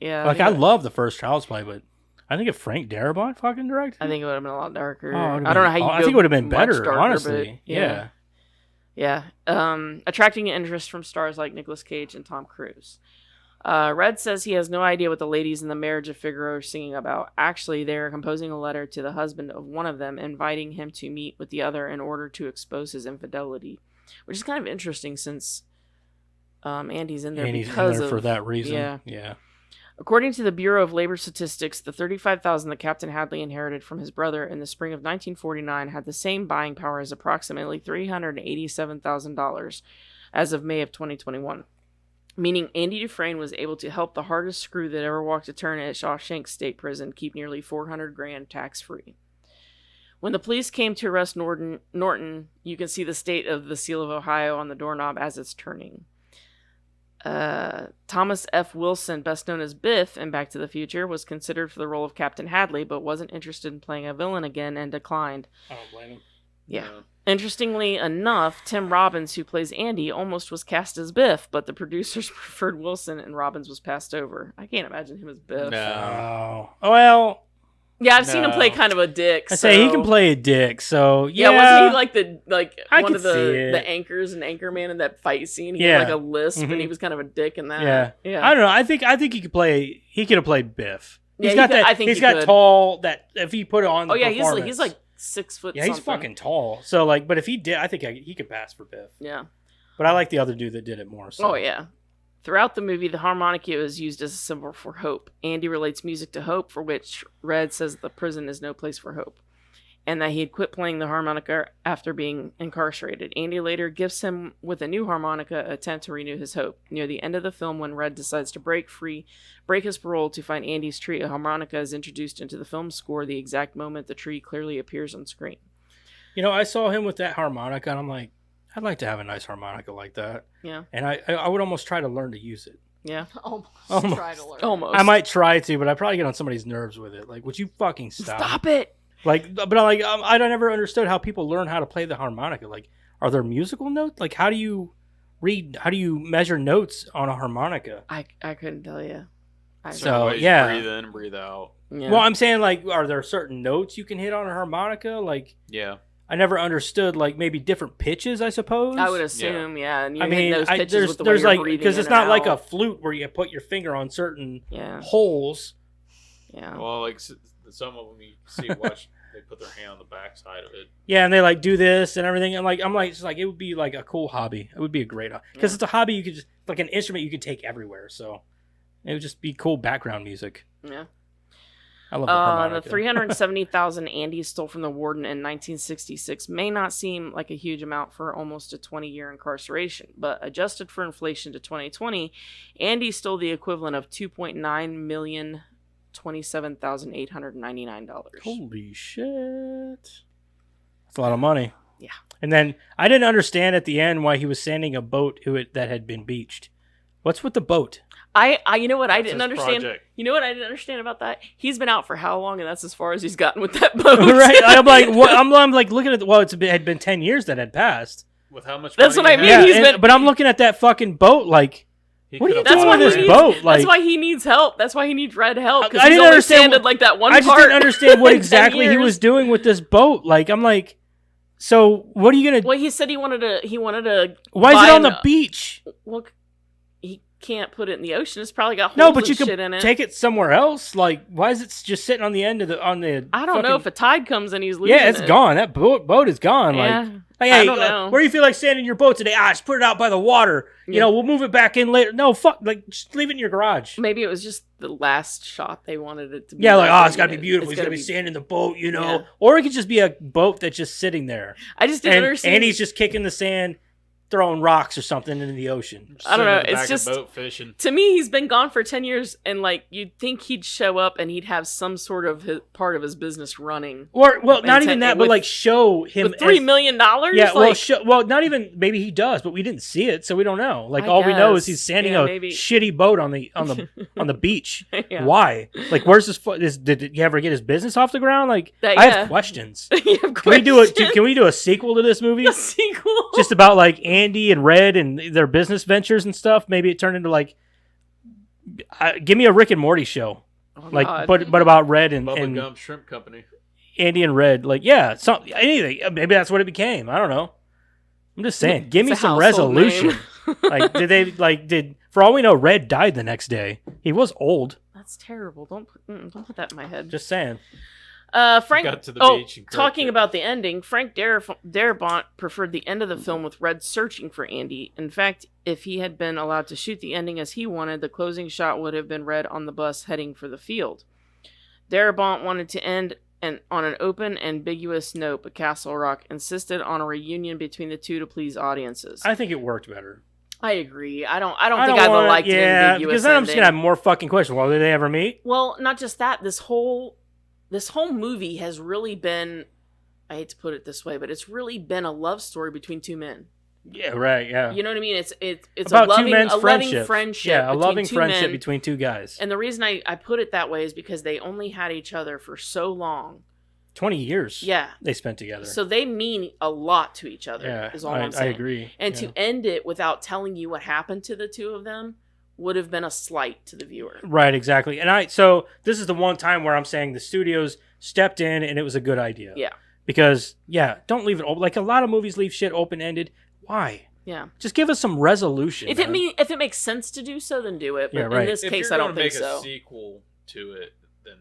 Yeah. Like, I love the first Child's Play, but I think if Frank Darabont fucking directed I think it would have been a lot darker. Oh, it would have I don't know been- how you I think it would have been much better, darker, honestly. but Yeah. Yeah. Attracting interest from stars like Nicolas Cage and Tom Cruise. Red says he has no idea what the ladies in the Marriage of Figaro are singing about. Actually, they are composing a letter to the husband of one of them, inviting him to meet with the other in order to expose his infidelity. Which is kind of interesting since Andy's in there because of... for that reason. Yeah. According to the Bureau of Labor Statistics, the $35,000 that Captain Hadley inherited from his brother in the spring of 1949 had the same buying power as approximately $387,000 as of May of 2021. Meaning Andy Dufresne was able to help the hardest screw that ever walked a turn at Shawshank State Prison keep nearly $400,000 tax-free. When the police came to arrest Norton, you can see the state of the seal of Ohio on the doorknob as it's turning. Thomas F. Wilson, best known as Biff in Back to the Future, was considered for the role of Captain Hadley, but wasn't interested in playing a villain again and declined. I don't blame him. Yeah. Interestingly enough, Tim Robbins, who plays Andy, almost was cast as Biff, but the producers preferred Wilson and Robbins was passed over. I can't imagine him as Biff. No. Oh, well, Yeah, I've seen him play kind of a dick. I say he can play a dick, so yeah. Wasn't he like I one could of see it. the anchors and Anchorman in that fight scene? He Yeah. had like a lisp and he Mhm. was kind of a dick in that. Yeah. I don't know. I think he could play. He could have played Biff. Yeah, He's got that. I think he's he got could. tall. That if he put it on. Oh The yeah, performance. he's like 6 foot. Yeah, he's something. fucking tall. So like, but if he did, I think he could pass for Biff. Yeah. But I like the other dude that did it more. So. Oh yeah. Throughout the movie, the harmonica is used as a symbol for hope. Andy relates music to hope, for which Red says the prison is no place for hope, and that he had quit playing the harmonica after being incarcerated. Andy later gifts him with a new harmonica, attempt to renew his hope. Near the end of the film, when Red decides to break his parole to find Andy's tree, a harmonica is introduced into the film's score the exact moment the tree clearly appears on screen. You know, I saw him with that harmonica, and I'm like, I'd like to have a nice harmonica like that. Yeah. And I would almost try to learn to use it. Yeah. Almost try to learn. Almost. I might try to, but I probably get on somebody's nerves with it. Like, would you fucking stop? Stop it! Like, but like, I never understood how people learn how to play the harmonica. Like, are there musical notes? Like, how do you measure notes on a harmonica? I couldn't tell you. So, Always yeah. breathe in, breathe out. Yeah. Well, I'm saying, like, are there certain notes you can hit on a harmonica? Like, Yeah. I never understood, like, maybe different pitches, I suppose. I would assume, yeah. And you I mean, those pitches there's with the way you're like, breathing because in it's and not like a out. flute where you put your finger on certain Yeah. holes. Yeah. Well, like some of them you see, watch, they put their hand on the backside of it. Yeah, and they like do this and everything. And I'm like, it's like, it would be like a cool hobby. It would be a great hobby because it's a hobby you could just like an instrument you could take everywhere. So it would just be cool background music. Yeah. I love the harmonica. The $370,000 Andy stole from the warden in 1966 may not seem like a huge amount for almost a 20-year incarceration, but adjusted for inflation to 2020, Andy stole the equivalent of $2,927,899. Holy shit! That's a lot of money. Yeah. And then I didn't understand at the end why he was sanding a boat that had been beached. What's with the boat? I you know what I That's didn't his understand? project. You know what I didn't understand about that? He's been out for how long, and that's as far as he's gotten with that boat. Right? I'm like, what? I'm like looking at. Well, it had been 10 years that had passed. With how much That's money what I he mean. had, He's been- but I'm looking at that fucking boat. Like, he what are you could've doing bought with it. this boat? Like, That's why he needs help. That's why he needs Red help. Because I he's didn't only understand sanded what- like that one I just part. didn't understand what in 10 exactly he years. was doing with this boat. Like, I'm like, so what are you gonna? Well, he said he wanted to. Why is buy it on an- the beach? Well, he can't put it in the ocean. It's probably got holes No, but you and shit could in it. take it somewhere else. Like, why is it just sitting on the end of the I don't know if a tide comes and he's losing Yeah, it's it. gone. That boat is gone. Yeah. Like, hey, I don't know. where do you feel like sanding your boat today? Just put it out by the water. You Yeah. know, we'll move it back in later. No, fuck. Like, just leave it in your garage. Maybe it was just the last shot they wanted it to be. Yeah, like, that it's got to be big. beautiful. It's He's got to be sanding the boat, you know. Yeah. Or it could just be a boat that's just sitting there. I just didn't And understand. he's just kicking the sand throwing rocks or something into the ocean. I don't know, Sitting in the it's back of just- boat fishing. To me, he's been gone for 10 years, and like you'd think he'd show up and he'd have some sort of part of his business running. Or well, not even And that, with- but like show him With $3 as- million? Yeah, Like, well, not even. Maybe he does, but we didn't see it, so we don't know. Like I all we know is guess. he's standing Yeah, a maybe. shitty boat on the beach. Yeah. Why? Like, where's this? Did he ever get his business off the ground? Like, That- I yeah. have questions. You have Can we do it? questions? Can we do a sequel to this movie? A sequel? Just about like Andy and Red and their business ventures and stuff. Maybe it turned into like, give me a Rick and Morty show, Oh, like, God. but about Red and Bubba Gum Shrimp Company. Andy and Red. Like, yeah, anything. Maybe that's what it became. I don't know. I'm just saying. Give me It's a some household resolution. name. Like, did for all we know, Red died the next day. He was old. That's terrible. Don't put that in my head. Just saying. Frank. Got to the oh, beach and talking corrected. about the ending, Frank Darabont preferred the end of the film with Red searching for Andy. In fact, if he had been allowed to shoot the ending as he wanted, the closing shot would have been Red on the bus heading for the field. Darabont wanted to end on an open, ambiguous note, but Castle Rock insisted on a reunion between the two to please audiences. I think it worked better. I agree. I don't think I'd have liked an ambiguous because then I'm just ending. gonna have more fucking questions. Well, did they ever meet? Well, not just that. This whole movie has really been, I hate to put it this way, but it's really been a love story between two men. Yeah, right. Yeah. You know what I mean? It's About a loving, two men's a friendship. loving friendship. Yeah, a between loving two friendship men. between two guys. And the reason I put it that way is because they only had each other for so long. 20 years. Yeah. They spent together. So they mean a lot to each other. yeah, Is all I'm I saying. agree. And Yeah. to end it without telling you what happened to the two of them would have been a slight to the viewer. Right, exactly. And so this is the one time where I'm saying the studios stepped in and it was a good idea. Yeah. Because don't leave it open. Like a lot of movies leave shit open ended. Why? Yeah. Just give us some resolution. If man. if it makes sense to do so, then do it. But Yeah, right. in this If case, you're I gonna don't think make so. a sequel to it, then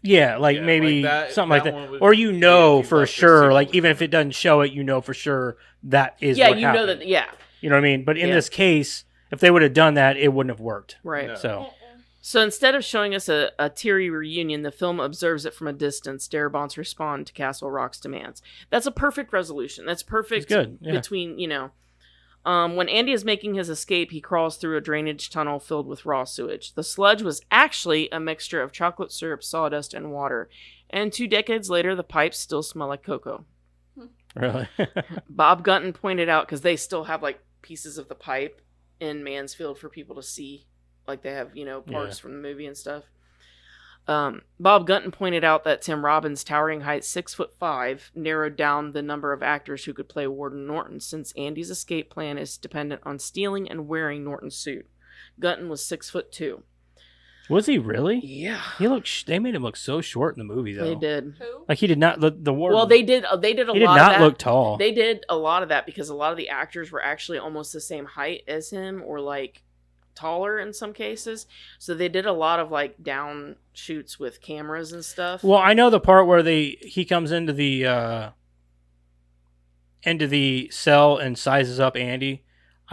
Yeah, like Yeah, maybe like that- something like that that. one would Or be you know if you for left the sure, sequel like with even if that. it doesn't show it, you know for sure that is Yeah, what you know happened. that. Yeah, You know what I mean? But in Yeah. this case, if they would have done that, it wouldn't have worked. right. No. So So instead of showing us a teary reunion, the film observes it from a distance. Darabont's respond to Castle Rock's demands. That's a perfect resolution. That's perfect. It's good, yeah. Between when Andy is making his escape, he crawls through a drainage tunnel filled with raw sewage. The sludge was actually a mixture of chocolate syrup, sawdust, and water. And 2 decades later, the pipes still smell like cocoa. really, Bob Gunton pointed out, because they still have like pieces of the pipe in Mansfield for people to see, like they have parts from the movie and stuff. Bob Gunton pointed out that Tim Robbins' towering height, 6'5", narrowed down the number of actors who could play Warden Norton, since Andy's escape plan is dependent on stealing and wearing Norton's suit. Gunton was 6'2". was he really? Yeah, He looked. They made him look so short in the movie, though. they did. Who? Like he did not look the warden. Well, they did. They did a He did lot not of that. look tall. They did a lot of that because a lot of the actors were actually almost the same height as him, or like taller in some cases. So they did a lot of like down shoots with cameras and stuff. Well, I know the part where he comes into the cell and sizes up Andy.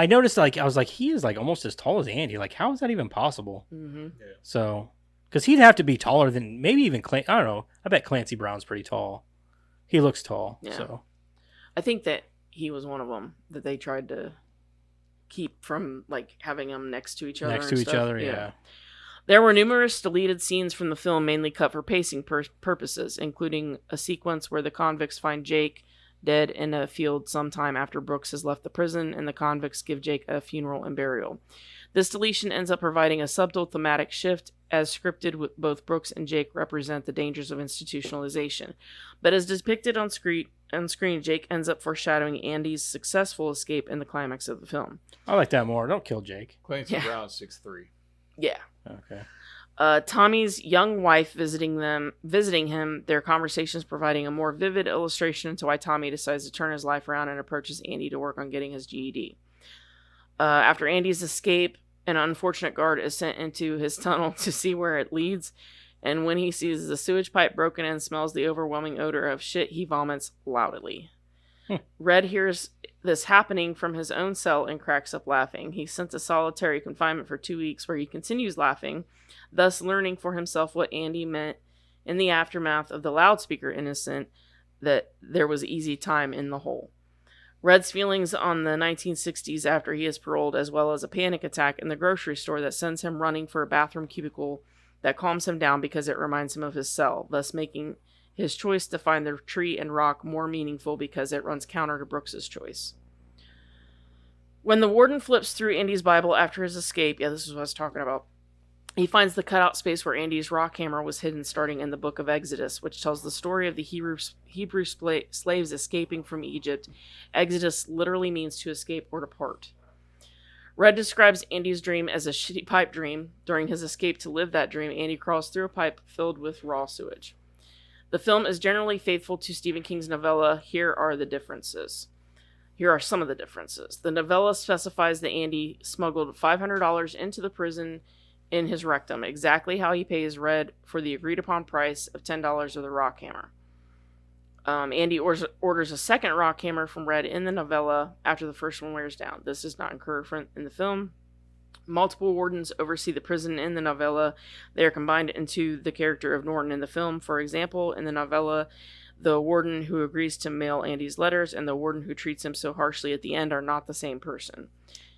I noticed I was like, he is like almost as tall as Andy. Like, how is that even possible? Mm-hmm. So, because he'd have to be taller than maybe even I don't know. I bet Clancy Brown's pretty tall. He looks tall. Yeah. So I think that he was one of them that they tried to keep from like having them next to each other. next and to each stuff. other, yeah. There were numerous deleted scenes from the film, mainly cut for pacing purposes, including a sequence where the convicts find Jake dead in a field sometime after Brooks has left the prison, and the convicts give Jake a funeral and burial. This deletion ends up providing a subtle thematic shift, as scripted with both Brooks and Jake represent the dangers of institutionalization. But as depicted on screen, Jake ends up foreshadowing Andy's successful escape in the climax of the film. I like that more. Don't kill Jake. Clancy Yeah. Brown 6'3". Yeah. Okay. Tommy's young wife visiting him, their conversations providing a more vivid illustration into why Tommy decides to turn his life around and approaches Andy to work on getting his GED. After Andy's escape, an unfortunate guard is sent into his tunnel to see where it leads, and when he sees the sewage pipe broken and smells the overwhelming odor of shit, he vomits loudly. Red hears this happening from his own cell and cracks up laughing. He's sent to solitary confinement for 2 weeks, where he continues laughing, thus learning for himself what Andy meant in the aftermath of the loudspeaker incident, that there was easy time in the hole. Red's feelings on the 1960s after he is paroled, as well as a panic attack in the grocery store that sends him running for a bathroom cubicle that calms him down because it reminds him of his cell, thus making his choice to find the tree and rock more meaningful because it runs counter to Brooks's choice. When the warden flips through Andy's Bible after his escape, this is what I was talking about, he finds the cutout space where Andy's rock hammer was hidden starting in the book of Exodus, which tells the story of the Hebrew slaves escaping from Egypt. Exodus literally means to escape or depart. Red describes Andy's dream as a shitty pipe dream. During his escape to live that dream, Andy crawls through a pipe filled with raw sewage. The film is generally faithful to Stephen King's novella. Here are some of the differences. The novella specifies that Andy smuggled $500 into the prison in his rectum, exactly how he pays Red for the agreed upon price of $10 of the rock hammer. Andy orders a second rock hammer from Red in the novella after the first one wears down. This is not occurrent in the film. Multiple wardens oversee the prison in the novella. They are combined into the character of Norton in the film. For example, in the novella, the warden who agrees to mail Andy's letters and the warden who treats him so harshly at the end are not the same person.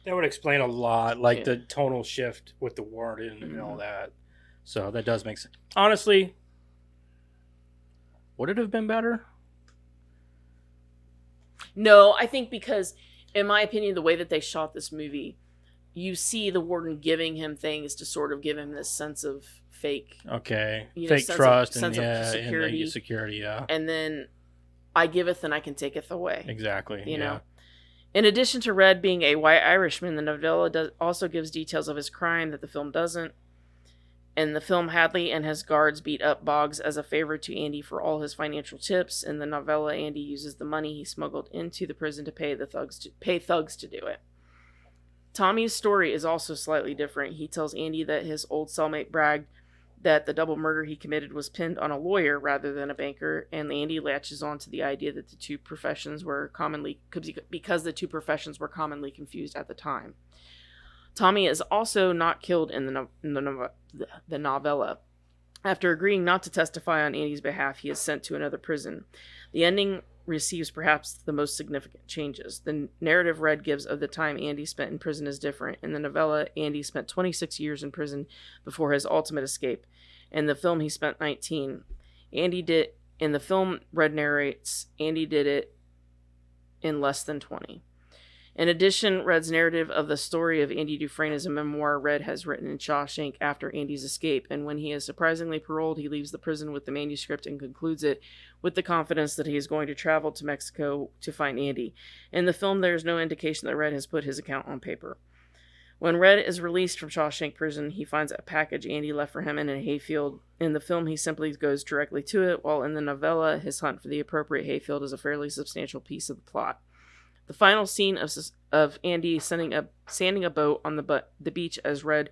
That would explain a lot, like the tonal shift with the warden and all that. So that does make sense. Honestly, would it have been better? No, I think because, in my opinion, the way that they shot this movie, you see the warden giving him things to sort of give him this sense of fake, fake trust sense of security. And security, yeah. And then I giveth and I can taketh away. Exactly. You know. In addition to Red being a white Irishman, the novella also gives details of his crime that the film doesn't. In the film, Hadley and his guards beat up Boggs as a favor to Andy for all his financial tips. In the novella, Andy uses the money he smuggled into the prison to pay thugs to do it. Tommy's story is also slightly different. He tells Andy that his old cellmate bragged that the double murder he committed was pinned on a lawyer rather than a banker, and Andy latches on to the idea that the two professions were commonly confused at the time. Tommy is also not killed in the novella. After agreeing not to testify on Andy's behalf, he is sent to another prison. The ending receives perhaps the most significant changes. The narrative Red gives of the time Andy spent in prison is different. In the novella, Andy spent 26 years in prison before his ultimate escape. In the film, he spent 19. In the film, Red narrates, Andy did it in less than 20. In addition, Red's narrative of the story of Andy Dufresne is a memoir Red has written in Shawshank after Andy's escape, and when he is surprisingly paroled, he leaves the prison with the manuscript and concludes it with the confidence that he is going to travel to Mexico to find Andy. In the film, there is no indication that Red has put his account on paper. When Red is released from Shawshank prison, he finds a package Andy left for him in a hayfield. In the film, he simply goes directly to it, while in the novella, his hunt for the appropriate hayfield is a fairly substantial piece of the plot. The final scene of Andy sanding a boat on the beach as Red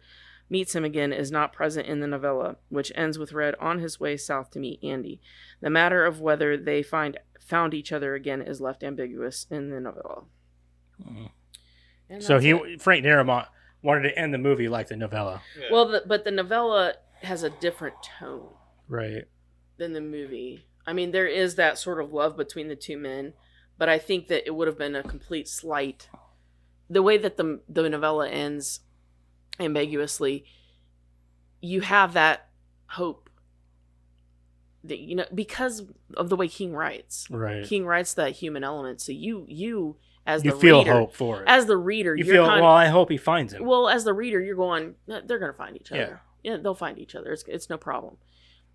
meets him again is not present in the novella, which ends with Red on his way south to meet Andy. The matter of whether they found each other again is left ambiguous in the novella. So Frank Darabont wanted to end the movie like the novella. Yeah. Well, but the novella has a different tone, right, than the movie. I mean, there is that sort of love between the two men, but I think that it would have been a complete slight. The way that the novella ends ambiguously, you have that hope that, because of the way King writes. Right. King writes that human element, so you as you the feel reader, hope for it. As the reader, you feel, I hope he finds him. Well, as the reader, you're going, they're going to find each other. Yeah, they'll find each other. It's no problem.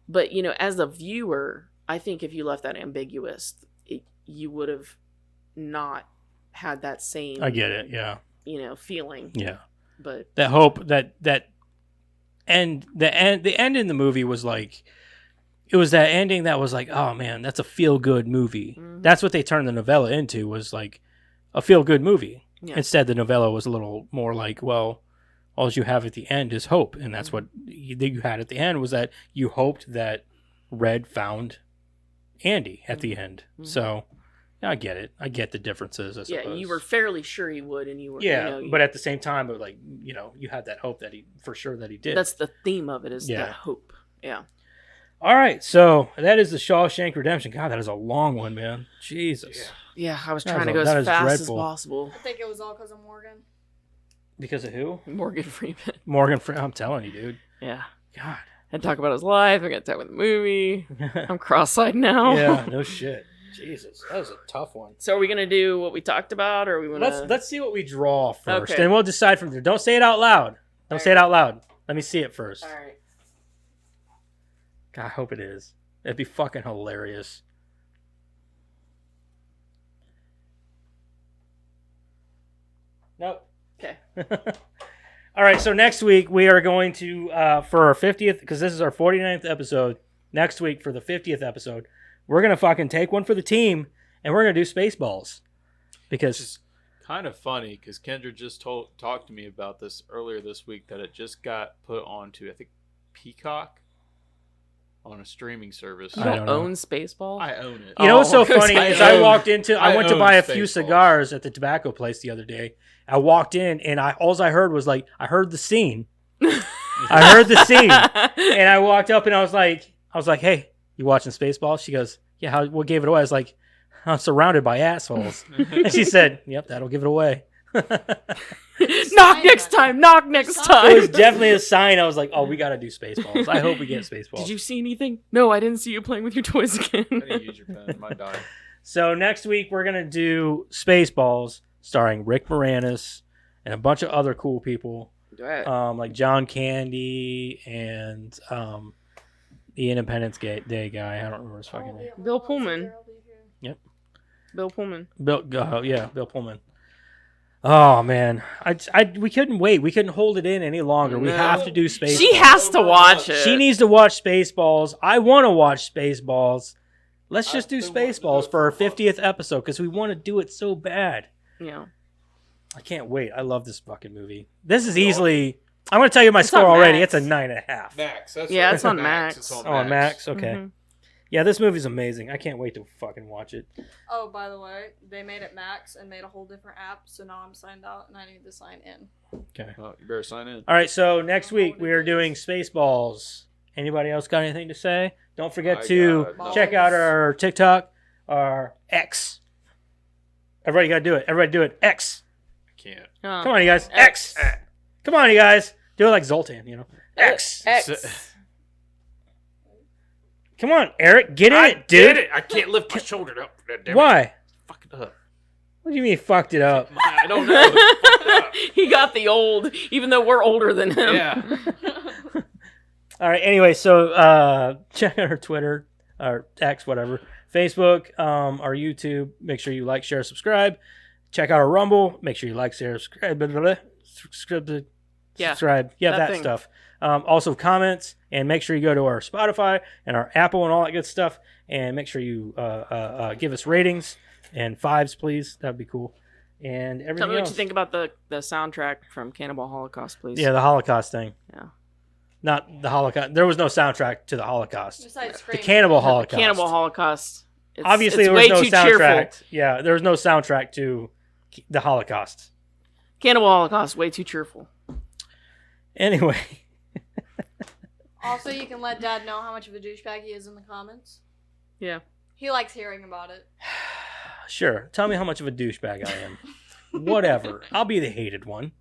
But, as the viewer, I think if you left that ambiguous, you would have not had that same. I get it. Yeah. Feeling. Yeah. But that hope that end the end in the movie was like, it was that ending that was like, oh man, that's a feel good movie. Mm-hmm. That's what they turned the novella into, was like a feel good movie. Yeah. Instead, the novella was a little more like, well, all you have at the end is hope, and that's what you had at the end, was that you hoped that Red found Andy at the end. Mm-hmm. So I get it. I get the differences. I suppose. Yeah, you were fairly sure he would, and you were. Yeah, but at the same time, but like you had that hope that he did. That's the theme of it, is that hope. Yeah. All right, so that is the Shawshank Redemption. God, that is a long one, man. Jesus. Yeah, I was That trying is to go that as is fast dreadful. as possible. I think it was all because of Morgan. Because of who? Morgan Freeman. Morgan Freeman. I'm telling you, dude. Yeah. God. Had to talk about his life. I got to talk about the movie. I'm cross-eyed now. Yeah, no shit. Jesus, that was a tough one. So are we gonna do what we talked about, or are we gonna? Let's see what we draw first, Okay. and we'll decide from there. Don't say it out loud. Don't say it out loud. Let me see it first. All right. God, I hope it is. It'd be fucking hilarious. Nope. Okay. All right, so next week we are going to, for our 50th, because this is our 49th episode, next week for the 50th episode, we're going to fucking take one for the team, and we're going to do Spaceballs. Because It's kind of funny because Kendra just talked to me about this earlier this week that it just got put onto, I think, Peacock on a streaming service. You I don't don't know. own Spaceballs? I own it. You know what's so Oh, funny I is I own- walked into, I I went to own buy a few Spaceballs. cigars at the tobacco place the other day. I walked in and all I heard was like, I heard the scene. I heard the scene. And I walked up and I was like, hey, you watching Spaceballs? She goes, yeah, what gave it away? I was like, I'm surrounded by assholes. And she said, yep, that'll give it away. Knock next time. Knock next It was time. definitely a sign. I was like, oh, we got to do Spaceballs. I hope we get Spaceballs. Did you see anything? No, I didn't see you playing with your toys again. I didn't use your pen. It might die. So next week we're gonna do Spaceballs, starring Rick Moranis and a bunch of other cool people, like John Candy and the Independence Day guy. I don't remember his fucking name. Bill Pullman. Yep. Bill Pullman. Bill Pullman. Oh man, we couldn't wait. We couldn't hold it in any longer. We No. have to do Spaceballs. She has to watch it. She needs to watch Spaceballs. I want to watch Spaceballs. Let's just do I've been wanting to do Spaceballs it for our for a while. 50th episode because we want to do it so bad. Yeah. I can't wait. I love this fucking movie. This is easily. I'm going to tell you my It's score on already. Max. It's a 9.5. Max. That's Yeah, right. it's on Max. It's Oh, on Max. Okay. Mhm. Yeah, this movie's amazing. I can't wait to fucking watch it. Oh, by the way, they made it Max and made a whole different app, so now I'm signed out and I need to sign in. Okay. Oh, you better sign in. All right. So next week we are doing Spaceballs. Anybody else got anything to say? Don't forget I to got nothing. check out our TikTok, our X. Everybody got to do it. Everybody do it. X. I can't. Oh. Come on, you guys. X. Come on, you guys. Do it like Zoltan, you know. X. X. Come on, Eric. Get in it, dude. Did it. I can't lift my shoulder up. Damn it. Why? Fuck it up. What do you mean fucked it up? I don't know. Fuck it up. He got the old, even though we're older than him. Yeah. All right. Anyway, so check out our Twitter, our X, whatever, Facebook, our YouTube. Make sure you like, share, subscribe. Check out our Rumble. Make sure you like, share, subscribe. Blah, blah, blah. Subscribe. Yeah. Subscribe. Yeah, That that thing. stuff. Also comments, and make sure you go to our Spotify and our Apple and all that good stuff. And make sure you give us ratings and 5s, please. That'd be cool. And everything Tell me what else. you think about the soundtrack from Cannibal Holocaust, please. Yeah, the Holocaust thing. Yeah. Not the Holocaust. There was no soundtrack to the Holocaust. Besides The Scream. Cannibal The Holocaust. Cannibal Holocaust. It's, Obviously, it's there was way no too soundtrack. cheerful. Yeah, there was no soundtrack to the Holocaust. Cannibal Holocaust, way too cheerful. Anyway, Also, you can let Dad know how much of a douchebag he is in the comments. Yeah. He likes hearing about it. sure. Tell me how much of a douchebag I am. Whatever. I'll be the hated one.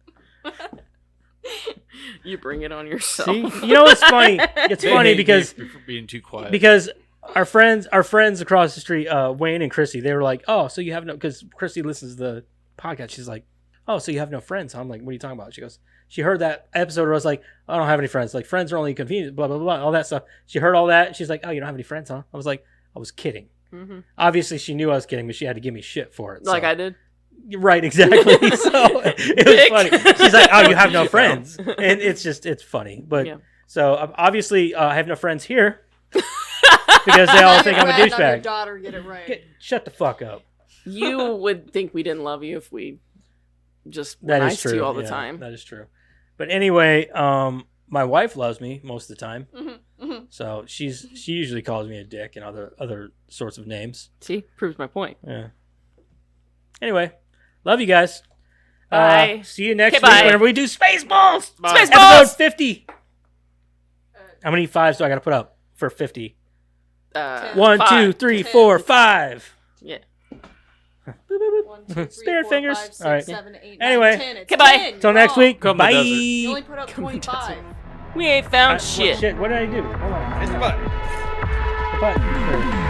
You bring it on yourself. See, you know what's funny? It's They funny hate because me for being too quiet. our friends across the street, Wayne and Chrissy, they were like, "Oh, so you have no?" Because Chrissy listens to the podcast. She's like, "Oh, so you have no friends?" I'm like, "What are you talking about?" She goes, "She heard that episode where I was like, I don't have any friends. Like friends are only convenient. Blah blah blah. All that stuff." She heard all that. She's like, "Oh, you don't have any friends, huh?" I was like, "I was kidding." hmm Obviously, she knew I was kidding, but she had to give me shit for it. Like so. I did. Right, exactly. So it was funny. She's like, "Oh, you have no friends," and it's funny. But Yeah. so obviously, I have no friends here because they all think I'm a Glad Your douchebag. daughter get it right. Shut the fuck up. You would think we didn't love you if we just were That nice is true. to you all the Yeah, time. That is true. But anyway, my wife loves me most of the time, Mm-hmm, mm-hmm. so she usually calls me a dick and other sorts of names. See, proves my point. Yeah. Anyway, love you guys. Bye. See you next Okay, week bye. whenever we do Spaceballs. Bye. Episode 50. How many 5s do I got to put up? for 50? 1, 2, 3, 10. 4, 5. Yeah. 1, 2, 3, Spirit 4, fingers. 5, 6, All right. 7, 8, 9, Anyway. 10. It's Goodbye. 10. Till next week. Come to Bye. desert. You only put up Come to 25. We ain't found What shit. What did I do? Hold on. Hit the button. The button.